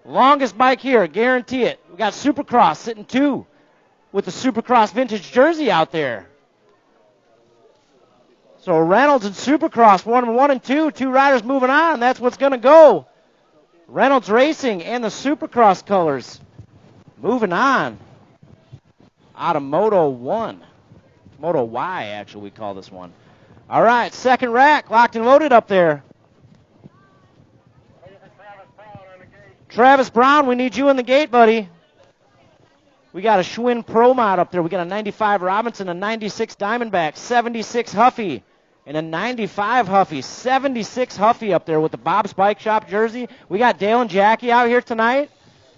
Longest bike here, guarantee it. We got Supercross sitting 2 with the Supercross vintage jersey out there. So Reynolds and Supercross, 1 and 2, 2 riders moving on. That's what's going to go. Reynolds Racing and the Supercross colors moving on out of Moto 1. Moto Y, actually, we call this one. All right, second rack, locked and loaded up there. Travis Brown, we need you in the gate, buddy. We got a Schwinn Pro Mod up there. We got a 95 Robinson, a 96 Diamondback, 76 Huffy, and a 95 Huffy. 76 Huffy up there with the Bob's Bike Shop jersey. We got Dale and Jackie out here tonight.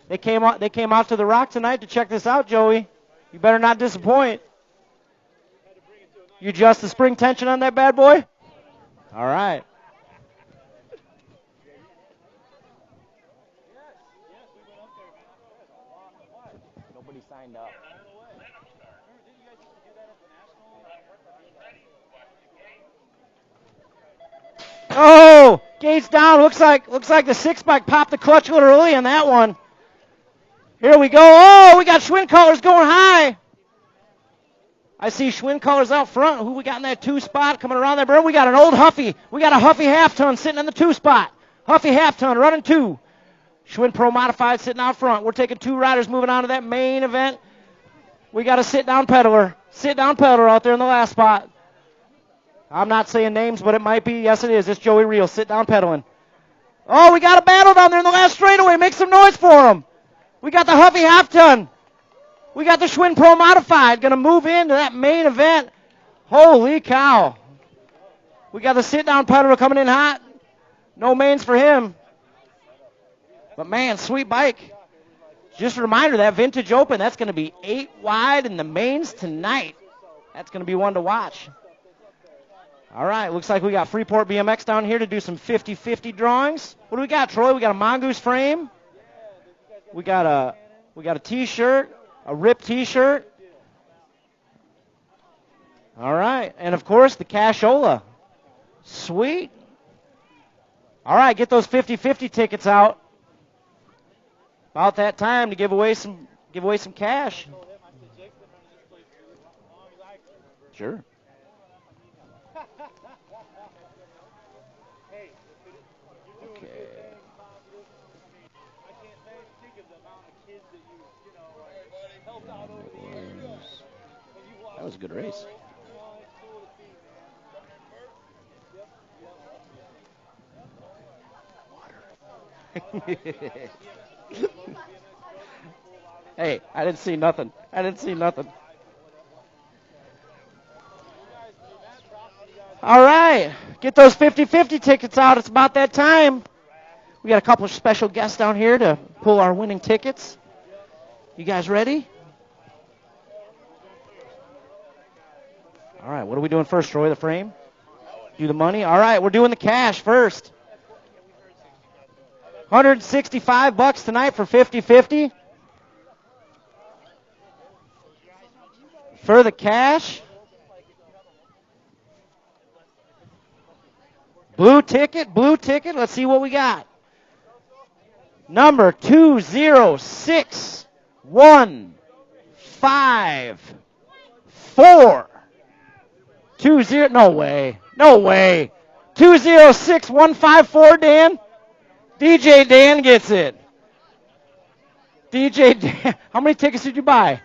They came out to the Rock tonight to check this out, Joey. You better not disappoint. You adjust the spring tension on that bad boy? All right. Nobody signed up. Oh, gates down. Looks like the 6-bike popped the clutch a little early on that one. Here we go. Oh, we got Schwinn colors going high. I see Schwinn colors out front. Who we got in that 2 spot coming around that berm? We got an old Huffy. We got a Huffy half-ton sitting in the 2 spot. Huffy half-ton running 2. Schwinn Pro Modified sitting out front. We're taking 2 riders moving on to that main event. We got a sit-down peddler. Sit-down peddler out there in the last spot. I'm not saying names, but it might be. Yes, it is. It's Joey Reel. Sit-down pedaling. Oh, we got a battle down there in the last straightaway. Make some noise for him. We got the Huffy half-ton. We got the Schwinn Pro Modified going to move into that main event. Holy cow. We got the sit-down pedal coming in hot. No mains for him. But, man, sweet bike. Just a reminder, that Vintage Open, that's going to be 8 wide in the mains tonight. That's going to be one to watch. All right, looks like we got Freeport BMX down here to do some 50-50 drawings. What do we got, Troy? We got a Mongoose frame. We got a T-shirt, a RIP T-shirt. All right, and of course the cashola. Sweet. All right, get those 50-50 tickets out. About that time to give away some cash. Sure. That was a good race. Hey, I didn't see nothing. All right, get those 50-50 tickets out. It's about that time. We got a couple of special guests down here to pull our winning tickets. You guys ready? All right, what are we doing first, Troy? The frame? Do the money? All right, we're doing the cash first. $165 tonight for 50-50. For the cash. Blue ticket. Let's see what we got. Number 206-154. 20. No way. 206-154, Dan. DJ Dan gets it. DJ Dan. How many tickets did you buy?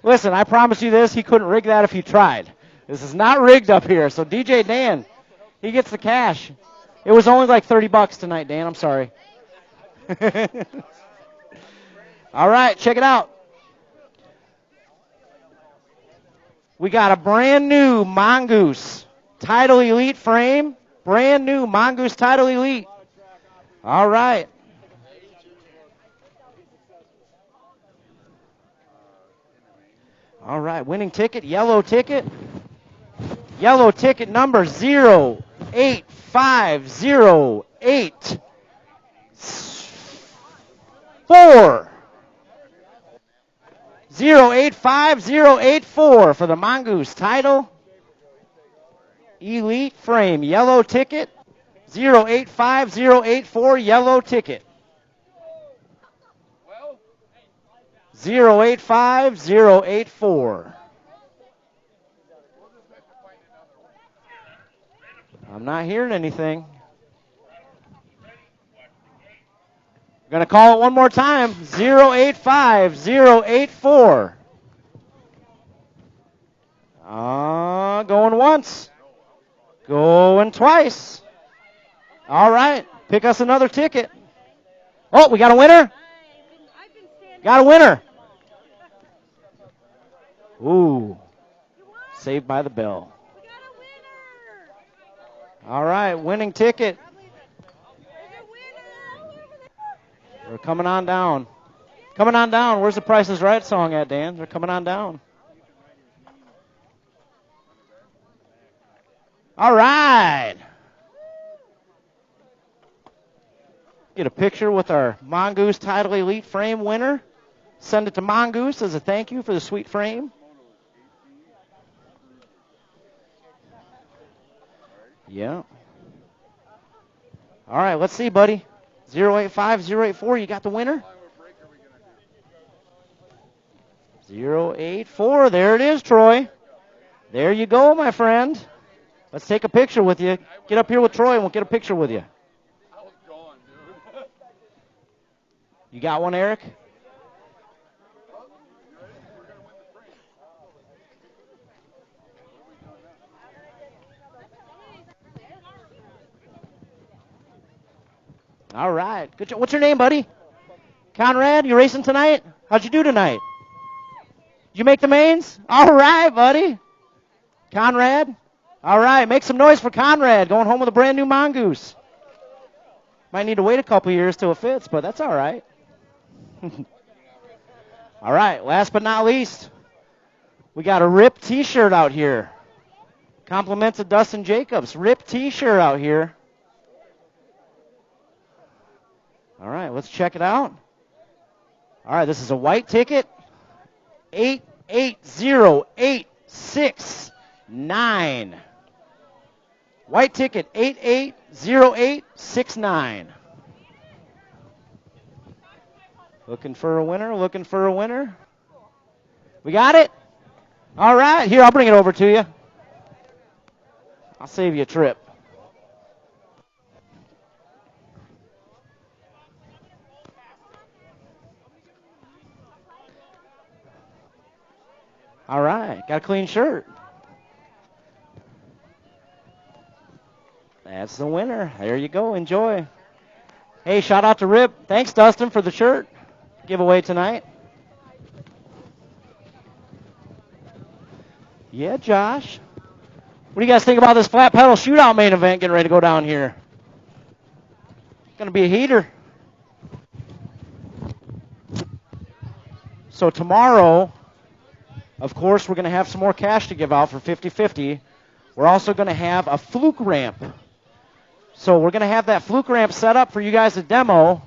Listen, I promise you this. He couldn't rig that if he tried. This is not rigged up here. So DJ Dan, he gets the cash. It was only like $30 tonight, Dan. I'm sorry. All right, check it out. We got a brand new Mongoose Title Elite frame. Brand new Mongoose Title Elite. All right. All right, winning ticket, yellow ticket. Yellow ticket number 08508. 085084 for the Mongoose Title Elite frame. Yellow ticket 085084, yellow ticket. 085084. I'm not hearing anything. Going to call it one more time. 085084. Going once. Going twice. All right. Pick us another ticket. Oh, we got a winner? Got a winner. Ooh. Saved by the bell. All right. Winning ticket. We're coming on down. Coming on down. Where's the Price is Right song at, Dan? They're coming on down. All right. Get a picture with our Mongoose Title Elite frame winner. Send it to Mongoose as a thank you for the sweet frame. Yeah. All right, let's see, buddy. 085084, you got the winner? 084, there it is, Troy. There you go, my friend. Let's take a picture with you. Get up here with Troy and we'll get a picture with you. You got one, Eric? All right. Good job. What's your name, buddy? Conrad, you racing tonight? How'd you do tonight? Did you make the mains? All right, buddy. Conrad? All right, make some noise for Conrad, going home with a brand new Mongoose. Might need to wait a couple years till it fits, but that's all right. All right, last but not least, we got a RIP T-shirt out here. Compliments of Dustin Jacobs. RIP T-shirt out here. All right, let's check it out. All right, this is a white ticket. 880869. White ticket 880869. Looking for a winner, looking for a winner. We got it? All right, here, I'll bring it over to you. I'll save you a trip. All right, got a clean shirt. That's the winner. There you go. Enjoy. Hey, shout out to Rip. Thanks, Dustin, for the shirt giveaway tonight. Yeah, Josh. What do you guys think about this flat pedal shootout main event getting ready to go down here? Going to be a heater. So tomorrow, of course, we're going to have some more cash to give out for 50-50. We're also going to have a fluke ramp. So we're going to have that fluke ramp set up for you guys to demo.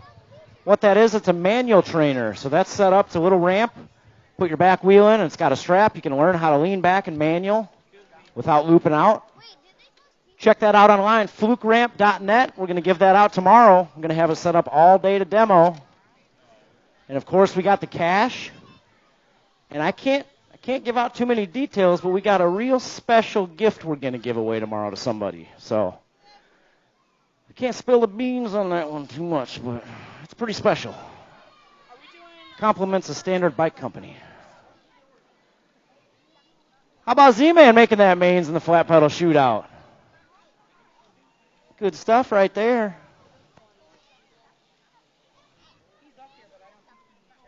What that is, it's a manual trainer. So that's set up. It's a little ramp. Put your back wheel in, and it's got a strap. You can learn how to lean back in manual without looping out. Check that out online, flukeramp.net. We're going to give that out tomorrow. I'm going to have it set up all day to demo. And, of course, we got the cash. And I can't give out too many details, but we got a real special gift we're going to give away tomorrow to somebody. So I can't spill the beans on that one too much, but it's pretty special. Compliments of Standard Bike Company. How about Z-Man making that mains in the flat pedal shootout? Good stuff right there.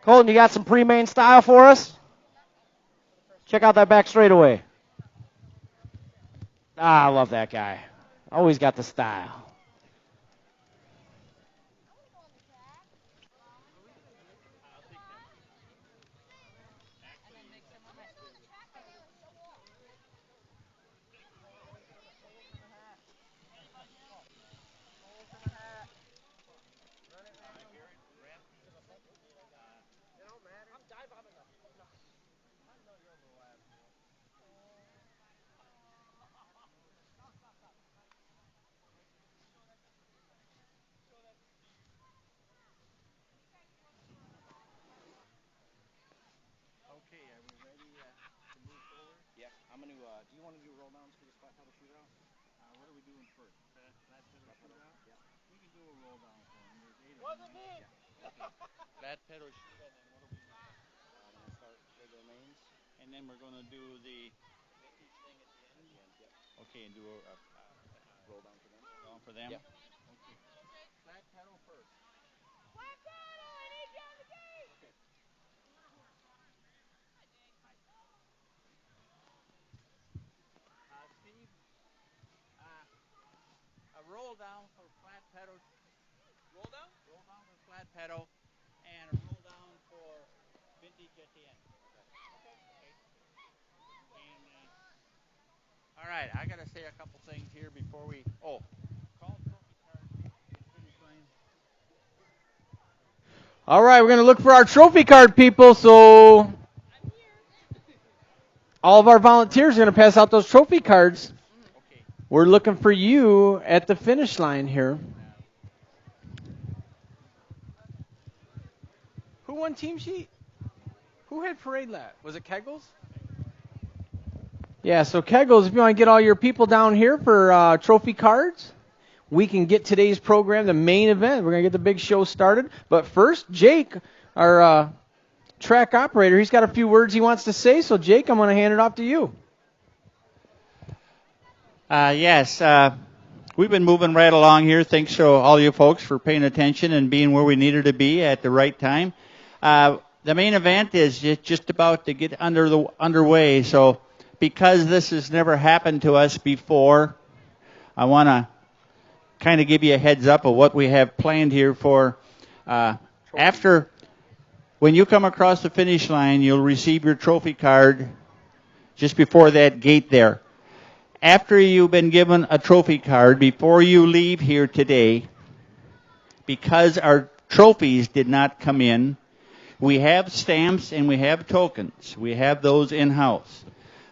Colton, you got some pre-main style for us? Check out that back straightaway. I love that guy. Always got the style. Okay, are we ready to move forward? Yeah, I'm going to, do you want to do roll downs for this flat pedal shootout? What are we doing first? Flat pedal shootout? Yeah. We can do a roll down for him. There's 8 of them. Right? Yeah. Okay. Flat pedal shootout, and what are we doing? I'm going to start regular mains. And then we're going to do the vintage thing at the end? Yep. Okay, and do a Roll down for them. roll down for them? Yep. Okay. Flat pedal first. Steve, a roll down for flat pedal. Roll down? Roll down for flat pedal, and a roll down for vintage at the end. Okay. And, all right, I got to say a couple things here before we. Oh, call trophy card finish line. All right, we're going to look for our trophy card people. So all of our volunteers are going to pass out those trophy cards. Okay. We're looking for you at the finish line here. Who won team sheet? Who had parade lap? Was it Kegels? Yeah, so Kegels, if you want to get all your people down here for trophy cards, we can get today's program, the main event. We're going to get the big show started. But first, Jake, our track operator, he's got a few words he wants to say. So, Jake, I'm going to hand it off to you. Yes, we've been moving right along here. Thanks to all you folks for paying attention and being where we needed to be at the right time. The the main event is just about to get underway. So because this has never happened to us before, I want to kind of give you a heads up of what we have planned here for after. When you come across the finish line, you'll receive your trophy card just before that gate there. After you've been given a trophy card, before you leave here today, because our trophies did not come in, we have stamps and we have tokens. We have those in-house,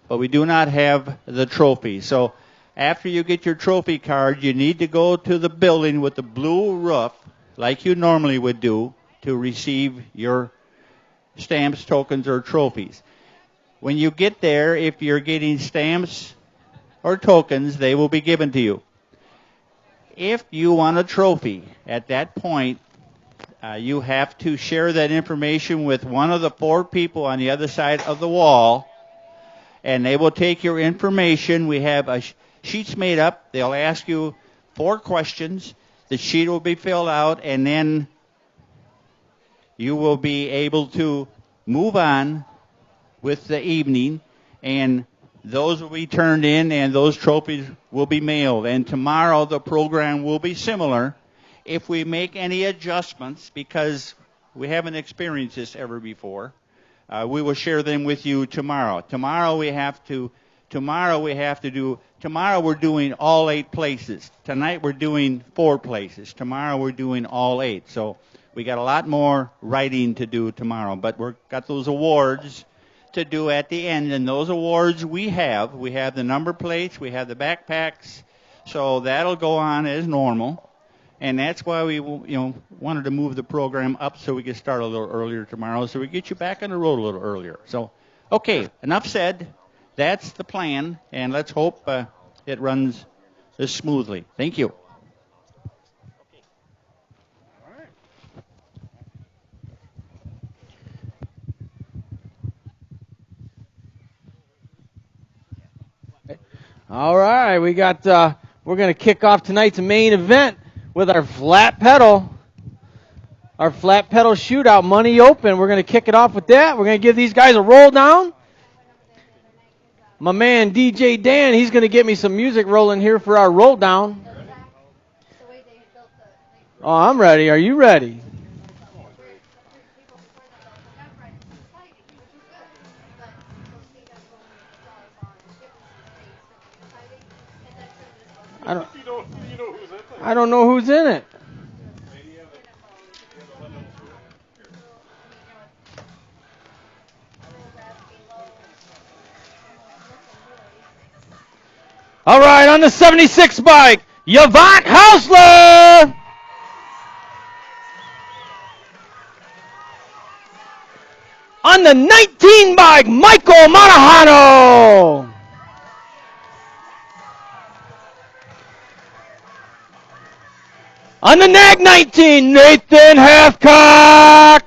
but we do not have the trophy. So after you get your trophy card, you need to go to the building with the blue roof, like you normally would do, to receive your stamps, tokens, or trophies. When you get there, if you're getting stamps or tokens, they will be given to you. If you want a trophy, at that point, you have to share that information with one of the 4 people on the other side of the wall, and they will take your information. We have sheets made up. They'll ask you 4 questions. The sheet will be filled out, and then you will be able to move on with the evening, and those will be turned in, and those trophies will be mailed. And tomorrow the program will be similar. If we make any adjustments, because we haven't experienced this ever before, we will share them with you tomorrow. Tomorrow we're doing all 8 places. Tonight we're doing 4 places. Tomorrow we're doing all 8. So we got a lot more writing to do tomorrow, but we've got those awards to do at the end, and those awards we have the number plates, we have the backpacks, so that'll go on as normal. And that's why we wanted to move the program up so we could start a little earlier tomorrow, so we get you back on the road a little earlier. So, okay, enough said. That's the plan, and let's hope it runs as smoothly. Thank you. All right, we got. We're going to kick off tonight's main event with our flat pedal shootout, money open. We're going to kick it off with that. We're going to give these guys a roll down. My man DJ Dan, he's going to get me some music rolling here for our roll down. Oh, I'm ready. Are you ready? I don't know who's in it. All right, on the 76 bike, Yvonne Hausler. On the 19 bike, Michael Monahano. On the nag 19, Nathan Hathcock.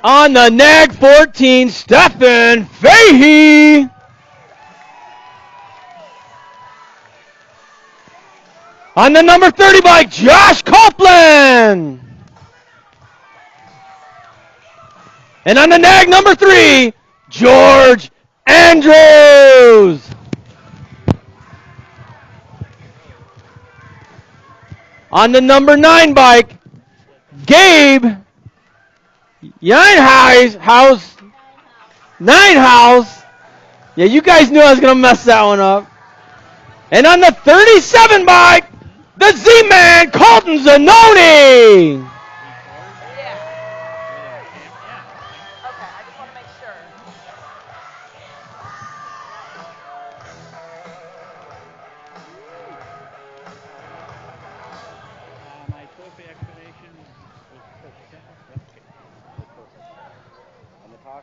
On the nag 14, Stefan Fahey. On the number 30 bike, Josh Copeland. And on the nag number 3, George Andrews. On the number 9 bike, Gabe Ninehouse. Yeah, you guys knew I was going to mess that one up. And on the 37 bike, the Z-Man, Colton Zanoni.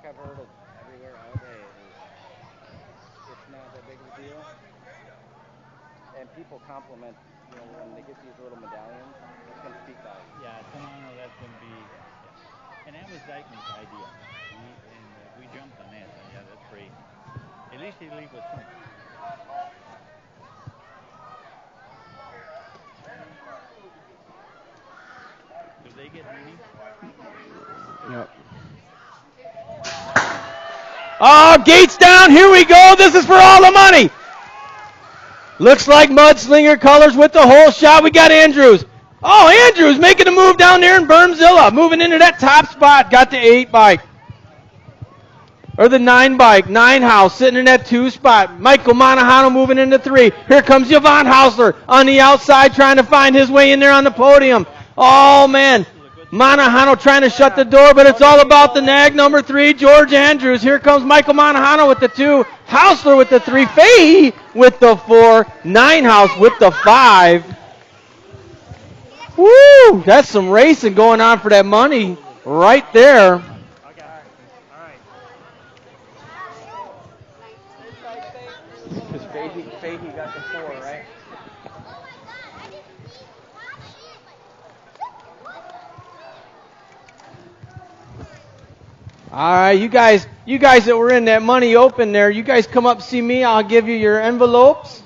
I've heard of everywhere all day is it's not that big of a deal. And people compliment, when they get these little medallions, it's going to speak volumes. Yeah, tomorrow that's going to be, and that was Dykeman's idea. We jumped on that. Yeah, that's great. At least he leave with something. Yep. Oh, gates down. Here we go. This is for all the money. Looks like Mudslinger colors with the hole shot. We got Andrews. Oh, Andrews making a move down there in Bermzilla. Moving into that top spot. Got the 8 bike. Or the 9 bike. 9 house sitting in that 2 spot. Michael Monahano moving into 3. Here comes Yvonne Hausler on the outside trying to find his way in there on the podium. Oh, man. Monahano trying to shut the door, but it's all about the nag number 3, George Andrews. Here comes Michael Monahano with the 2. Hausler with the 3. Fahey with the 4. 9 house with the 5. Woo! That's some racing going on for that money right there. Because Fahey got the 4, right? All right, you guys that were in that money open there, you guys come up see me. I'll give you your envelopes.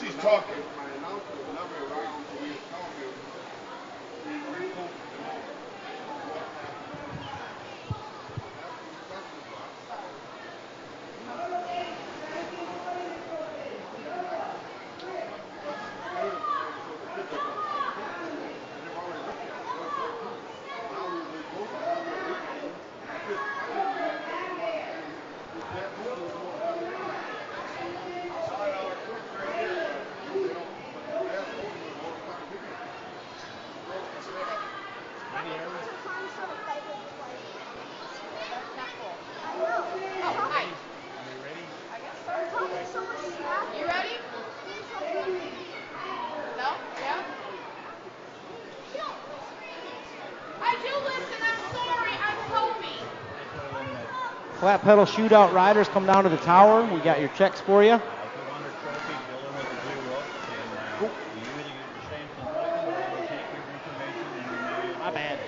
She's talking. My announcer was never around, so we was talking. We repost them all. You ready? No? Yeah? I do listen. I'm sorry. I'm Toby. Flat pedal shootout riders come down to the tower. We got your checks for you. My bad.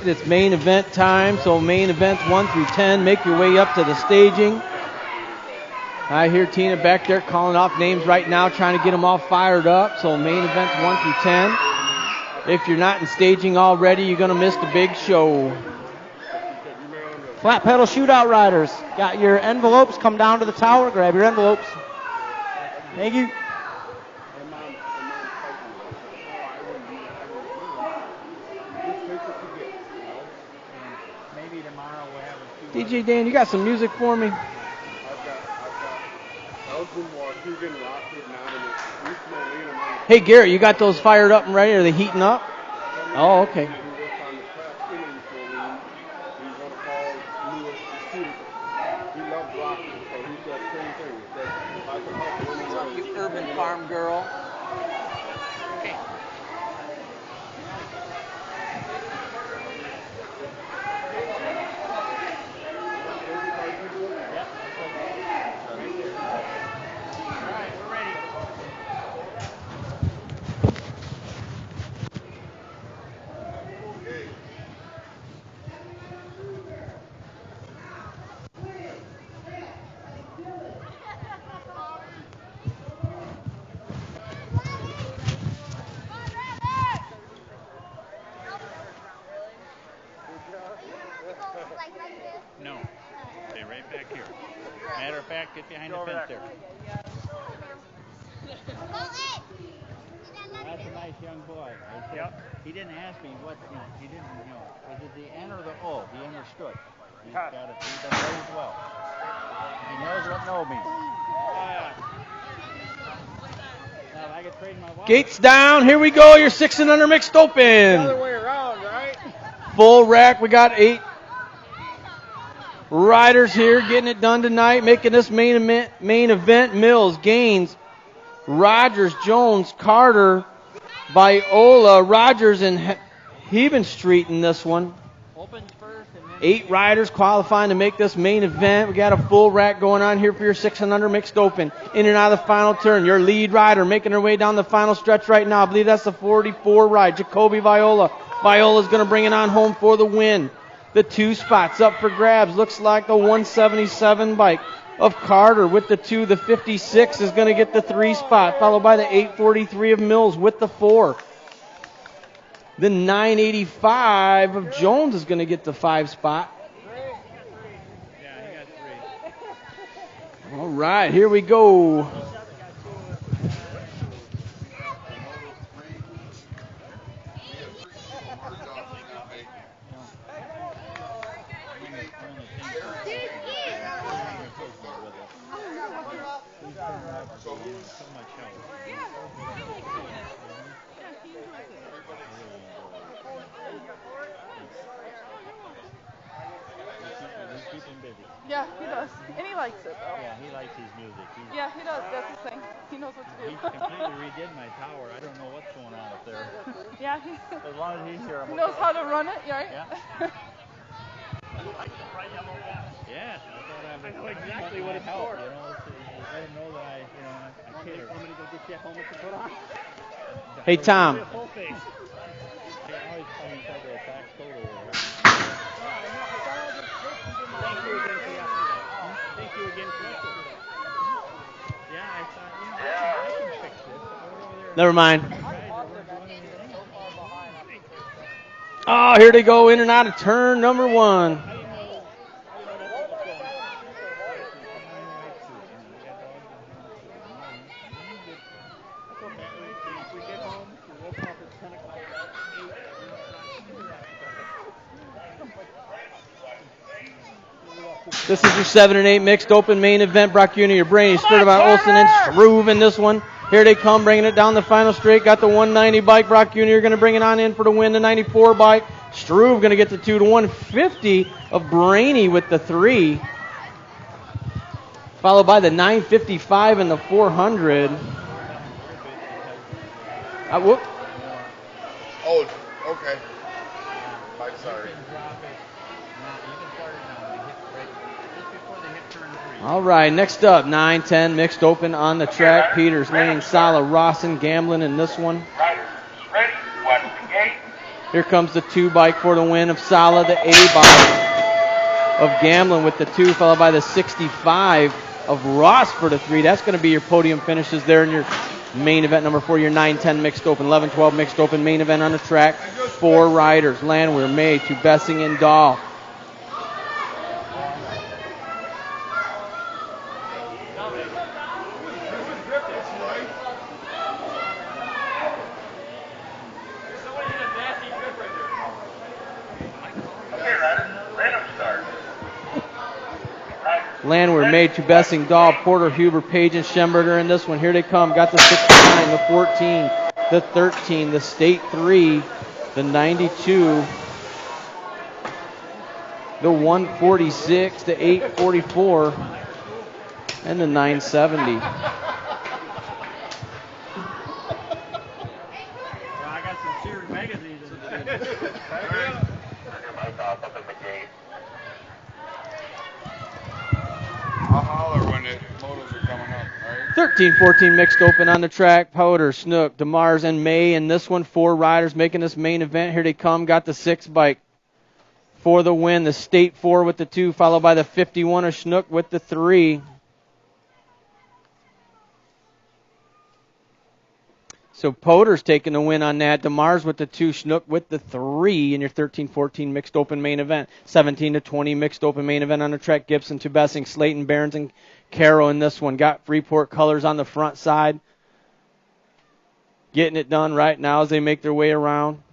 It's main event time, so main events 1 through 10. Make your way up to the staging. I hear Tina back there calling off names right now, trying to get them all fired up. So main events 1 through 10. If you're not in staging already, you're going to miss the big show. Flat pedal shootout riders. Got your envelopes. Come down to the tower. Grab your envelopes. Thank you. DJ Dan, you got some music for me? Hey Garrett, you got those fired up and ready? Are they heating up? Oh, okay. You urban farm girl. No. Stay right back here. Matter of fact, get behind the fence there. That's a nice young boy. Yep. He didn't ask me what, he didn't, was it the N or the O? He understood. He's got it. He knows well. He knows what no means. Now, if I could trade my wallet. Gates down. Here we go. Your 6 and under mixed open. The other way around, right? full rack. We got 8 riders here getting it done tonight, making this main event. Mills, Gaines, Rogers, Jones, Carter, Viola, Rogers, and Heben Street in this one. 8 riders qualifying to make this main event. We got a full rack going on here for your 600 mixed open. In and out of the final turn. Your lead rider making her way down the final stretch right now. I believe that's the 44 ride, Jacoby Viola. Viola's going to bring it on home for the win. The 2 spots up for grabs. Looks like the 177 bike of Carter with the 2. The 56 is going to get the 3 spot, followed by the 843 of Mills with the 4. The 985 of Jones is going to get the 5 spot. All right, here we go. Yeah, he does. And he likes it, though. Yeah, he likes his music. Yeah, he does. That's his thing. He knows what to do. He completely redid my tower. I don't know what's going on up there. Yeah, As long as he's here, he knows how to run it, right? Yeah. Yes, I know exactly what it's for. You know, let him know that I care. I'm going to go get you a helmet to put on. Hey, Tom. I can always find inside the back photo over here. Thank you again for yesterday. Yeah, I thought, I can fix this. Never mind. Oh, here they go in and out of turn number 1. This is your 7 and 8 mixed open main event. Brock Jr., Brainy, spurred by Olsen and Struve in this one. Here they come, bringing it down the final straight. Got the 190 bike. Brock Jr. going to bring it on in for the win. The 94 bike. Struve going to get the 2 to 150 of Brainy with the 3. Followed by the 955 and the 400. Whoop. Oh, okay. I'm sorry. All right, next up, 9-10 mixed open on the track. Peters, Lane, Sala, Rawson, Gamblin in this one. Here comes the 2 bike for the win of Sala, the A bike of Gamblin with the 2, followed by the 65 of Ross for the 3. That's going to be your podium finishes there in your main event number 4, your 9-10 mixed open, 11-12 mixed open main event on the track. 4 riders, Landwehr, May, to Bessing and Dahl. Landwehr, May, to Bessing, Dahl, Porter, Huber, Page, and Schemberger in this one. Here they come. Got the 69, the 14, the 13, the State 3, the 92, the 146, the 844, and the 970. I got some Sears magazines in the I'll holler when the motos are coming up, all right? 13-14 mixed open on the track. Powder, Snook, DeMars, and May in this one. 4 riders making this main event. Here they come. Got the 6 bike for the win. The State 4 with the 2, followed by the 51 of Snook with the 3. So Poter's taking the win on that. DeMars with the 2, Schnook with the 3 in your 13-14 mixed open main event. 17-20 mixed open main event on the track. Gibson to Bessing, Slayton, Barons, and Carroll in this one. Got Freeport colors on the front side. Getting it done right now as they make their way around.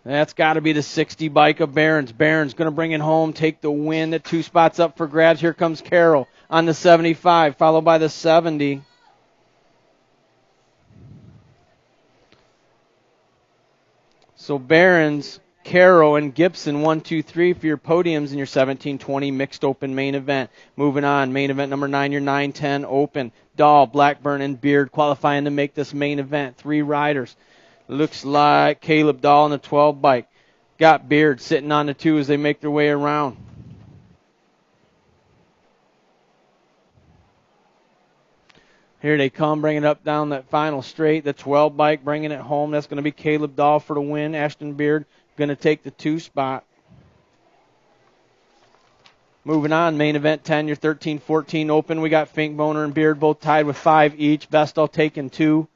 That's got to be the 60 bike of Barons. Barons going to bring it home, take the win. The 2 spots up for grabs. Here comes Carroll on the 75, followed by the 70. So Barron's, Caro, and Gibson, 1, 2, 3 for your podiums in your 17-20 mixed open main event. Moving on, main event number 9, your 9-10 open. Dahl, Blackburn, and Beard qualifying to make this main event. 3 riders. Looks like Caleb Dahl on the 12 bike. Got Beard sitting on the 2 as they make their way around. Here they come, bringing it up down that final straight. The 12 bike bringing it home. That's going to be Caleb Dahl for the win. Ashton Beard going to take the 2 spot. Moving on, main event 10, your 13-14 open. We got Finkboner and Beard both tied with 5 each. Vestal taking 2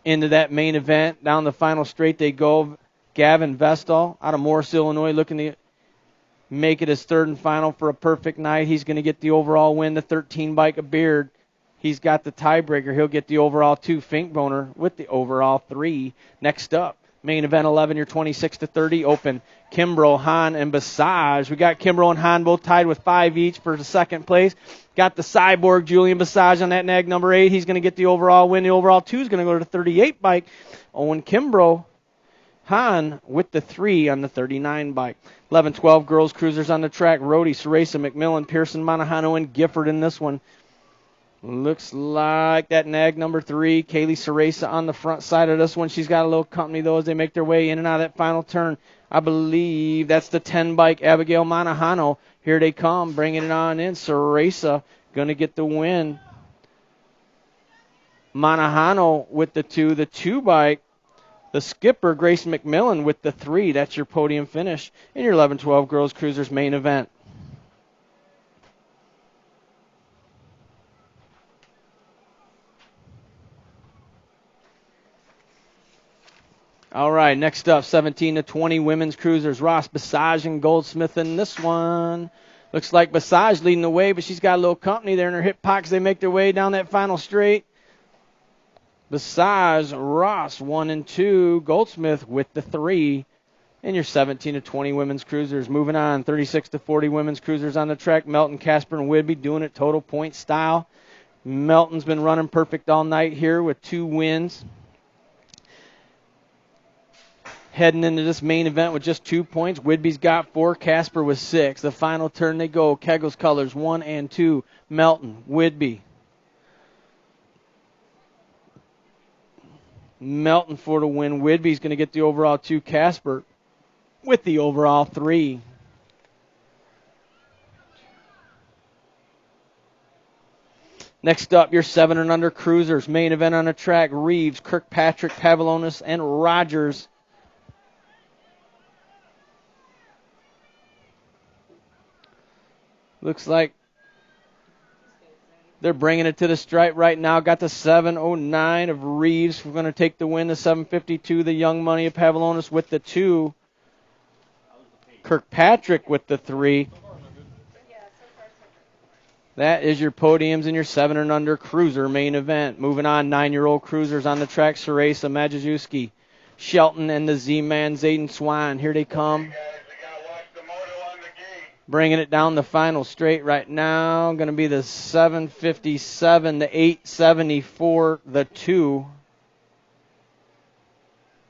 into that main event. Down the final straight they go. Gavin Vestal out of Morris, Illinois, looking to make it his 3rd and final for a perfect night. He's going to get the overall win. The 13 bike of Beard. He's got the tiebreaker. He'll get the overall 2. Finkboner with the overall 3. Next up, main event 11, your 26-30 open. Kimbrough, Hahn, and Basage. We got Kimbrough and Hahn both tied with 5 each for the 2nd place. Got the Cyborg, Julian Basage on that nag number 8. He's going to get the overall win. The overall 2 is going to go to the 38 bike. Owen Kimbrough, Hahn with the 3 on the 39 bike. 11-12 girls cruisers on the track. Rhodey, Ceresa, McMillan, Pearson, Monahano, and Gifford in this one. Looks like that nag number 3, Kaylee Ceresa on the front side of this one. She's got a little company, though, as they make their way in and out of that final turn. I believe that's the 10 bike, Abigail Monahano. Here they come, bringing it on in. Ceresa going to get the win. Monahano with the 2. The 2 bike, the skipper, Grace McMillan with the 3. That's your podium finish in your 11-12 girls cruisers main event. All right, next up, 17-20 women's cruisers. Ross, Basage, and Goldsmith in this one. Looks like Basage leading the way, but she's got a little company there in her hip pockets. They make their way down that final straight. Basage, Ross, 1 and 2. Goldsmith with the 3 in your 17-20 women's cruisers. Moving on, 36-40 women's cruisers on the track. Melton, Casper, and Whidbey doing it total point style. Melton's been running perfect all night here with 2 wins. Heading into this main event with just 2 points. Whidbey's got 4, Casper with 6. The final turn they go. Kegel's colors 1 and 2. Melton, Whidbey. Melton for the win. Whidbey's going to get the overall 2. Casper with the overall 3. Next up, your 7 and under cruisers. Main event on the track. Reeves, Kirkpatrick, Pavlonis, and Rogers. Looks like they're bringing it to the stripe right now. Got the 709 of Reeves. We're going to take the win. The 752, the Young Money of Pavlonis with the 2. Kirkpatrick with the 3. That is your podiums in your 7 and under cruiser main event. Moving on, 9-year-old cruisers on the track. Ceresa, Majewski, Shelton, and the Z-Man, Zayden Swan. Here they come. Bringing it down the final straight right now. Going to be the 757, the 874, the 2.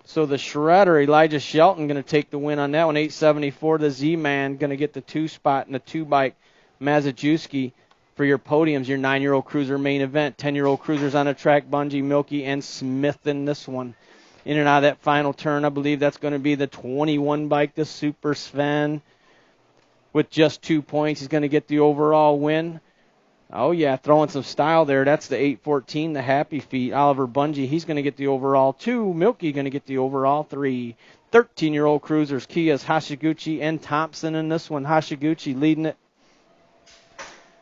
So the shredder, Elijah Shelton, going to take the win on that one. 874, the Z-Man, going to get the 2 spot, and the 2 bike, Mazajewski, for your podiums, your 9-year-old cruiser main event. 10-year-old cruisers on the track, Bungie, Milky, and Smith in this one. In and out of that final turn, I believe that's going to be the 21 bike, the Super Sven. With just 2 points, he's going to get the overall win. Oh, yeah, throwing some style there. That's the 814, the Happy Feet. Oliver Bungie, he's going to get the overall 2. Milky going to get the overall 3. 13-year-old cruisers, Kias, Hashiguchi, and Thompson in this one. Hashiguchi leading it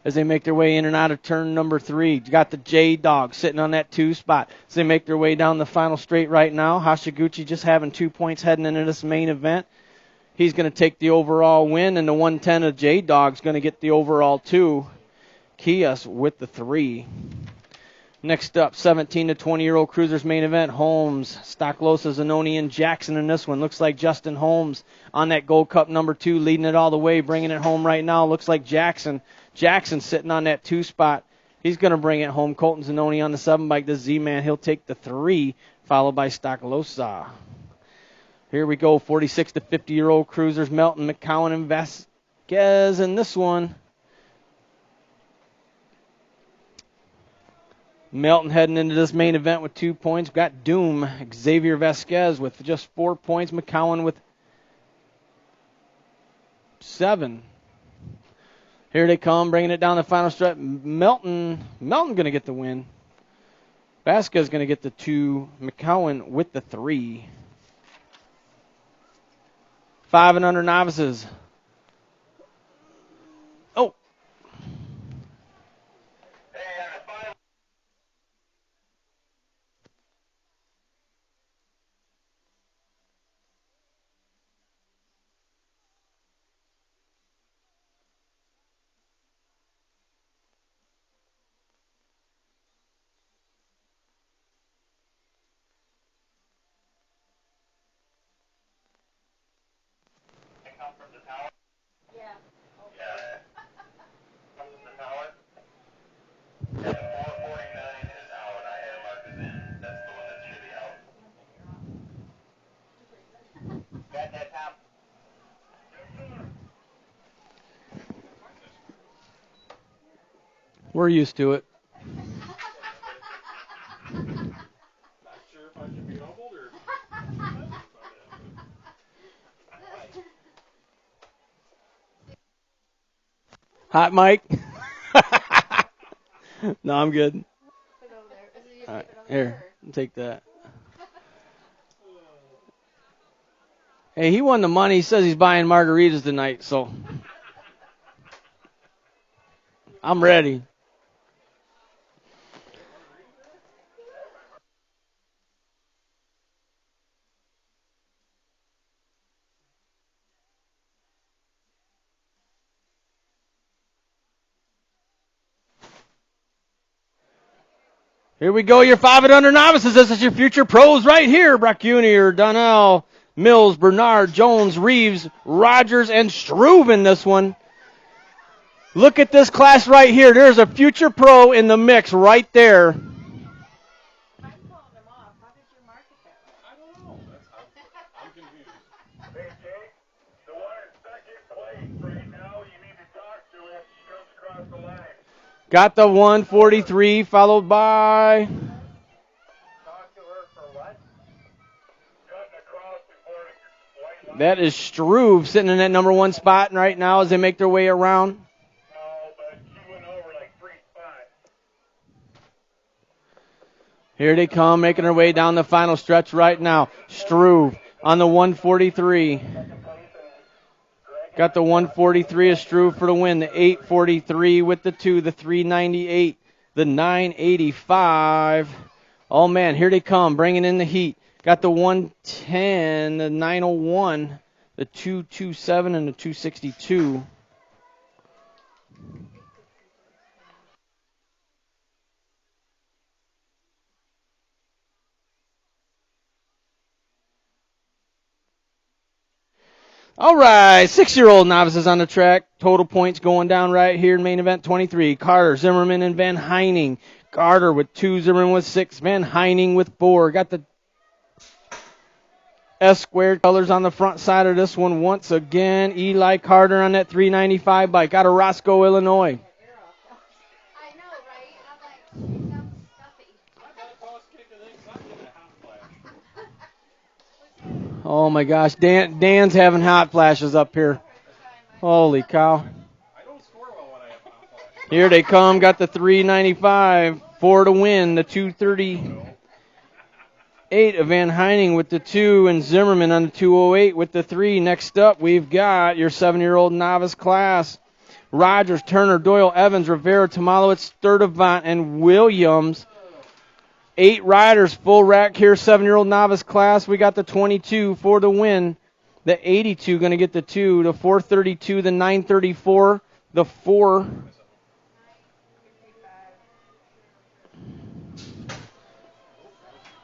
as they make their way in and out of turn number 3. You got the J-Dog sitting on that 2 spot as they make their way down the final straight right now. Hashiguchi just having 2 points heading into this main event. He's going to take the overall win, and the 110 of J-Dog's going to get the overall 2. Kias with the 3. Next up, 17 to 20-year-old cruisers main event. Holmes, Stocklosa, Zanoni, and Jackson in this one. Looks like Justin Holmes on that Gold Cup number 2, leading it all the way, bringing it home right now. Looks like Jackson sitting on that 2 spot. He's going to bring it home. Colton Zanoni on the 7 bike. The Z-Man, he'll take the 3, followed by Stocklosa. Here we go, 46 to 50-year-old cruisers, Melton, McCowan, and Vasquez in this one. Melton heading into this main event with 2 points. We've got Doom, Xavier Vasquez with just 4 points. McCowan with 7. Here they come, bringing it down the final stretch. Melton going to get the win. Vasquez going to get the 2. McCowan with the 3. 5 and under novices. Oh. We're used to it. Hot mic? No, I'm good. All right, here, take that. Hey, he won the money. He says he's buying margaritas tonight, so I'm ready. Here we go, your 5 and under novices. This is your future pros right here. Brock Jr., Donnell, Mills, Bernard, Jones, Reeves, Rogers, and Struve in this one. Look at this class right here. There's a future pro in the mix right there. Got the 143 followed by... That is Struve sitting in that number 1 spot right now as they make their way around. Here they come, making their way down the final stretch right now. Struve on the 143. Got the 143 of Struve for the win. The 843 with the 2, the 398, the 985. Oh, man, here they come, bringing in the heat. Got the 110, the 901, the 227, and the 262. All right, 6-year-old novices on the track. Total points going down right here in main event 23. Carter, Zimmerman, and Van Heining. Carter with 2, Zimmerman with 6, Van Heining with 4. Got the S-squared colors on the front side of this one once again. Eli Carter on that 395 bike out of Roscoe, Illinois. I know, right? I'm like, Oh my gosh, Dan's having hot flashes up here. Holy cow. Here they come, got the 395, 4 to win, the 238 of Van Heining with the 2, and Zimmerman on the 208 with the 3. Next up, we've got your 7-year-old novice class. Rogers, Turner, Doyle, Evans, Rivera, Tomalowitz, Sturdivant, and Williams. 8 riders, full rack here, 7-year-old novice class. We got the 22 for the win. The 82 going to get the 2. The 432, the 934, the 4.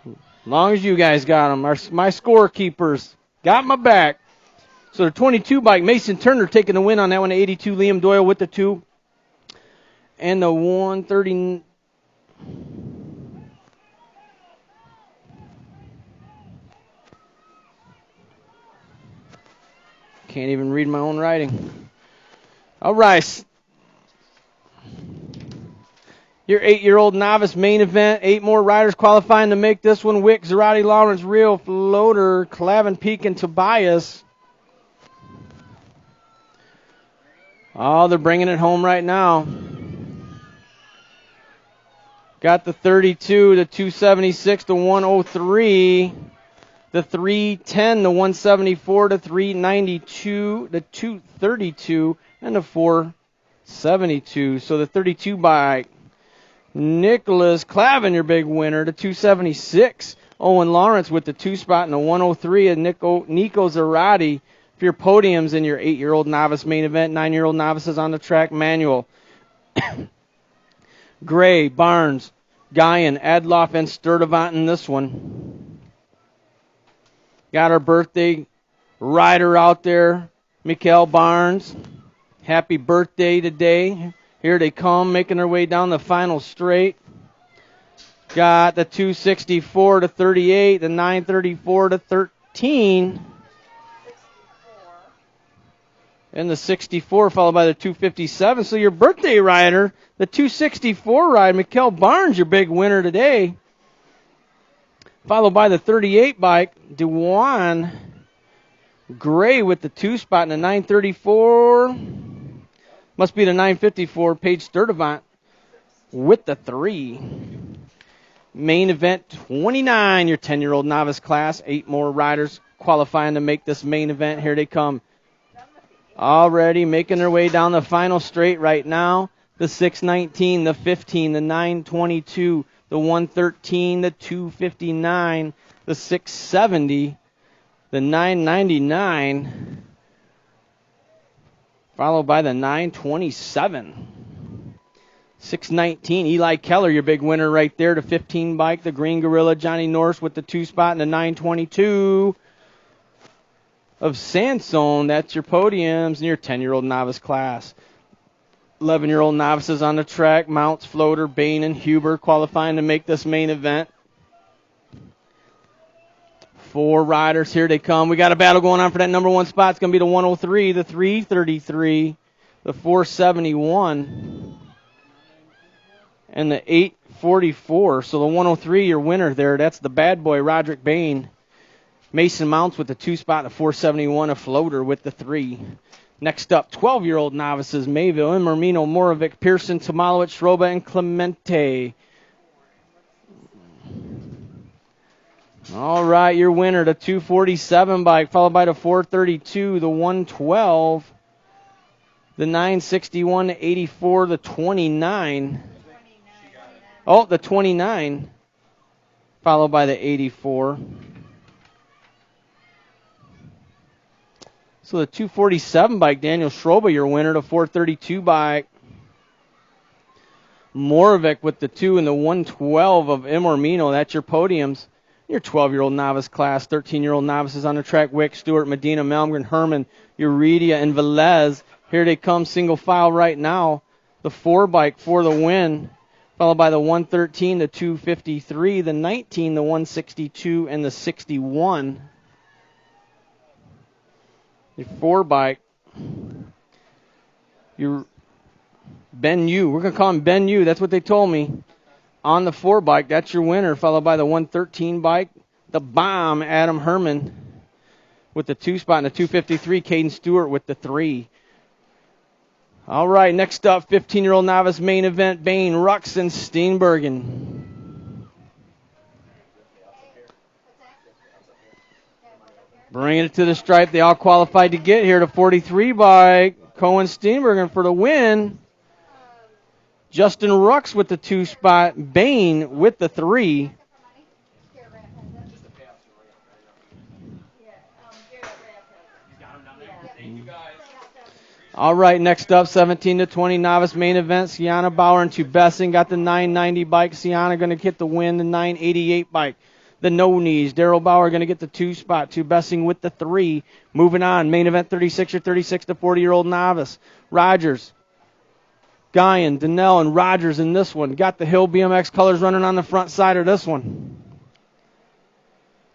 As long as you guys got them. My scorekeepers got my back. So the 22 bike, Mason Turner taking the win on that one. The 82, Liam Doyle with the 2. And the 130... Can't even read my own writing. All right. Your 8-year-old novice main event. 8 more riders qualifying to make this one. Wick, Zarate, Lawrence, Real, Floater, Clavin, Peak, and Tobias. Oh, they're bringing it home right now. Got the 32, the 276, the 103, the 310, the 174, the 392, the 232, and the 472. So the 32 by Nicholas Clavin, your big winner. The 276, Owen Lawrence with the 2 spot, and the 103 of Nico Zarate for your podiums in your 8-year-old novice main event. 9-year-old novices on the track manual. Gray, Barnes, Guyan, Adloff, and Sturdivant in this one. Got our birthday rider out there, Mikael Barnes. Happy birthday today. Here they come, making their way down the final straight. Got the 264 to 38, the 934 to 13. And the 64 followed by the 257. So your birthday rider, the 264 ride, Mikael Barnes, your big winner today. Followed by the 38 bike, Dewan Gray with the 2 spot and the 934. Must be the 954, Paige Sturdivant with the 3. Main event 29, your 10-year-old novice class. 8 more riders qualifying to make this main event. Here they come. Already making their way down the final straight right now. The 619, the 15, the 922, the 113, the 259, the 670, the 999, followed by the 927. 619, Eli Keller, your big winner right there. The 15 bike, the Green Gorilla, Johnny Norris with the 2 spot and the 922. Of Sansone, that's your podiums in your 10-year-old novice class. 11-year-old novices on the track, Mounts, Floater, Bain, and Huber qualifying to make this main event. 4 riders, here they come. We got a battle going on for that number 1 spot. It's going to be the 103, the 333, the 471, and the 844. So the 103, your winner there, that's the bad boy, Roderick Bain. Mason Mounts with the 2 spot and a 471, a Floater with the 3. Next up, 12-year-old novices, Mayville, Mermino, Moravec, Pearson, Tomalowicz, Schroba, and Clemente. All right, your winner, the 247 bike, followed by the 432, the 112, the 961, the 84, the 29. Oh, the 29, followed by the 84. So the 247 bike, Daniel Schroba, your winner. The 432 bike, Moravec with the 2 and the 112 of Imormino. That's your podiums. Your 12-year-old novice class, 13-year-old novices on the track, Wick, Stewart, Medina, Malmgren, Herman, Uridia, and Velez. Here they come, single file right now. The 4 bike for the win, followed by the 113, the 253, the 19, the 162, and the 61. Your 4 bike, your Ben Yu. We're going to call him Ben Yu. That's what they told me. On the 4 bike, that's your winner, followed by the 113 bike, the bomb, Adam Herman, with the 2 spot, and the 253, Caden Stewart with the 3. All right, next up, 15-year-old novice main event, Bain, Rux, and Steenbergen. Bringing it to the stripe. They all qualified to get here. The 43 bike, Cohen Steenbergen for the win. Justin Rux with the 2 spot. Bain with the 3. All right, next up, 17 to 20 novice main event. Sienna Bauer and Tubessing got the 990 bike. Sienna going to get the win. The 988 bike. The no knees. Daryl Bauer going to get the 2 spot. Tubessing with the 3. Moving on, main event 36 or 36 to 40-year-old novice. Rogers, Guyan, Donnell, and Rogers in this one. Got the Hill BMX colors running on the front side of this one.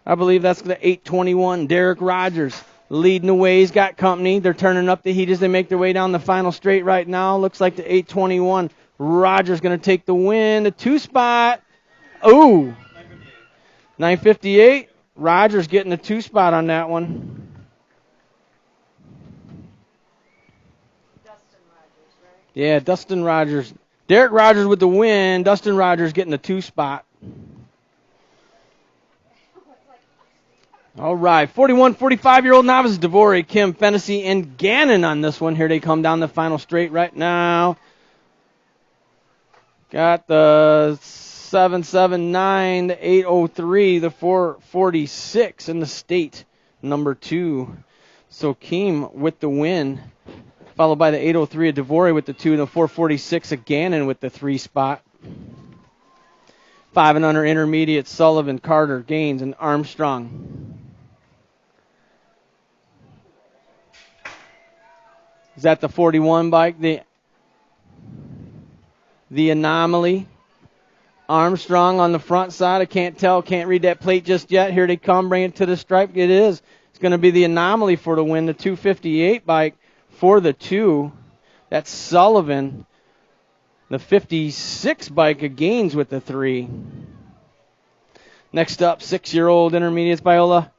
I believe that's the 821, Derek Rogers. leading the way. He's got company. They're turning up the heat as they make their way down the final straight right now. Looks like the 821. Rogers going to take the win. The 2 spot. Ooh. 958. Rogers getting the 2 spot on that one. Dustin Rogers, right? Yeah, Dustin Rogers. Derek Rogers with the win. Dustin Rogers getting the 2 spot. All right, 41, 45-year-old novice, DeVore, Kim, Fennessy, and Gannon on this one. Here they come down the final straight right now. Got the 779, the 803, the 446 in the state, number 2. So Kim with the win, followed by the 803 of DeVore with the 2, and the 446 of Gannon with the 3 spot. 5 and under intermediate, Sullivan, Carter, Gaines, and Armstrong. Is that the 41 bike? The Anomaly. Armstrong on the front side. I can't tell, can't read that plate just yet. Here they come, bring it to the stripe. It is. It's going to be the Anomaly for the win. The 258 bike for the 2. That's Sullivan. The 56 bike of Gaines with the 3. Next up, 6-year-old intermediates, Viola,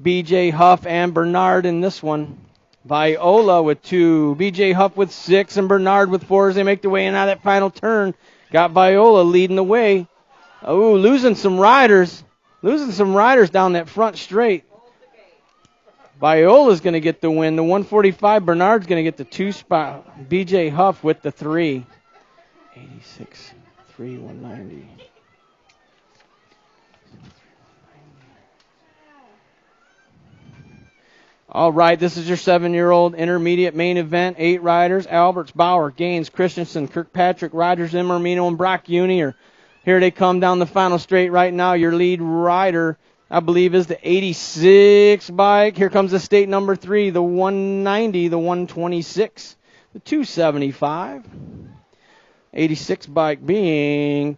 BJ Huff, and Bernard in this one. Viola with 2, BJ Huff with 6, and Bernard with 4 as they make their way in out of that final turn. Got Viola leading the way. Oh, losing some riders. Losing some riders down that front straight. Viola's going to get the win. The 145, Bernard's going to get the 2 spot. BJ Huff with the 3. 86, 3, 190. All right, this is your 7-year-old intermediate main event. 8 riders: Alberts, Bauer, Gaines, Christensen, Kirkpatrick, Rogers, Immermino, and Brock Jr. Here they come down the final straight right now. Your lead rider, I believe, is the 86 bike. Here comes the state number 3, the 190, the 126, the 275. 86 bike being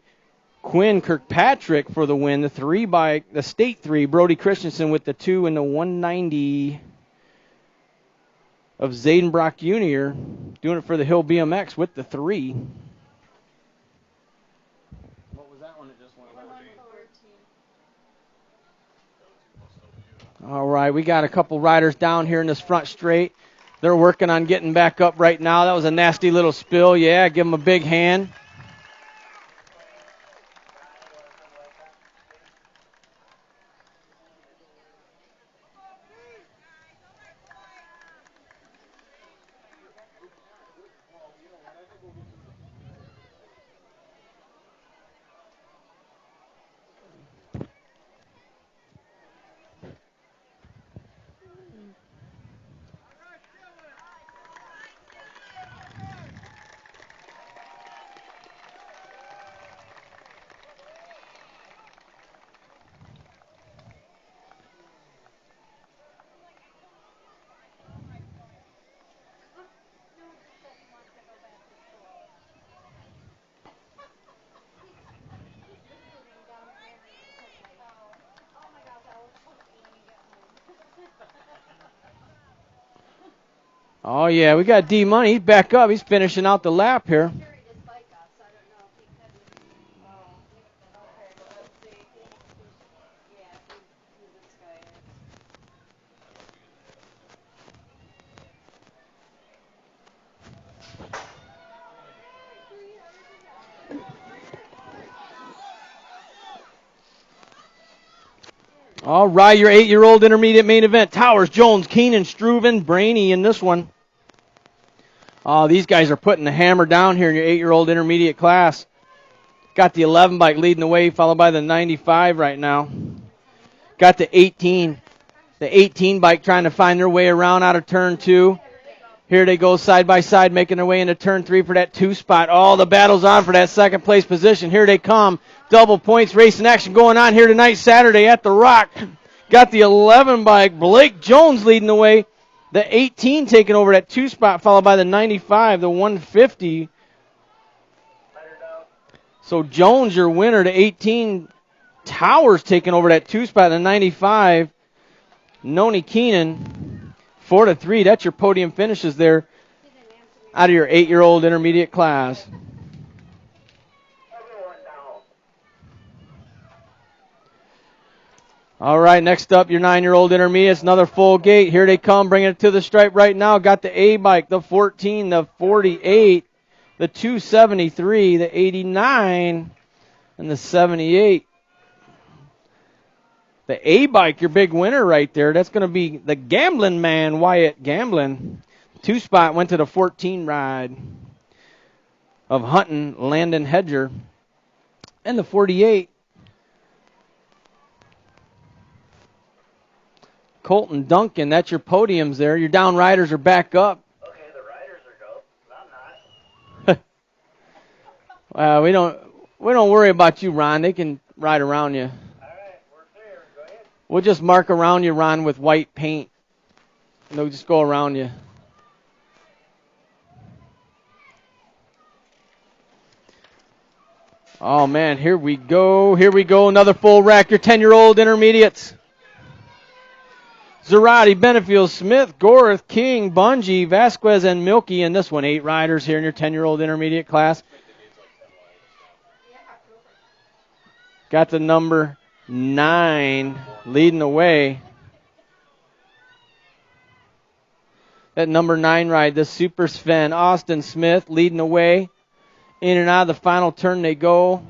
Quinn Kirkpatrick for the win. The 3 bike, the state 3, Brody Christensen with the 2, and the 190 of Zayden Brock Jr. doing it for the Hill BMX with the 3. What was that one that just went? All right, we got a couple riders down here in this front straight. They're working on getting back up right now. That was a nasty little spill. Yeah, give them a big hand. Oh, yeah, we got D Money. He's back up. He's finishing out the lap here. All right, your 8-year-old intermediate main event. Towers, Jones, Keenan, Struven, Brainy in this one. Oh, these guys are putting the hammer down here in your 8-year-old intermediate class. Got the 11 bike leading the way, followed by the 95 right now. Got the 18. The 18 bike trying to find their way around out of turn 2. Here they go side by side, making their way into turn 3 for that 2 spot. Oh, the battle's on for that second place position. Here they come. Double points racing action going on here tonight, Saturday at the Rock. Got the 11 bike. Blake Jones leading the way. The 18 taking over that 2 spot, followed by the 95, the 150. So Jones, your winner, the 18. Towers taking over that 2 spot, the 95. Noni Keenan 4-3. That's your podium finishes there out of your 8-year-old intermediate class. All right, next up, your 9-year-old intermediates, another full gate. Here they come, bringing it to the stripe right now. Got the A bike, the 14, the 48, the 273, the 89, and the 78. The A bike, your big winner right there. That's going to be the Gambling Man, Wyatt Gamblin. 2-spot went to the 14 ride of Hutton, Landon Hedger. And the 48, Colton Duncan. That's your podiums there. Your down riders are back up. Okay, the riders are dope, but I'm not. We don't worry about you, Ron. They can ride around you. All right, we're clear. Go ahead. We'll just mark around you, Ron, with white paint. And they'll just go around you. Oh, man, here we go. Here we go. Another full rack. Your 10-year-old intermediates. Zarate, Benefield, Smith, Gorath, King, Bungie, Vasquez, and Milky. And this one, 8 riders here in your 10-year-old intermediate class. Got the number 9 leading the way. That number 9 ride, the Super Sven, Austin Smith leading the way. In and out of the final turn they go.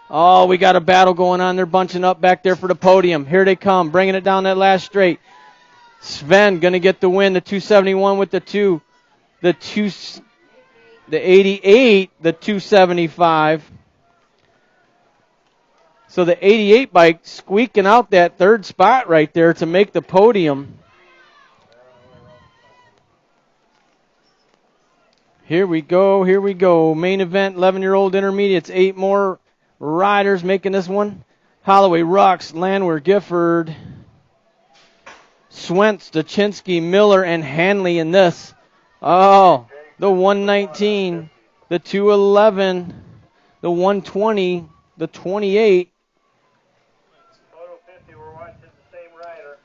Oh, we got a battle going on. They're bunching up back there for the podium. Here they come, bringing it down that last straight. Sven going to get the win, the 271 with the 88, the 275. So the 88 bike squeaking out that 3rd spot right there to make the podium. Here we go, here we go. Main event, 11-year-old intermediates. 8 more riders making this one. Holloway, Rux, Landwehr, Gifford, Swentz, Dachinsky, Miller, and Hanley in this. Oh, the 119, the 211, the 120, the 28. Photo 50, we're watching the same rider.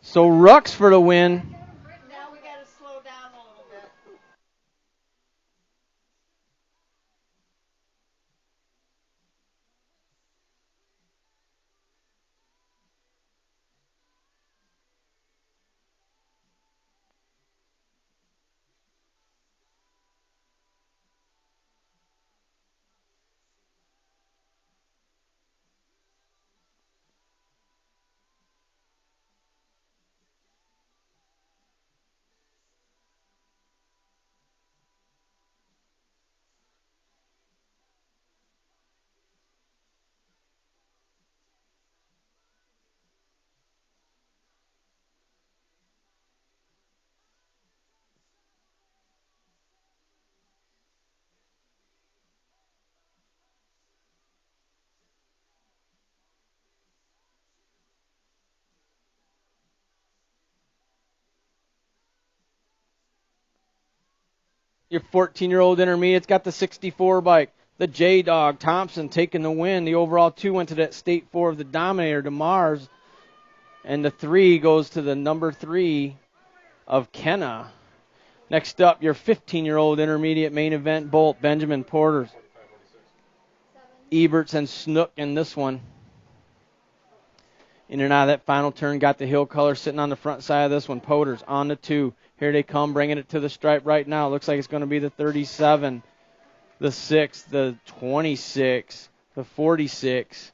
So Rux for the win. Now we got to slow down a little bit. Your 14-year-old intermediate's got the 64 bike. The J-Dog, Thompson taking the win. The overall 2 went to that state 4 of the Dominator, DeMars. And the 3 goes to the number 3 of Kenna. Next up, your 15-year-old intermediate main event bolt, Benjamin Porters. Eberts and Snook in this one. In and out of that final turn, got the Hill color sitting on the front side of this one. Porters on the 2. Here they come, bringing it to the stripe right now. Looks like it's going to be the 37, the 6, the 26, the 46,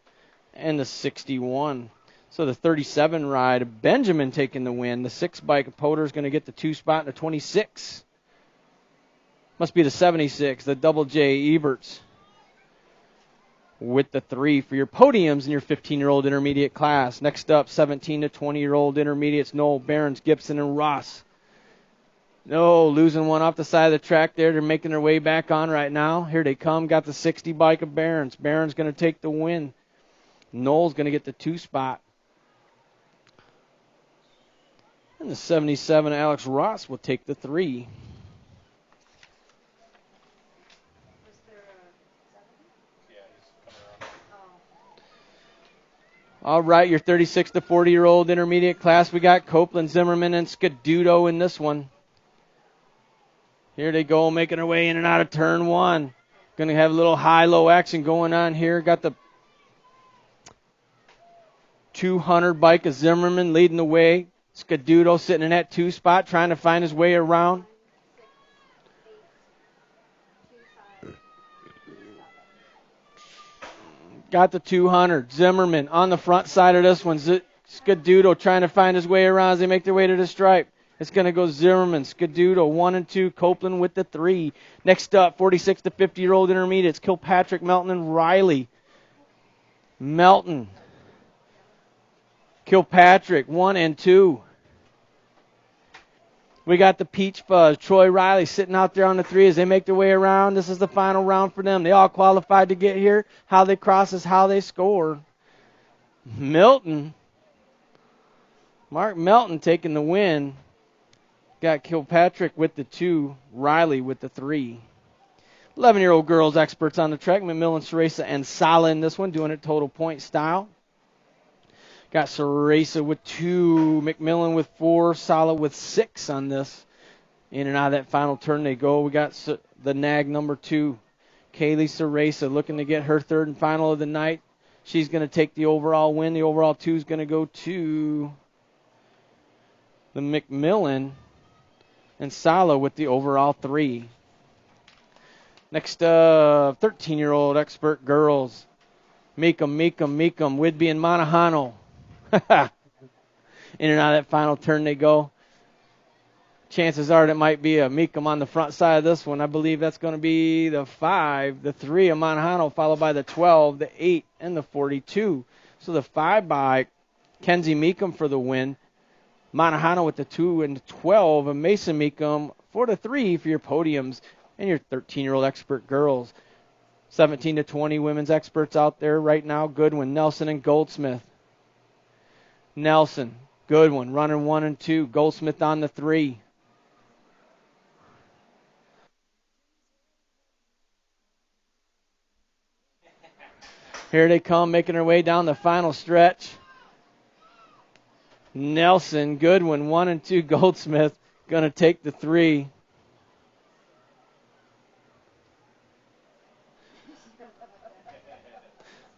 and the 61. So the 37 ride, Benjamin taking the win. The 6 bike, Porter's going to get the 2 spot and the 26. Must be the 76, the double J Eberts with the 3 for your podiums in your 15-year-old intermediate class. Next up, 17 to 20-year-old intermediates, Noel, Behrens, Gibson, and Ross. No, losing one off the side of the track there. They're making their way back on right now. Here they come. Got the 60 bike of Behrens. Behrens going to take the win. Noel's going to get the 2 spot. And the 77, Alex Ross, will take the 3. All right, your 36 to 40-year-old intermediate class. We got Copeland, Zimmerman, and Scaduto in this one. Here they go, making their way in and out of turn one. Going to have a little high-low action going on here. Got the 200 bike of Zimmerman leading the way. Scaduto sitting in that 2 spot, trying to find his way around. Got the 200. Zimmerman on the front side of this one. Scaduto trying to find his way around as they make their way to the stripe. It's going to go Zimmerman, Scaduto, 1 and 2, Copeland with the 3. Next up, 46 to 50-year-old intermediates, Kilpatrick, Melton, and Riley. Melton, Kilpatrick, 1 and 2. We got the Peach Fuzz, Troy Riley sitting out there on the 3 as they make their way around. This is the final round for them. They all qualified to get here. How they cross is how they score. Melton, Mark Melton taking the win. Got Kilpatrick with the 2, Riley with the 3. 11-year-old girls experts on the track, McMillan, Ceresa, and Sala in this one, doing it total point style. Got Ceresa with 2, McMillan with 4, Sala with 6 on this. In and out of that final turn they go. We got the nag number 2, Kaylee Ceresa, looking to get her 3rd and final of the night. She's going to take the overall win. The overall 2 is going to go to the McMillan. And Sala with the overall 3. Next up, 13-year-old expert girls. Meekum, Whidbey, and Monahano. In and out of that final turn they go. Chances are that might be a Meekum on the front side of this one. I believe that's going to be the 5, the 3 of Monahano, followed by the 12, the 8, and the 42. So the 5 by Kenzie Meekum for the win. Monahano with the 2 and 12, and Mason Meekum for the 3 for your podiums and your 13-year-old expert girls. 17 to 20 women's experts out there right now. Goodwin, Nelson, and Goldsmith. Nelson, Goodwin, running 1 and 2. Goldsmith on the 3. Here they come, making their way down the final stretch. Nelson, Goodwin, 1 and 2. Goldsmith going to take the 3.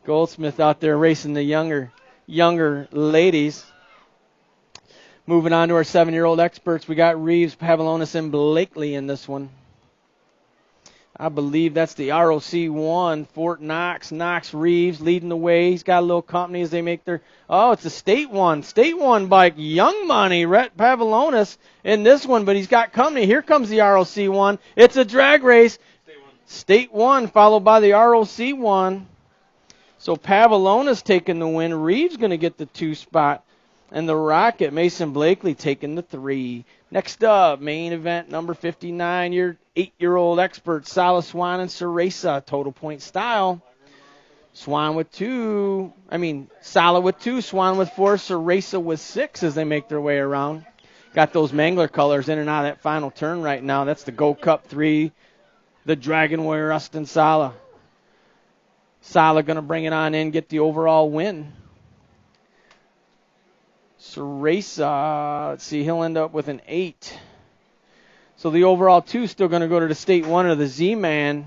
Goldsmith out there racing the younger ladies. Moving on to our 7-year-old experts, we got Reeves, Pavlonis, and Blakely in this one. I believe that's the ROC1, Fort Knox. Knox Reeves leading the way. He's got a little company as they make their... Oh, it's a State 1 bike. Young Money, Rhett Pavlonis in this one, but he's got company. Here comes the ROC1. It's a drag race. State 1 followed by the ROC1. So Pavlonis taking the win. Reeves going to get the 2 spot. And the Rocket, Mason Blakely, taking the 3. Next up, main event number 59, your 8-year-old expert, Sala, Swan, and Ceresa, total point style. Sala with 2, Swan with 4, Ceresa with 6 as they make their way around. Got those Mangler colors in and out of that final turn right now. That's the Gold Cup 3, the Dragon Warrior, Rustin Sala. Sala going to bring it on in, get the overall win. Ceresa, let's see, he'll end up with an 8. So the overall 2 is still going to go to the State 1 of the Z-Man.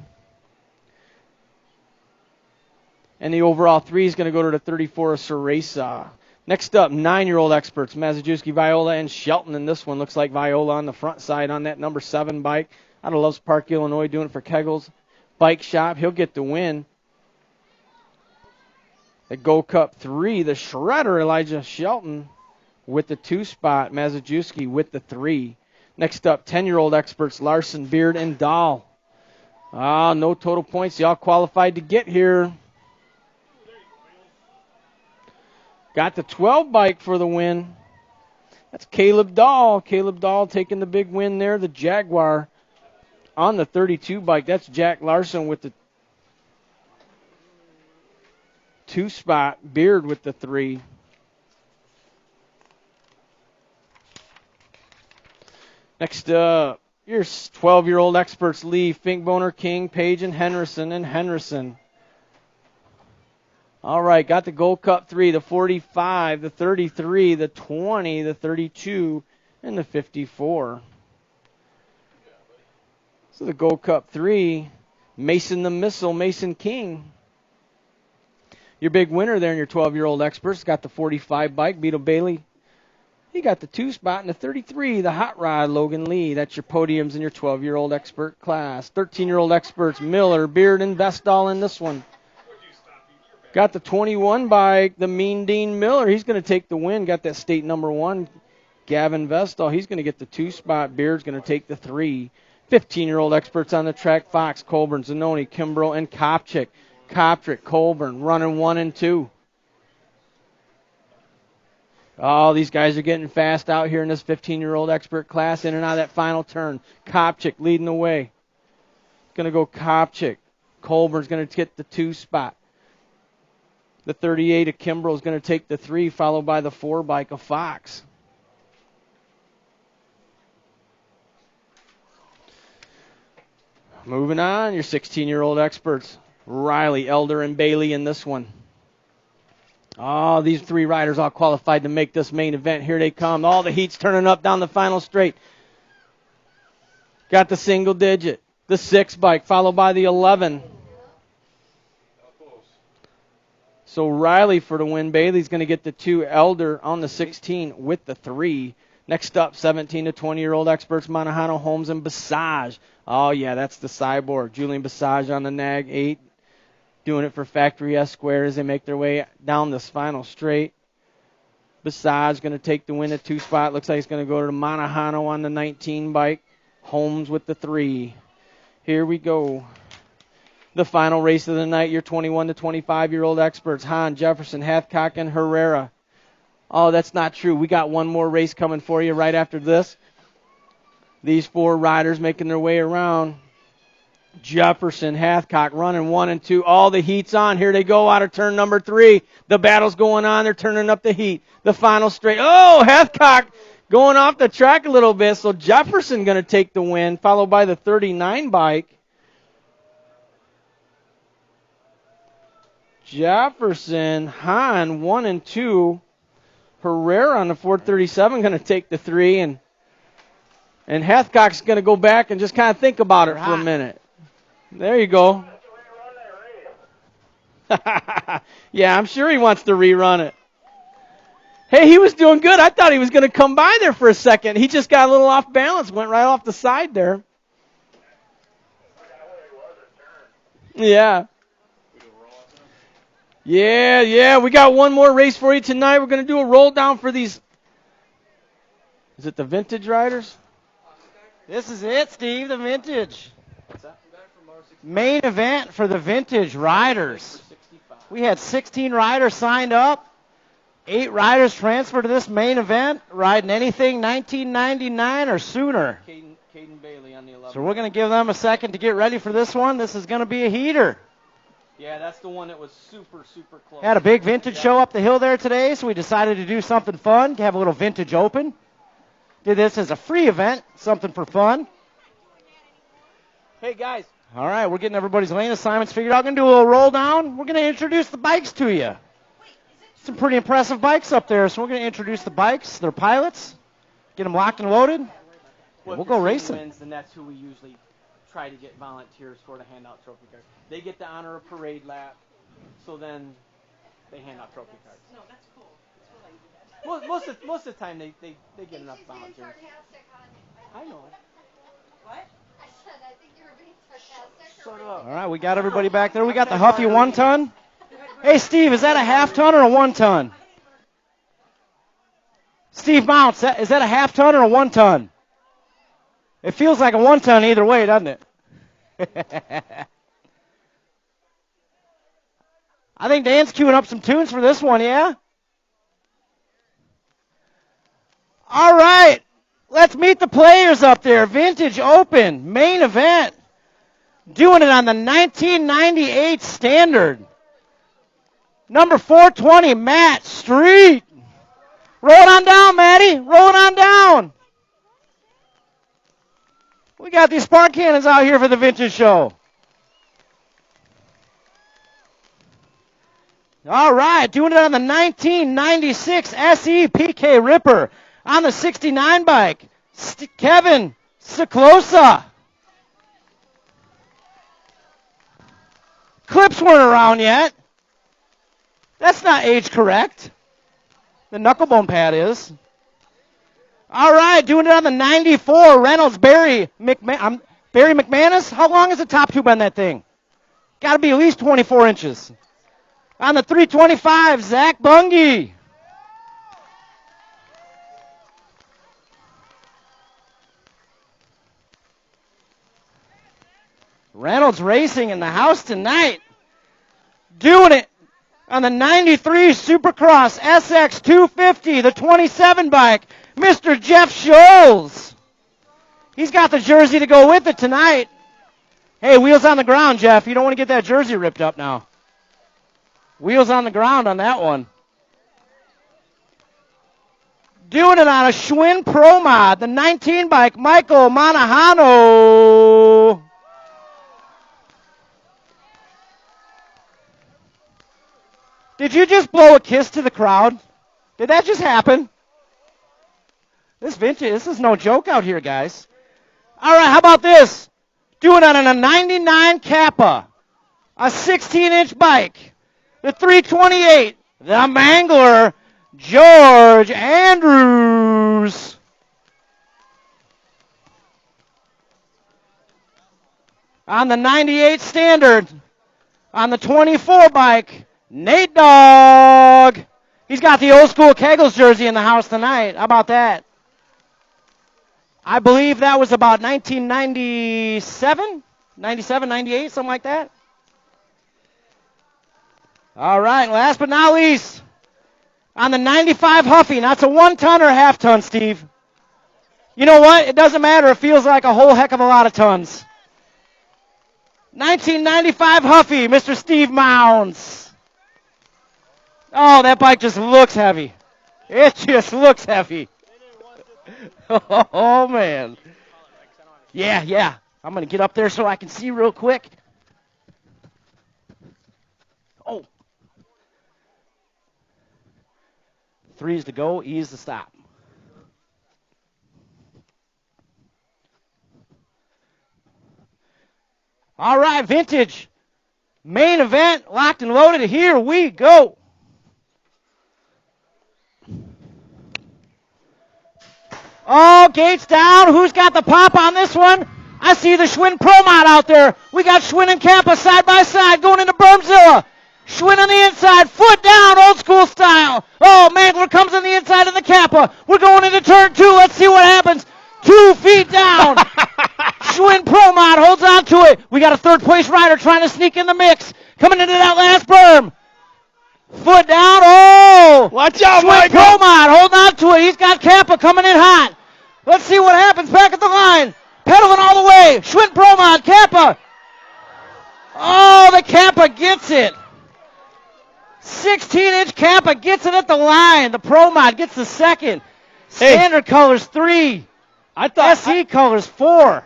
And the overall 3 is going to go to the 34 of Ceresa. Next up, 9-year-old experts, Mazajewski, Viola, and Shelton. And this one looks like Viola on the front side on that number 7 bike. Out of Loves Park, Illinois, doing it for Kegel's Bike Shop. He'll get the win. The Gold Cup 3, the Shredder, Elijah Shelton, with the 2 spot. Mazajewski with the 3. Next up, 10-year-old experts, Larson, Beard, and Dahl. No total points. Y'all qualified to get here. Got the 12 bike for the win. That's Caleb Dahl. Caleb Dahl taking the big win there. The Jaguar on the 32 bike. That's Jack Larson with the 2 spot. Beard with the 3. Next up, your 12-year-old experts, Lee, Finkboner, King, Page, and Henderson. All right, got the Gold Cup 3, the 45, the 33, the 20, the 32, and the 54. So the Gold Cup 3, Mason the Missile, Mason King. Your big winner there in your 12-year-old experts got the 45 bike, Beetle Bailey. He got the 2 spot in the 33, the Hot Rod, Logan Lee. That's your podiums in your 12-year-old expert class. 13-year-old experts, Miller, Beard, and Vestall in this one. Got the 21 bike, the Mean Dean Miller. He's going to take the win. Got that state number 1, Gavin Vestall. He's going to get the 2 spot. Beard's going to take the 3. 15-year-old experts on the track, Fox, Colburn, Zanoni, Kimbrough, and Kopchik. Kopchik, Colburn, running 1 and 2. Oh, these guys are getting fast out here in this 15-year-old expert class, in and out of that final turn. Kopchik leading the way. Going to go Kopchik. Colburn's going to get the 2 spot. The 38 of Kimbrough is going to take the 3, followed by the 4 bike of Fox. Moving on, your 16-year-old experts. Riley, Elder, and Bailey in this one. Oh, these 3 riders all qualified to make this main event. Here they come. All the heat's turning up down the final straight. Got the single digit. The 6 bike, followed by the 11. So Riley for the win. Bailey's going to get the 2. Elder on the 16 with the 3. Next up, 17 to 20-year-old experts, Monahano, Holmes, and Basage. Oh, yeah, that's the cyborg. Julian Basage on the nag 8. Doing it for Factory S Square as they make their way down this final straight. Basage going to take the win at 2 spot. Looks like he's going to go to Monahano on the 19 bike. Holmes with the 3. Here we go. The final race of the night, your 21 to 25-year-old experts, Hahn, Jefferson, Hathcock, and Herrera. Oh, that's not true. We got one more race coming for you right after this. These 4 riders making their way around. Jefferson, Hathcock running 1 and 2. All the heat's on. Here they go out of turn number 3. The battle's going on. They're turning up the heat. The final straight. Oh, Hathcock going off the track a little bit. So Jefferson going to take the win, followed by the 39 bike. Jefferson, Hahn 1 and 2. Herrera on the 437 going to take the 3. And Hathcock's going to go back and just kind of think about it for a minute. There you go. Yeah, I'm sure he wants to rerun it. Hey, he was doing good. I thought he was going to come by there for a second. He just got a little off balance, went right off the side there. Yeah. Yeah, we got one more race for you tonight. We're going to do a roll down for these. Is it the vintage riders? This is it, Steve, the vintage. Main event for the vintage riders. We had 16 riders signed up. 8 riders transferred to this main event, riding anything 1999 or sooner. Caden Bailey on the 11. So we're going to give them a second to get ready for this one. This is going to be a heater. Yeah, that's the one that was super, super close. Had a big vintage show up the hill there today, so we decided to do something fun, have a little vintage open. Did this as a free event, something for fun. Hey, guys. All right, we're getting everybody's lane assignments figured out. Going to do a little roll down. We're going to introduce the bikes to you. Some pretty impressive bikes up there, so we're going to introduce the bikes, their pilots, get them locked and loaded, and we'll go racing. Wins, then that's who we usually try to get volunteers for to hand out trophy cards. They get to honor a parade lap, so then they hand out trophy cards. No, that's cool. That's what I do. Most of the time they get enough volunteers. I know. What? I said I think you were being sarcastic. Sort of. All right, we got everybody back there. We got the Huffy 1-ton. Hey, Steve, is that a half-ton or a 1-ton? Steve Mounts, is that a half-ton or a 1-ton? It feels like a 1-ton either way, doesn't it? I think Dan's queuing up some tunes for this one, yeah? All right, let's meet the players up there. Vintage Open, main event. Doing it on the 1998 Standard. Number 420, Matt Street. Roll it on down, Matty. Roll it on down. We got these spark cannons out here for the vintage show. All right, doing it on the 1996 SE PK Ripper. On the 69 bike, Kevin Ciclosa. Clips weren't around yet. That's not age correct. The knucklebone pad is. All right, doing it on the 94 Reynolds Barry McManus. How long is the top tube on that thing? Got to be at least 24 inches. On the 325, Zach Bungie. Reynolds Racing in the house tonight. Doing it on the 93 Supercross SX 250, the 27 bike, Mr. Jeff Scholes. He's got the jersey to go with it tonight. Hey, wheels on the ground, Jeff. You don't want to get that jersey ripped up now. Wheels on the ground on that one. Doing it on a Schwinn Pro Mod, the 19 bike, Michael Manahano. Did you just blow a kiss to the crowd? Did that just happen? This is no joke out here, guys. All right, how about this? Doing it on a 99 Kappa, a 16-inch bike, the 328, the Mangler, George Andrews. On the 98 Standard, on the 24 bike, Nate Dogg. He's got the old school Kegels jersey in the house tonight. How about that? I believe that was about 1997, 97, 98, something like that. All right, last but not least, on the 95 Huffy. Now, it's a 1-ton or a half-ton, Steve. You know what? It doesn't matter. It feels like a whole heck of a lot of tons. 1995 Huffy, Mr. Steve Mounds. Oh, that bike just looks heavy. It just looks heavy. Oh, man. Yeah. I'm going to get up there so I can see real quick. Oh. 3's to go, E's to stop. All right, vintage. Main event, locked and loaded. Here we go. Oh, gates down. Who's got the pop on this one? I see the Schwinn Pro Mod out there. We got Schwinn and Kappa side by side going into Bermzilla. Schwinn on the inside, foot down, old school style. Oh, Mangler comes on the inside of the Kappa. We're going into turn 2. Let's see what happens. 2 feet down. Schwinn Pro Mod holds on to it. We got a third place rider trying to sneak in the mix. Coming into that last berm. Foot down. Oh! Watch out, Schwinn Michael. Pro Mod holding on to it. He's got Kappa coming in hot. Let's see what happens back at the line. Pedaling all the way. Schwinn Pro Mod, Kappa. Oh, the Kappa gets it. 16-inch Kappa gets it at the line. The Pro Mod gets the second. Standard colors 3. I thought SE colors 4.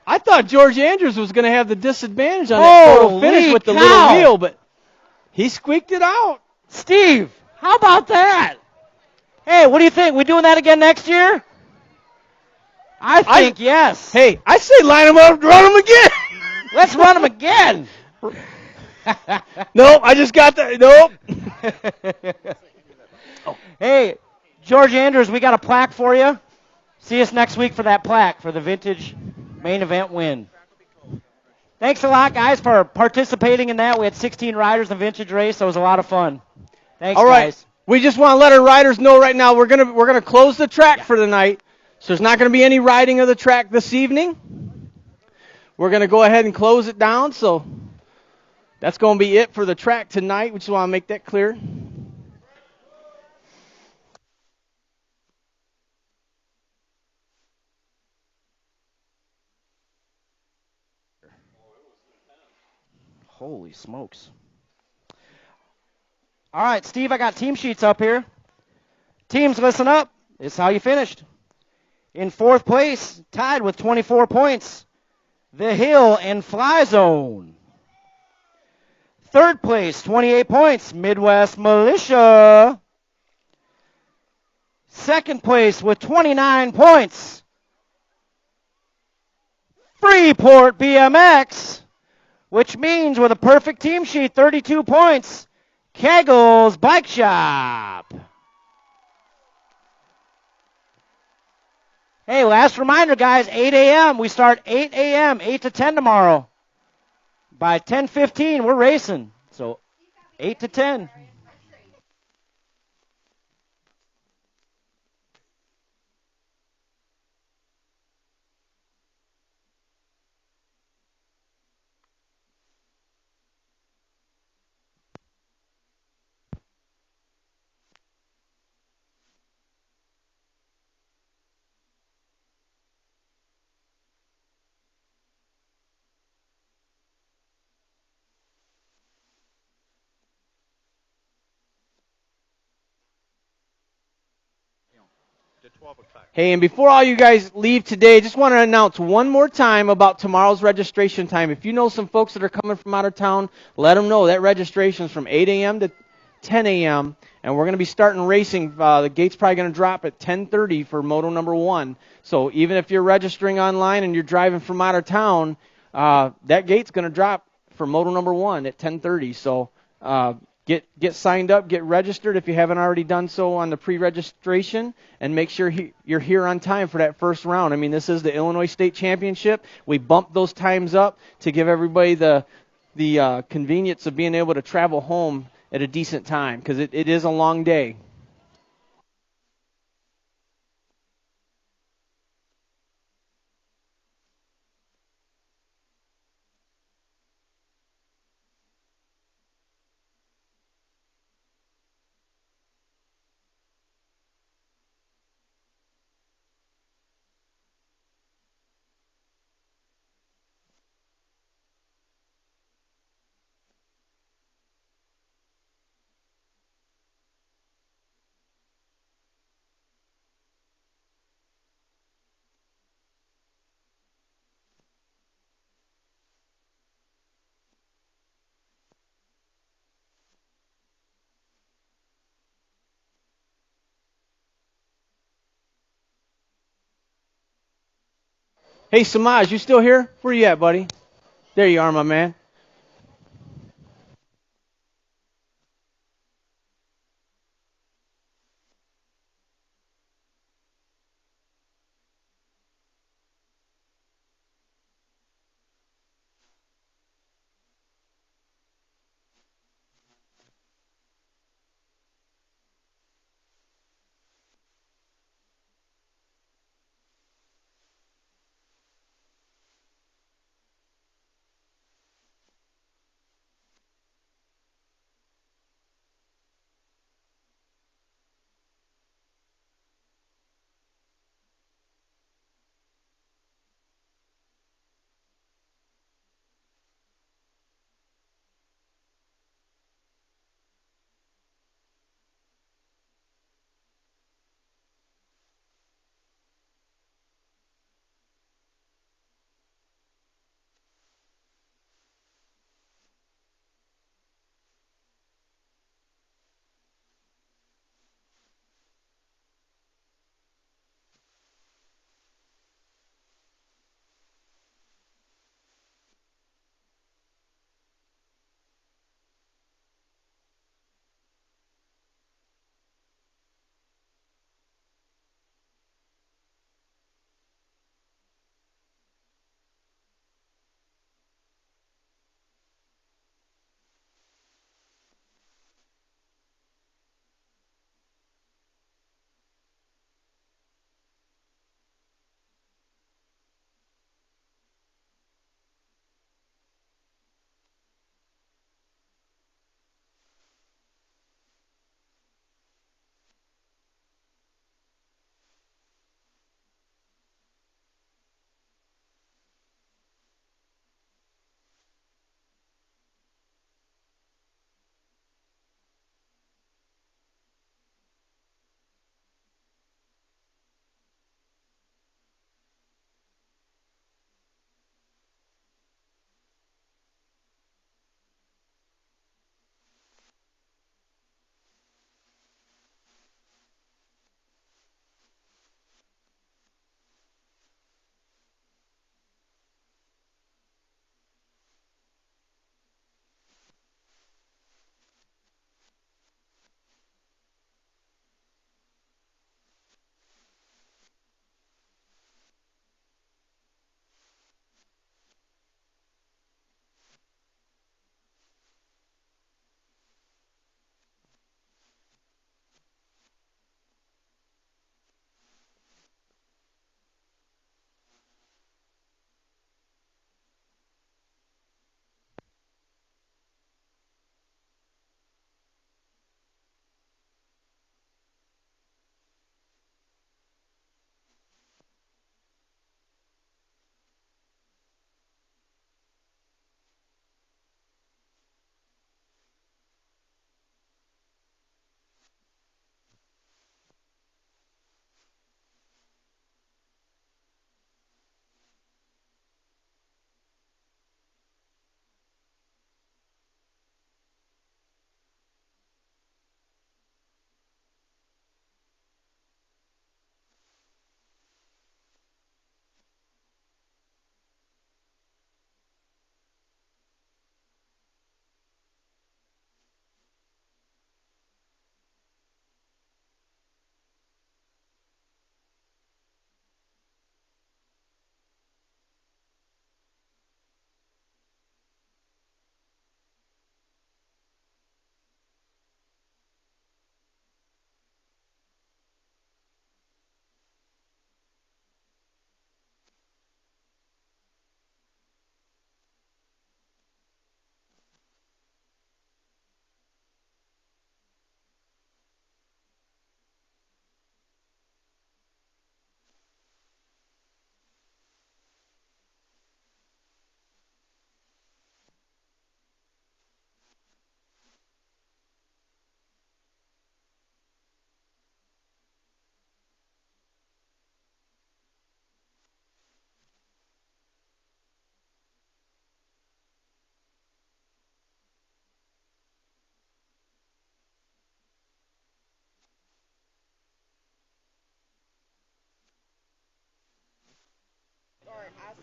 I thought George Andrews was going to have the disadvantage on that photo finish with the little wheel, but he squeaked it out. Steve, how about that? Hey, what do you think? We doing that again next year? I think yes. Hey, I say line them up, run them again. Let's run them again. Nope, I just got that. Nope. Hey, George Andrews, we got a plaque for you. See us next week for that plaque for the vintage main event win. Thanks a lot, guys, for participating in that. We had 16 riders in the vintage race, so it was a lot of fun. Thanks, All right. guys. We just want to let our riders know right now we're gonna close the track for the night. So there's not going to be any riding of the track this evening. We're going to go ahead and close it down. So that's going to be it for the track tonight. We just want to make that clear. Holy smokes. All right, Steve, I got team sheets up here. Teams, listen up. This is how you finished. In 4th place, tied with 24 points, The Hill and Fly Zone. Third place, 28 points, Midwest Militia. Second place with 29 points, Freeport BMX, which means with a perfect team sheet, 32 points, Keggles Bike Shop. Hey, last reminder, guys, 8 a.m. We start 8 a.m., 8 to 10 tomorrow. By 10:15, we're racing. So 8 to 10. Hey, and before all you guys leave today, just want to announce one more time about tomorrow's registration time. If you know some folks that are coming from out of town, let them know that registration is from 8 a.m. to 10 a.m., and we're going to be starting racing. The gate's probably going to drop at 10:30 for Moto number 1. So even if you're registering online and you're driving from out of town, that gate's going to drop for Moto number 1 at 10:30. So get signed up, get registered if you haven't already done so on the pre-registration, and make sure you're here on time for that first round. I mean, this is the Illinois State Championship. We bumped those times up to give everybody the convenience of being able to travel home at a decent time, because it is a long day. Hey, Samaj, you still here? Where you at, buddy? There you are, my man. ask